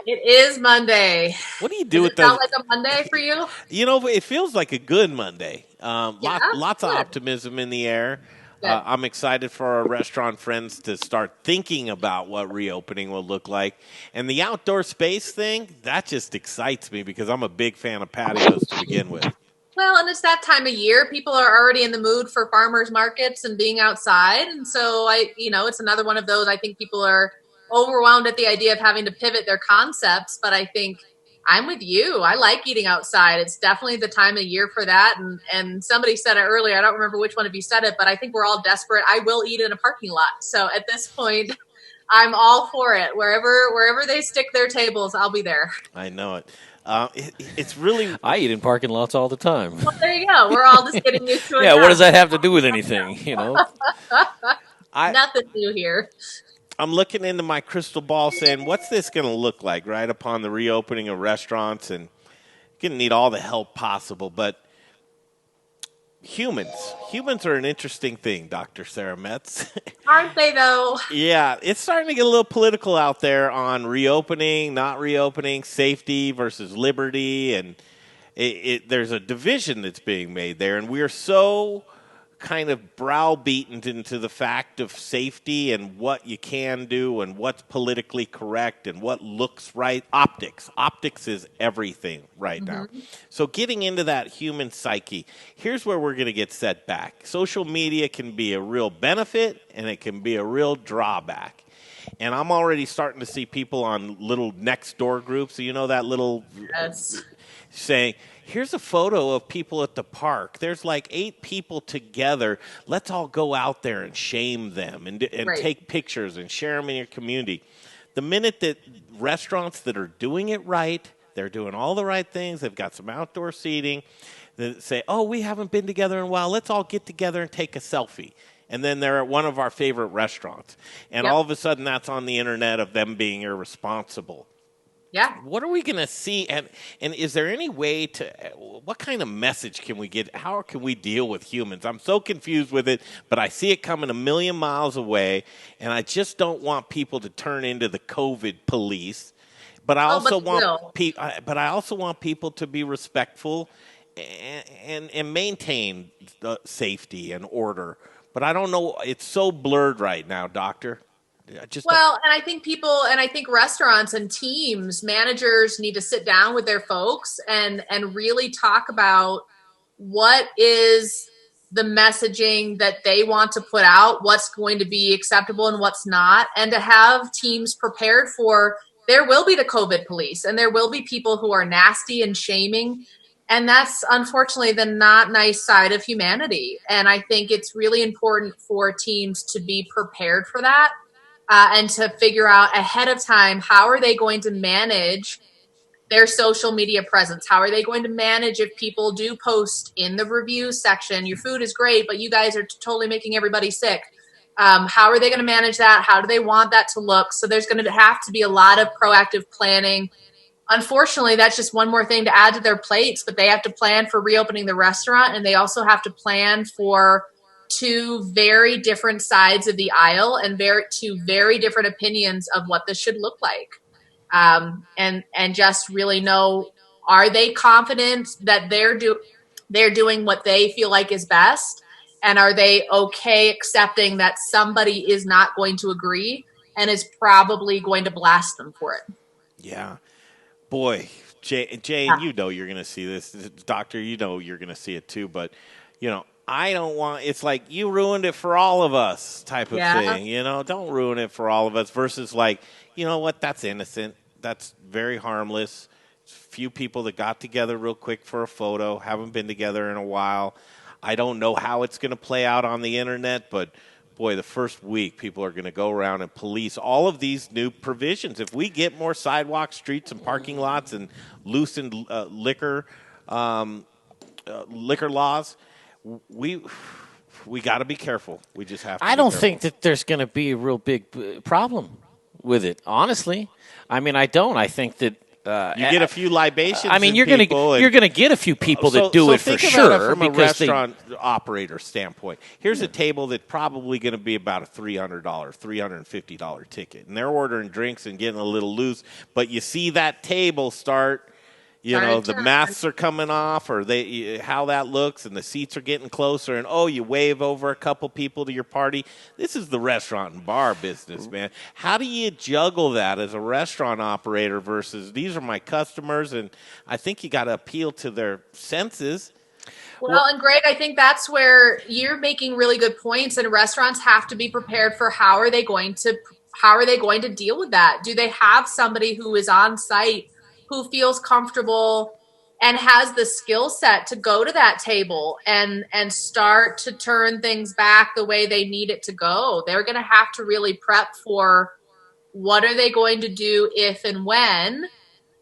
It is Monday. What do you do Does with it those? sound like a Monday for you? You know, it feels like a good Monday. Lots of good. optimism in the air. I'm excited for our restaurant friends to start thinking about what reopening will look like. And the outdoor space thing, that just excites me because I'm a big fan of patios to begin with. Well, and it's that time of year. People are already in the mood for farmers markets and being outside. And so it's another one of those. I think people are overwhelmed at the idea of having to pivot their concepts. But I think I'm with you. I like eating outside. It's definitely the time of year for that. And somebody said it earlier. I don't remember which one of you said it, but I think we're all desperate. I will eat in a parking lot. So at this point, I'm all for it. Wherever they stick their tables, I'll be there. I know it. It's really... I eat in parking lots all the time. Well, there you go. We're all just getting used to it. Yeah, now. what does that have to do with anything, you know? Nothing new here. I'm looking into my crystal ball saying, what's this going to look like right upon the reopening of restaurants? And you're going to need all the help possible. But humans are an interesting thing, Dr. Sarah Metz. Aren't they, though? Yeah, it's starting to get a little political out there on reopening, not reopening, safety versus liberty. And there's a division that's being made there. And we're so kind of browbeaten into the fact of safety and what you can do and what's politically correct and what looks right. Optics is everything right now. So getting into that human psyche, here's where we're going to get set back. Social media can be a real benefit and it can be a real drawback. And I'm already starting to see people on little next door groups. You know that little saying, here's a photo of people at the park. There's like 8 people together. Let's all go out there and shame them and Right. take pictures and share them in your community. The minute that restaurants that are doing it right, they're doing all the right things, they've got some outdoor seating, they say, oh, we haven't been together in a while, let's all get together and take a selfie. And then they're at one of our favorite restaurants. And Yep. all of a sudden that's on the internet of them being irresponsible. Yeah. What are we going to see? And is there any way to, what kind of message can we get? How can we deal with humans? I'm so confused with it, but I see it coming a million miles away, and I just don't want people to turn into the COVID police. But I also but I also want people to be respectful and maintain the safety and order. But I don't know. It's so blurred right now, Doctor. Well, and I think restaurants and teams, managers need to sit down with their folks and really talk about what is the messaging that they want to put out, what's going to be acceptable and what's not, and to have teams prepared for there will be the COVID police and there will be people who are nasty and shaming. And that's unfortunately the not nice side of humanity. And I think it's really important for teams to be prepared for that. And to figure out ahead of time, how are they going to manage their social media presence? How are they going to manage if people do post in the review section, your food is great, but you guys are totally making everybody sick? How are they going to manage that? How do they want that to look? So there's going to have to be a lot of proactive planning. Unfortunately, that's just one more thing to add to their plates, but they have to plan for reopening the restaurant, and they also have to plan for 2 very different sides of the aisle and 2 very different opinions of what this should look like. And just really know, are they confident that they're doing what they feel like is best? And are they okay accepting that somebody is not going to agree and is probably going to blast them for it? Yeah. Boy, Jane, you know you're going to see this. Doctor, you know you're going to see it too. But, I don't want, it's like you ruined it for all of us type of thing. Don't ruin it for all of us versus like, you know what, that's innocent. That's very harmless. It's a few people that got together real quick for a photo, haven't been together in a while. I don't know how it's going to play out on the internet, but boy, the first week people are going to go around and police all of these new provisions. If we get more sidewalks, streets, and parking lots and loosened liquor laws, we got to be careful. We just have to. I don't think that there's going to be a real big problem with it, honestly. I mean, I don't. I think that you get a few libations. I mean, you're going to get a few people that do it for sure. From a restaurant operator standpoint, here's a table that's probably going to be about a $350 ticket, and they're ordering drinks and getting a little loose. But you see that table start. The masks are coming off, or how that looks, and the seats are getting closer, and you wave over a couple people to your party. This is the restaurant and bar business, man. How do you juggle that as a restaurant operator versus these are my customers, and I think you got to appeal to their senses. Well, and Greg, I think that's where you're making really good points, and restaurants have to be prepared for how are they going to deal with that? Do they have somebody who is on site who feels comfortable and has the skill set to go to that table and start to turn things back the way they need it to go? They're going to have to really prep for what are they going to do if and when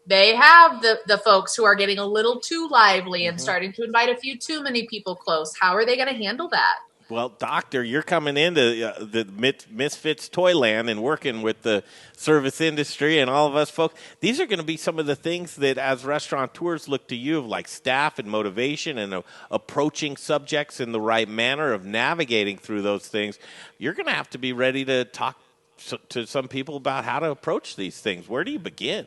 they have the folks who are getting a little too lively and starting to invite a few too many people close. How are they going to handle that? Well, Doctor, you're coming into the Misfits Toyland and working with the service industry and all of us folks. These are going to be some of the things that as restaurateurs look to you of like staff and motivation and approaching subjects in the right manner of navigating through those things. You're going to have to be ready to talk to some people about how to approach these things. Where do you begin?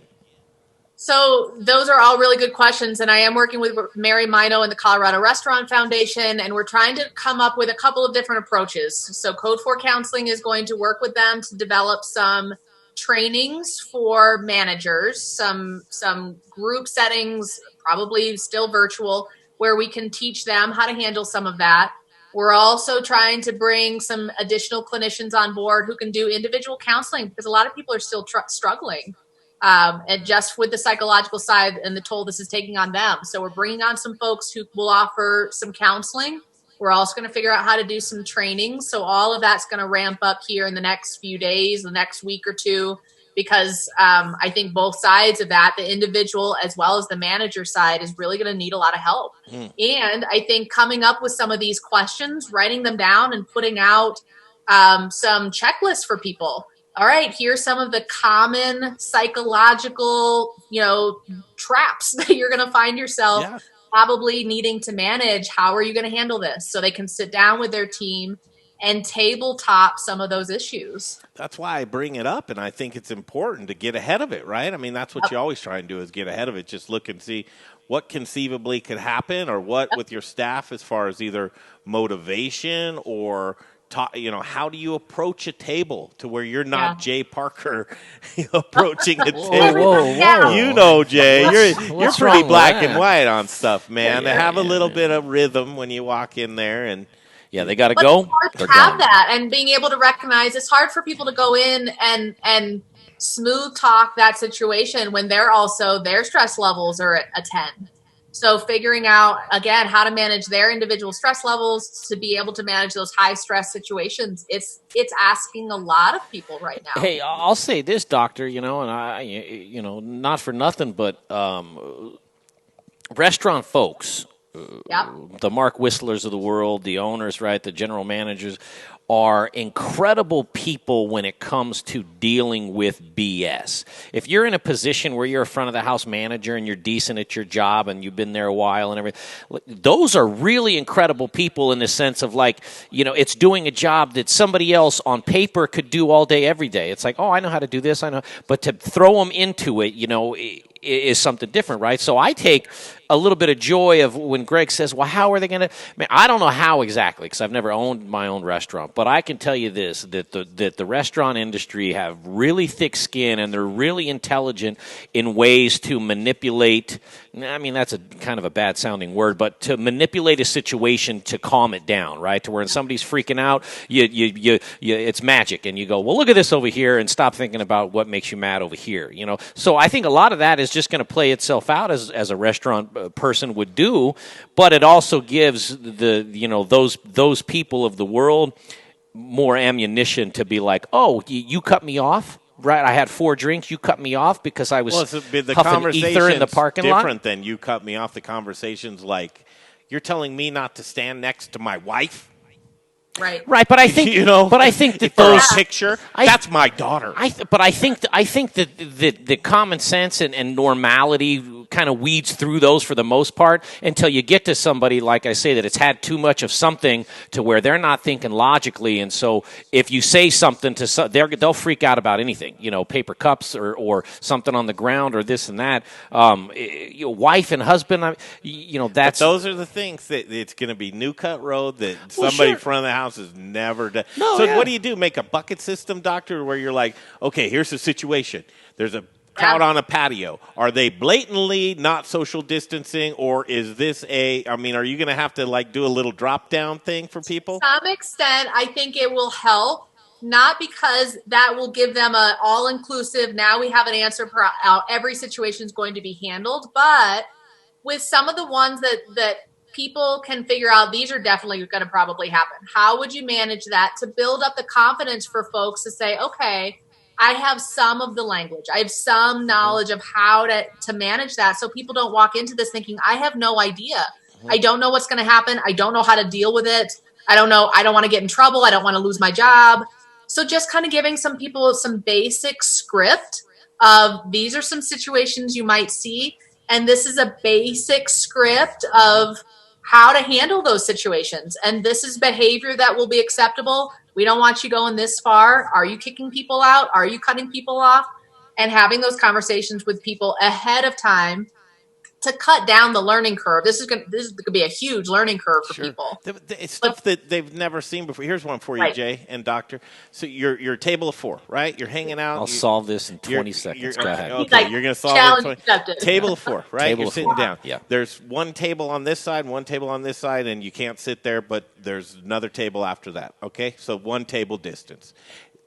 So those are all really good questions, and I am working with Mary Mino and the Colorado Restaurant Foundation, and we're trying to come up with a couple of different approaches. So Code 4 Counseling is going to work with them to develop some trainings for managers, some group settings, probably still virtual, where we can teach them how to handle some of that. We're also trying to bring some additional clinicians on board who can do individual counseling because a lot of people are still struggling. and just with the psychological side and the toll this is taking on them. So we're bringing on some folks who will offer some counseling. We're also going to figure out how to do some training. So all of that's going to ramp up here in the next few days, the next week or two, because I think both sides of that, the individual as well as the manager side, is really going to need a lot of help. And I think coming up with some of these questions, writing them down and putting out some checklists for people. All right, here's some of the common psychological, traps that you're going to find yourself probably needing to manage. How are you going to handle this? So they can sit down with their team and tabletop some of those issues. That's why I bring it up, and I think it's important to get ahead of it, right? I mean, that's what you always try and do is get ahead of it. Just look and see what conceivably could happen or what with your staff as far as either motivation or how do you approach a table to where you're not Jay Parker approaching a table? Whoa. You know, Jay, you're pretty black and white on stuff, man. Yeah, have a little bit of rhythm when you walk in there, and they got to go. It's hard to have that, and being able to recognize it's hard for people to go in and smooth talk that situation when their stress levels are at a 10. So figuring out, again, how to manage their individual stress levels to be able to manage those high stress situations, it's asking a lot of people right now. Hey, I'll say this, Doctor, and I, not for nothing, but restaurant folks, the Mark Whistlers of the world, the owners, right, the general managers, are incredible people when it comes to dealing with BS. If you're in a position where you're a front of the house manager and you're decent at your job and you've been there a while and everything, those are really incredible people in the sense of it's doing a job that somebody else on paper could do all day, every day. It's like, oh, I know how to do this, I know. But to throw them into it, is something different, right? So I take a little bit of joy of when Greg says, well, how are they going to – I don't know how exactly because I've never owned my own restaurant, but I can tell you this, that the restaurant industry have really thick skin and they're really intelligent in ways to manipulate – that's a kind of a bad-sounding word, but to manipulate a situation to calm it down, right? To where when somebody's freaking out, it's magic, and you go, well, look at this over here and stop thinking about what makes you mad over here, So I think a lot of that is just going to play itself out as a restaurant person would do, but it also gives those people of the world more ammunition to be like, oh, you cut me off? Right, I had 4 drinks. You cut me off because I was huffing ether in the parking lot. Different than you cut me off. The conversation's like, you're telling me not to stand next to my wife. Right. But I think But I think that those picture. That's my daughter. But I think that the common sense and normality kind of weeds through those for the most part until you get to somebody, like I say, that it's had too much of something to where they're not thinking logically. And so if you say something they'll freak out about anything, paper cups or something on the ground or this and that. Wife and husband, that's. But those are the things that it's going to be New Cut Road that somebody in front of the house has never done. What do you do? Make a bucket system, Doctor, where you're like, okay, here's the situation. There's a crowd on a patio. Are they blatantly not social distancing, or is this are you going to have to do a little drop down thing for people? To some extent, I think it will help, not because that will give them a all inclusive, now we have an answer for how every situation is going to be handled, but with some of the ones that people can figure out, these are definitely going to probably happen. How would you manage that to build up the confidence for folks to say, okay, I have some of the language. I have some knowledge of how to manage that, so people don't walk into this thinking, I have no idea. I don't know what's going to happen. I don't know how to deal with it. I don't know. I don't want to get in trouble. I don't want to lose my job. So just kind of giving some people some basic script of these are some situations you might see, and this is a basic script of how to handle those situations. And this is behavior that will be acceptable. We don't want you going this far. Are you kicking people out? Are you cutting people off? And having those conversations with people ahead of time to cut down the learning curve. This is going to be a huge learning curve for people. It's stuff that they've never seen before. Here's one for you, Jay and Doctor. So you're a table of 4, right? You're hanging out. I'll solve this in 20 seconds. Go ahead. Okay, you're going to solve it. Table of 4, right? Table you're of sitting 4. down. Yeah. There's one table on this side, one table on this side, and you can't sit there, but there's another table after that. Okay, so one table distance.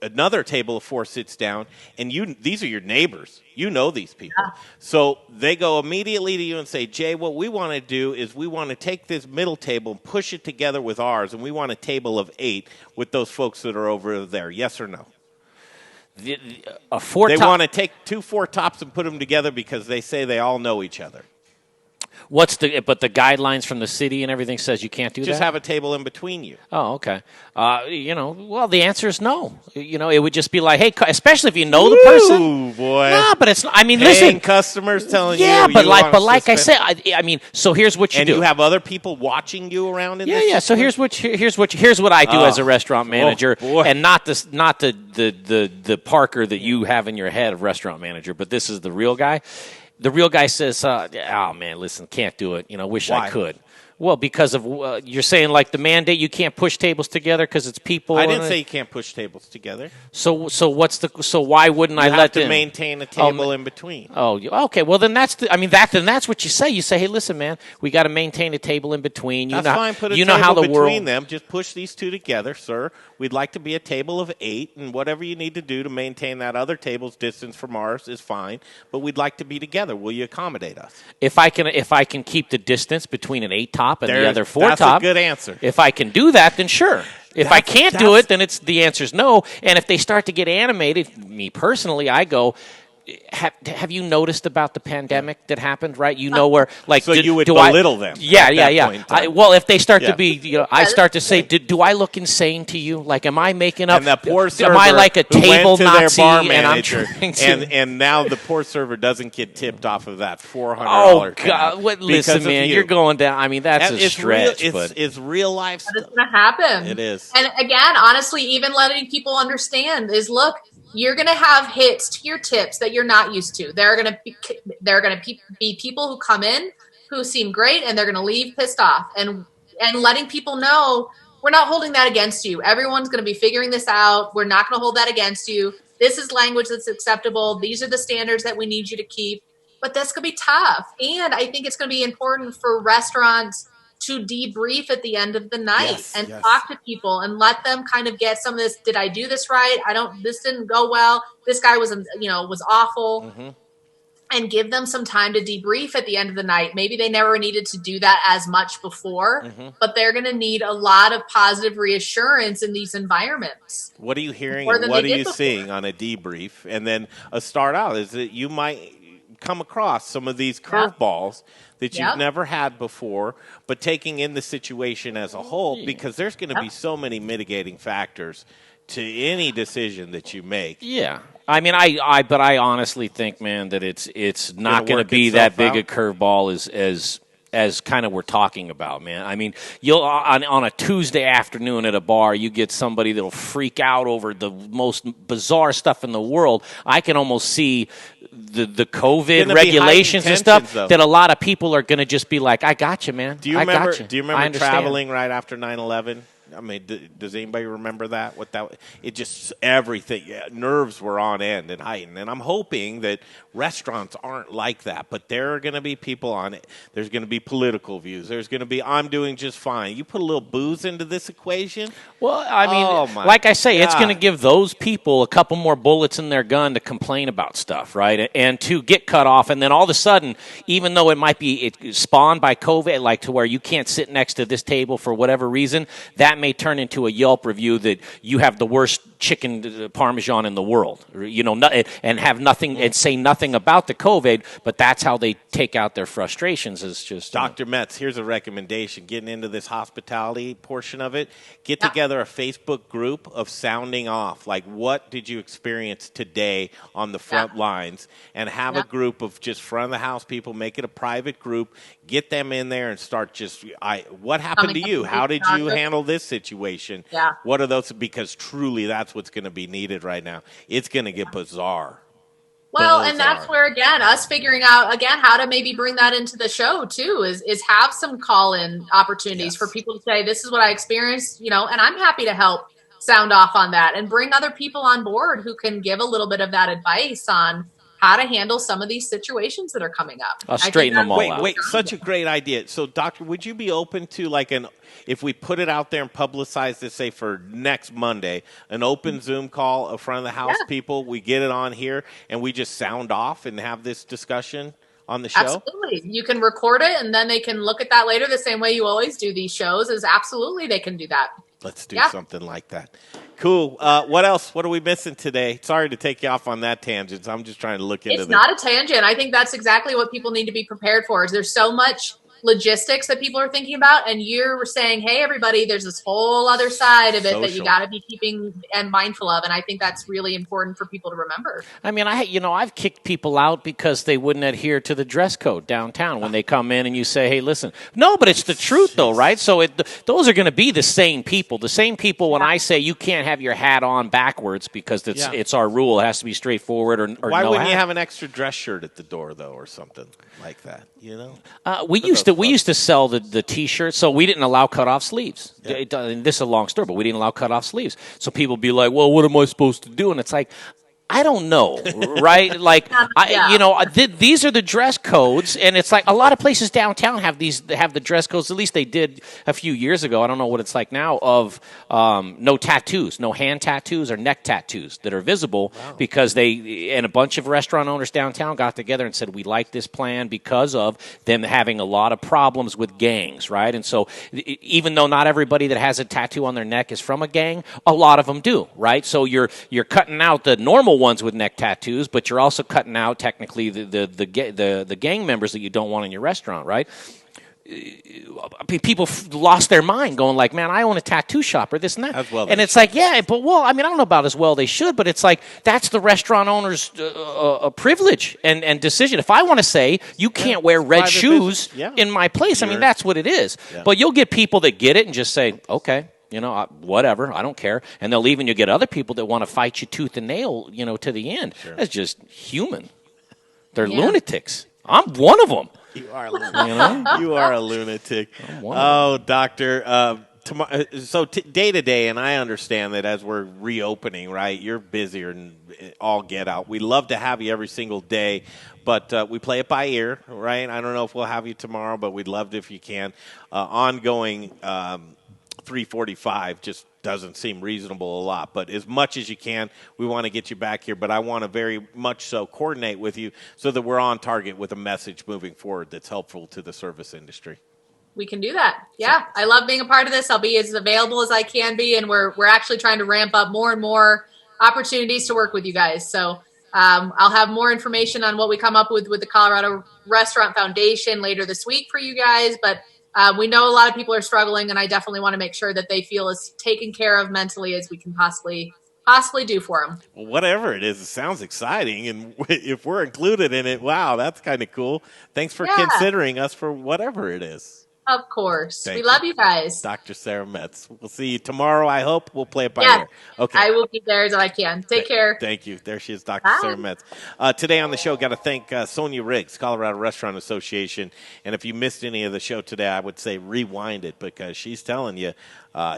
another table of 4 sits down, and these are your neighbors. You know these people. So they go immediately to you and say, Jay, what we want to do is we want to take this middle table and push it together with ours, and we want a table of 8 with those folks that are over there. Yes or no? They want to take 2 4-tops and put them together because they say they all know each other. But the guidelines from the city and everything says you can't do that? Just have a table in between you. Oh, okay. Well, the answer is no. It would just be like, hey, especially if you know the person. Ooh, boy. No, but it's not. I mean, Paying listen. customers telling you. Yeah, but you like I said, I mean, so here's what you do. And you have other people watching you around in this? Yeah. So here's what I do as a restaurant manager, and not the Parker that you have in your head of restaurant manager, but this is the real guy. The real guy says, oh, man, listen, can't do it. Wish Why? I could. Well, because of you're saying like the mandate, you can't push tables together because it's people. I didn't say you can't push tables together. So why wouldn't I let them maintain a table in between? Oh, okay. Well, then that's what you say. You say, hey, listen, man, we got to maintain a table in between. That's fine. Put a table how the between them. Just push these 2 together, sir. We'd like to be a table of 8, and whatever you need to do to maintain that other table's distance from ours is fine. But we'd like to be together. Will you accommodate us? If I can keep the distance between an 8-top and the other 4-top, that's a good answer. If I can do that, then sure. If I can't do it, then the answer's no. And if they start to get animated, me personally, I go, have you noticed about the pandemic that happened? Right, where like so you would belittle them. Yeah. Well, if they start to be, I start to say, do I look insane to you? Like, am I making up? And the poor server am I like a table Nazi? Their bar manager, and I'm trying to, and now the poor server doesn't get tipped off of that $400. Oh God! Listen, man, you're going down. I mean, that's a stretch. It's real life. But it's going to happen. It is. And again, honestly, even letting people understand is, look, you're going to have hits to your tips that you're not used to. There are going to be people who come in who seem great, and they're going to leave pissed off. And letting people know, we're not holding that against you. Everyone's going to be figuring this out. We're not going to hold that against you. This is language that's acceptable. These are the standards that we need you to keep. But that's going to be tough. And I think it's going to be important for restaurants to debrief at the end of the night and talk to people and let them kind of get some of this. Did I do this right? This didn't go well. This guy was awful. Mm-hmm. And give them some time to debrief at the end of the night. Maybe they never needed to do that as much before, but they're going to need a lot of positive reassurance in these environments. What are you hearing and what are you seeing on a debrief? And then a start out is that you might come across some of these curveballs that you've never had before, but taking in the situation as a whole, because there's going to be so many mitigating factors to any decision that you make. Yeah. I mean, but I honestly think, man, that it's not going to be that big a curveball as kind of we're talking about, man. I mean, you'll on a Tuesday afternoon at a bar, you get somebody that'll freak out over the most bizarre stuff in the world. I can almost see the COVID regulations and stuff that a lot of people are going to just be like, I got you, man. Do you remember traveling right after 9/11? I mean, does anybody remember that? It just everything. Nerves were on end and heightened. And I'm hoping that restaurants aren't like that. But there are going to be people on it. There's going to be political views. There's going to be I'm doing just fine. You put a little booze into this equation. Well, I mean, like I say, it's going to give those people a couple more bullets in their gun to complain about stuff, right? And to get cut off, and then all of a sudden, even though it might be spawned by COVID, like to where you can't sit next to this table for whatever reason, that may turn into a Yelp review that you have the worst chicken parmesan in the world, and have nothing and say nothing about the COVID, but that's how they take out their frustrations. Is just Dr. Metz, here's a recommendation. Getting into this hospitality portion of it, get together a Facebook group of sounding off. Like, what did you experience today on the front lines? And have a group of just front of the house people. Make it a private group. Get them in there and start what happened to you? How did you handle this situation? Yeah. What are those? Because truly that's what's going to be needed right now. It's going to get bizarre. Well, and that's where, again, us figuring out, again, how to maybe bring that into the show, too, is have some call-in opportunities for people to say, this is what I experienced, and I'm happy to help sound off on that and bring other people on board who can give a little bit of that advice on how to handle some of these situations that are coming up. I'll straighten them all out. Wait, such a great idea. So, Doctor, would you be open to if we put it out there and publicize this, say, for next Monday, an open Zoom call in front of the house people, we get it on here, and we just sound off and have this discussion on the show? Absolutely. You can record it, and then they can look at that later the same way you always do these shows. Is absolutely they can do that. Let's do something like that. Cool. What else? What are we missing today? Sorry to take you off on that tangent. I'm just trying to look into this. It's not a tangent. I think that's exactly what people need to be prepared for. Is there's so much logistics that people are thinking about, and you're saying, hey, everybody, there's this whole other side of it that you got to be keeping and mindful of, and I think that's really important for people to remember. I mean, I've kicked people out because they wouldn't adhere to the dress code downtown when they come in and you say, hey, listen. No, but it's the truth, though, right? So those are going to be the same people. The same people when I say you can't have your hat on backwards because it's our rule. It has to be straightforward or Why no wouldn't hat. You have an extra dress shirt at the door, though, or something like that, you know? We used to sell the T-shirts, so we didn't allow cut-off sleeves. Yeah. This is a long story, but we didn't allow cut-off sleeves. So people be like, well, what am I supposed to do? And it's like, I don't know, right? Like, these are the dress codes, and it's like a lot of places downtown have the dress codes. At least they did a few years ago. I don't know what it's like now. Of no tattoos, no hand tattoos or neck tattoos that are visible because a bunch of restaurant owners downtown got together and said we like this plan because of them having a lot of problems with gangs, right? And so even though not everybody that has a tattoo on their neck is from a gang, a lot of them do, right? So you're cutting out the normal ones with neck tattoos, but you're also cutting out technically the gang members that you don't want in your restaurant, right? People lost their mind going like, man, I own a tattoo shop or this and that. As well and it's like, I don't know about as well they should, but it's like that's the restaurant owner's privilege and decision. If I want to say you can't wear red shoes in my place, I mean, that's what it is. Yeah. But you'll get people that get it and just say, okay. Whatever, I don't care. And they'll leave, and you get other people that want to fight you tooth and nail, to the end. Sure. That's just human. They're lunatics. I'm one of them. You are a lunatic. You are a lunatic. Oh, Doctor. So day to day, and I understand that as we're reopening, right, you're busier than all get out. We love to have you every single day, but we play it by ear, right? I don't know if we'll have you tomorrow, but we'd love it if you can. Ongoing 3:45 just doesn't seem reasonable a lot, but as much as you can, we want to get you back here, but I want to very much so coordinate with you so that we're on target with a message moving forward that's helpful to the service industry. We can do that. Yeah, I love being a part of this. I'll be as available as I can be, and we're actually trying to ramp up more and more opportunities to work with you guys. So I'll have more information on what we come up with the Colorado Restaurant Foundation later this week for you guys, but we know a lot of people are struggling, and I definitely want to make sure that they feel as taken care of mentally as we can possibly do for them. Well, whatever it is, it sounds exciting, and if we're included in it, wow, that's kind of cool. Thanks for considering us for whatever it is. Of course. We love you guys. Dr. Sarah Metz. We'll see you tomorrow, I hope. We'll play it by ear. Okay. I will be there as I can. Take care. Thank you. There she is, Dr. Sarah Metz. Today on the show, got to thank Sonia Riggs, Colorado Restaurant Association. And if you missed any of the show today, I would say rewind it because she's telling you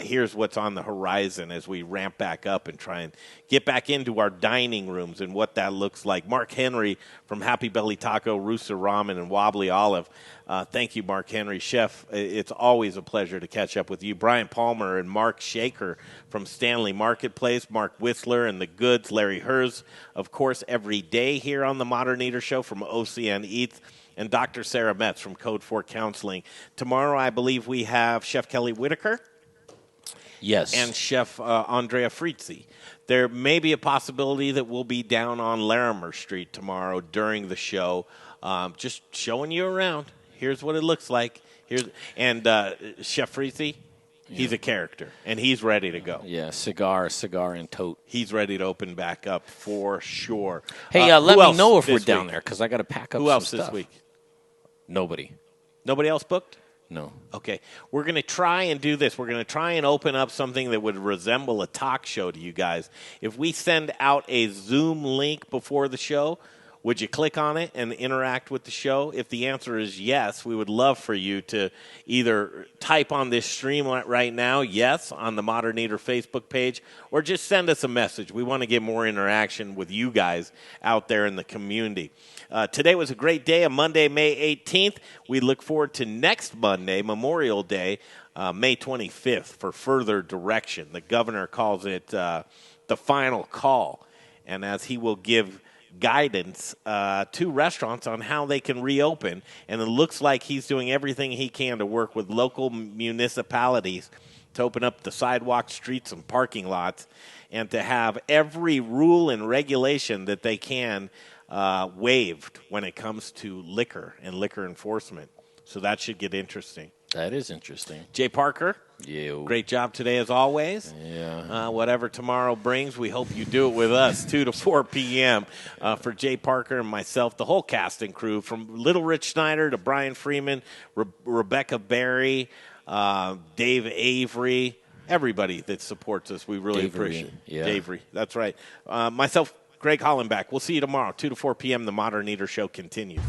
here's what's on the horizon as we ramp back up and try and get back into our dining rooms and what that looks like. Mark Henry from Happy Belly Taco, Rooster Ramen, and Wobbly Olive. Thank you, Mark Henry. Chef, it's always a pleasure to catch up with you. Bryant Palmer and Mark Shaker from Stanley Marketplace, Mark Whistler and The Goods, Larry Herz, of course, every day here on the Modern Eater Show from OCN Eats, and Dr. Sarah Metz from Code 4 Counseling. Tomorrow, I believe we have Chef Kelly Whitaker. Yes. And Chef Andrea Frizzi. There may be a possibility that we'll be down on Larimer Street tomorrow during the show, just showing you around. Here's what it looks like. And Chef Frizzi, he's a character, and he's ready to go. Yeah, cigar and tote. He's ready to open back up for sure. Hey, let me know if we're down there because I got to pack up some stuff. Who else this week? Nobody. Nobody else booked? No. Okay. We're going to try and do this. We're going to try and open up something that would resemble a talk show to you guys. If we send out a Zoom link before the show, Would you click on it and interact with the show? If the answer is yes, we would love for you to either type on this stream right now, yes, on the Modern Eater Facebook page, or just send us a message. We want to get more interaction with you guys out there in the community. Today was a great day, a Monday, May 18th. We look forward to next Monday, Memorial Day, May 25th, for further direction. The governor calls it the final call, and as he will give guidance to restaurants on how they can reopen, and it looks like he's doing everything he can to work with local municipalities to open up the sidewalks, streets, and parking lots, and to have every rule and regulation that they can waived when it comes to liquor and liquor enforcement. So that should get interesting. That is interesting. Jay Parker, great job today as always. Yeah. Whatever tomorrow brings, we hope you do it with us, 2 to 4 p.m. For Jay Parker and myself, the whole cast and crew, from Little Rich Snyder to Brian Freeman, Rebecca Berry, Dave Avery, everybody that supports us, we really appreciate it. Yeah. Avery, that's right. Myself, Greg Hollenbach. We'll see you tomorrow, 2 to 4 p.m. The Modern Eater Show continues.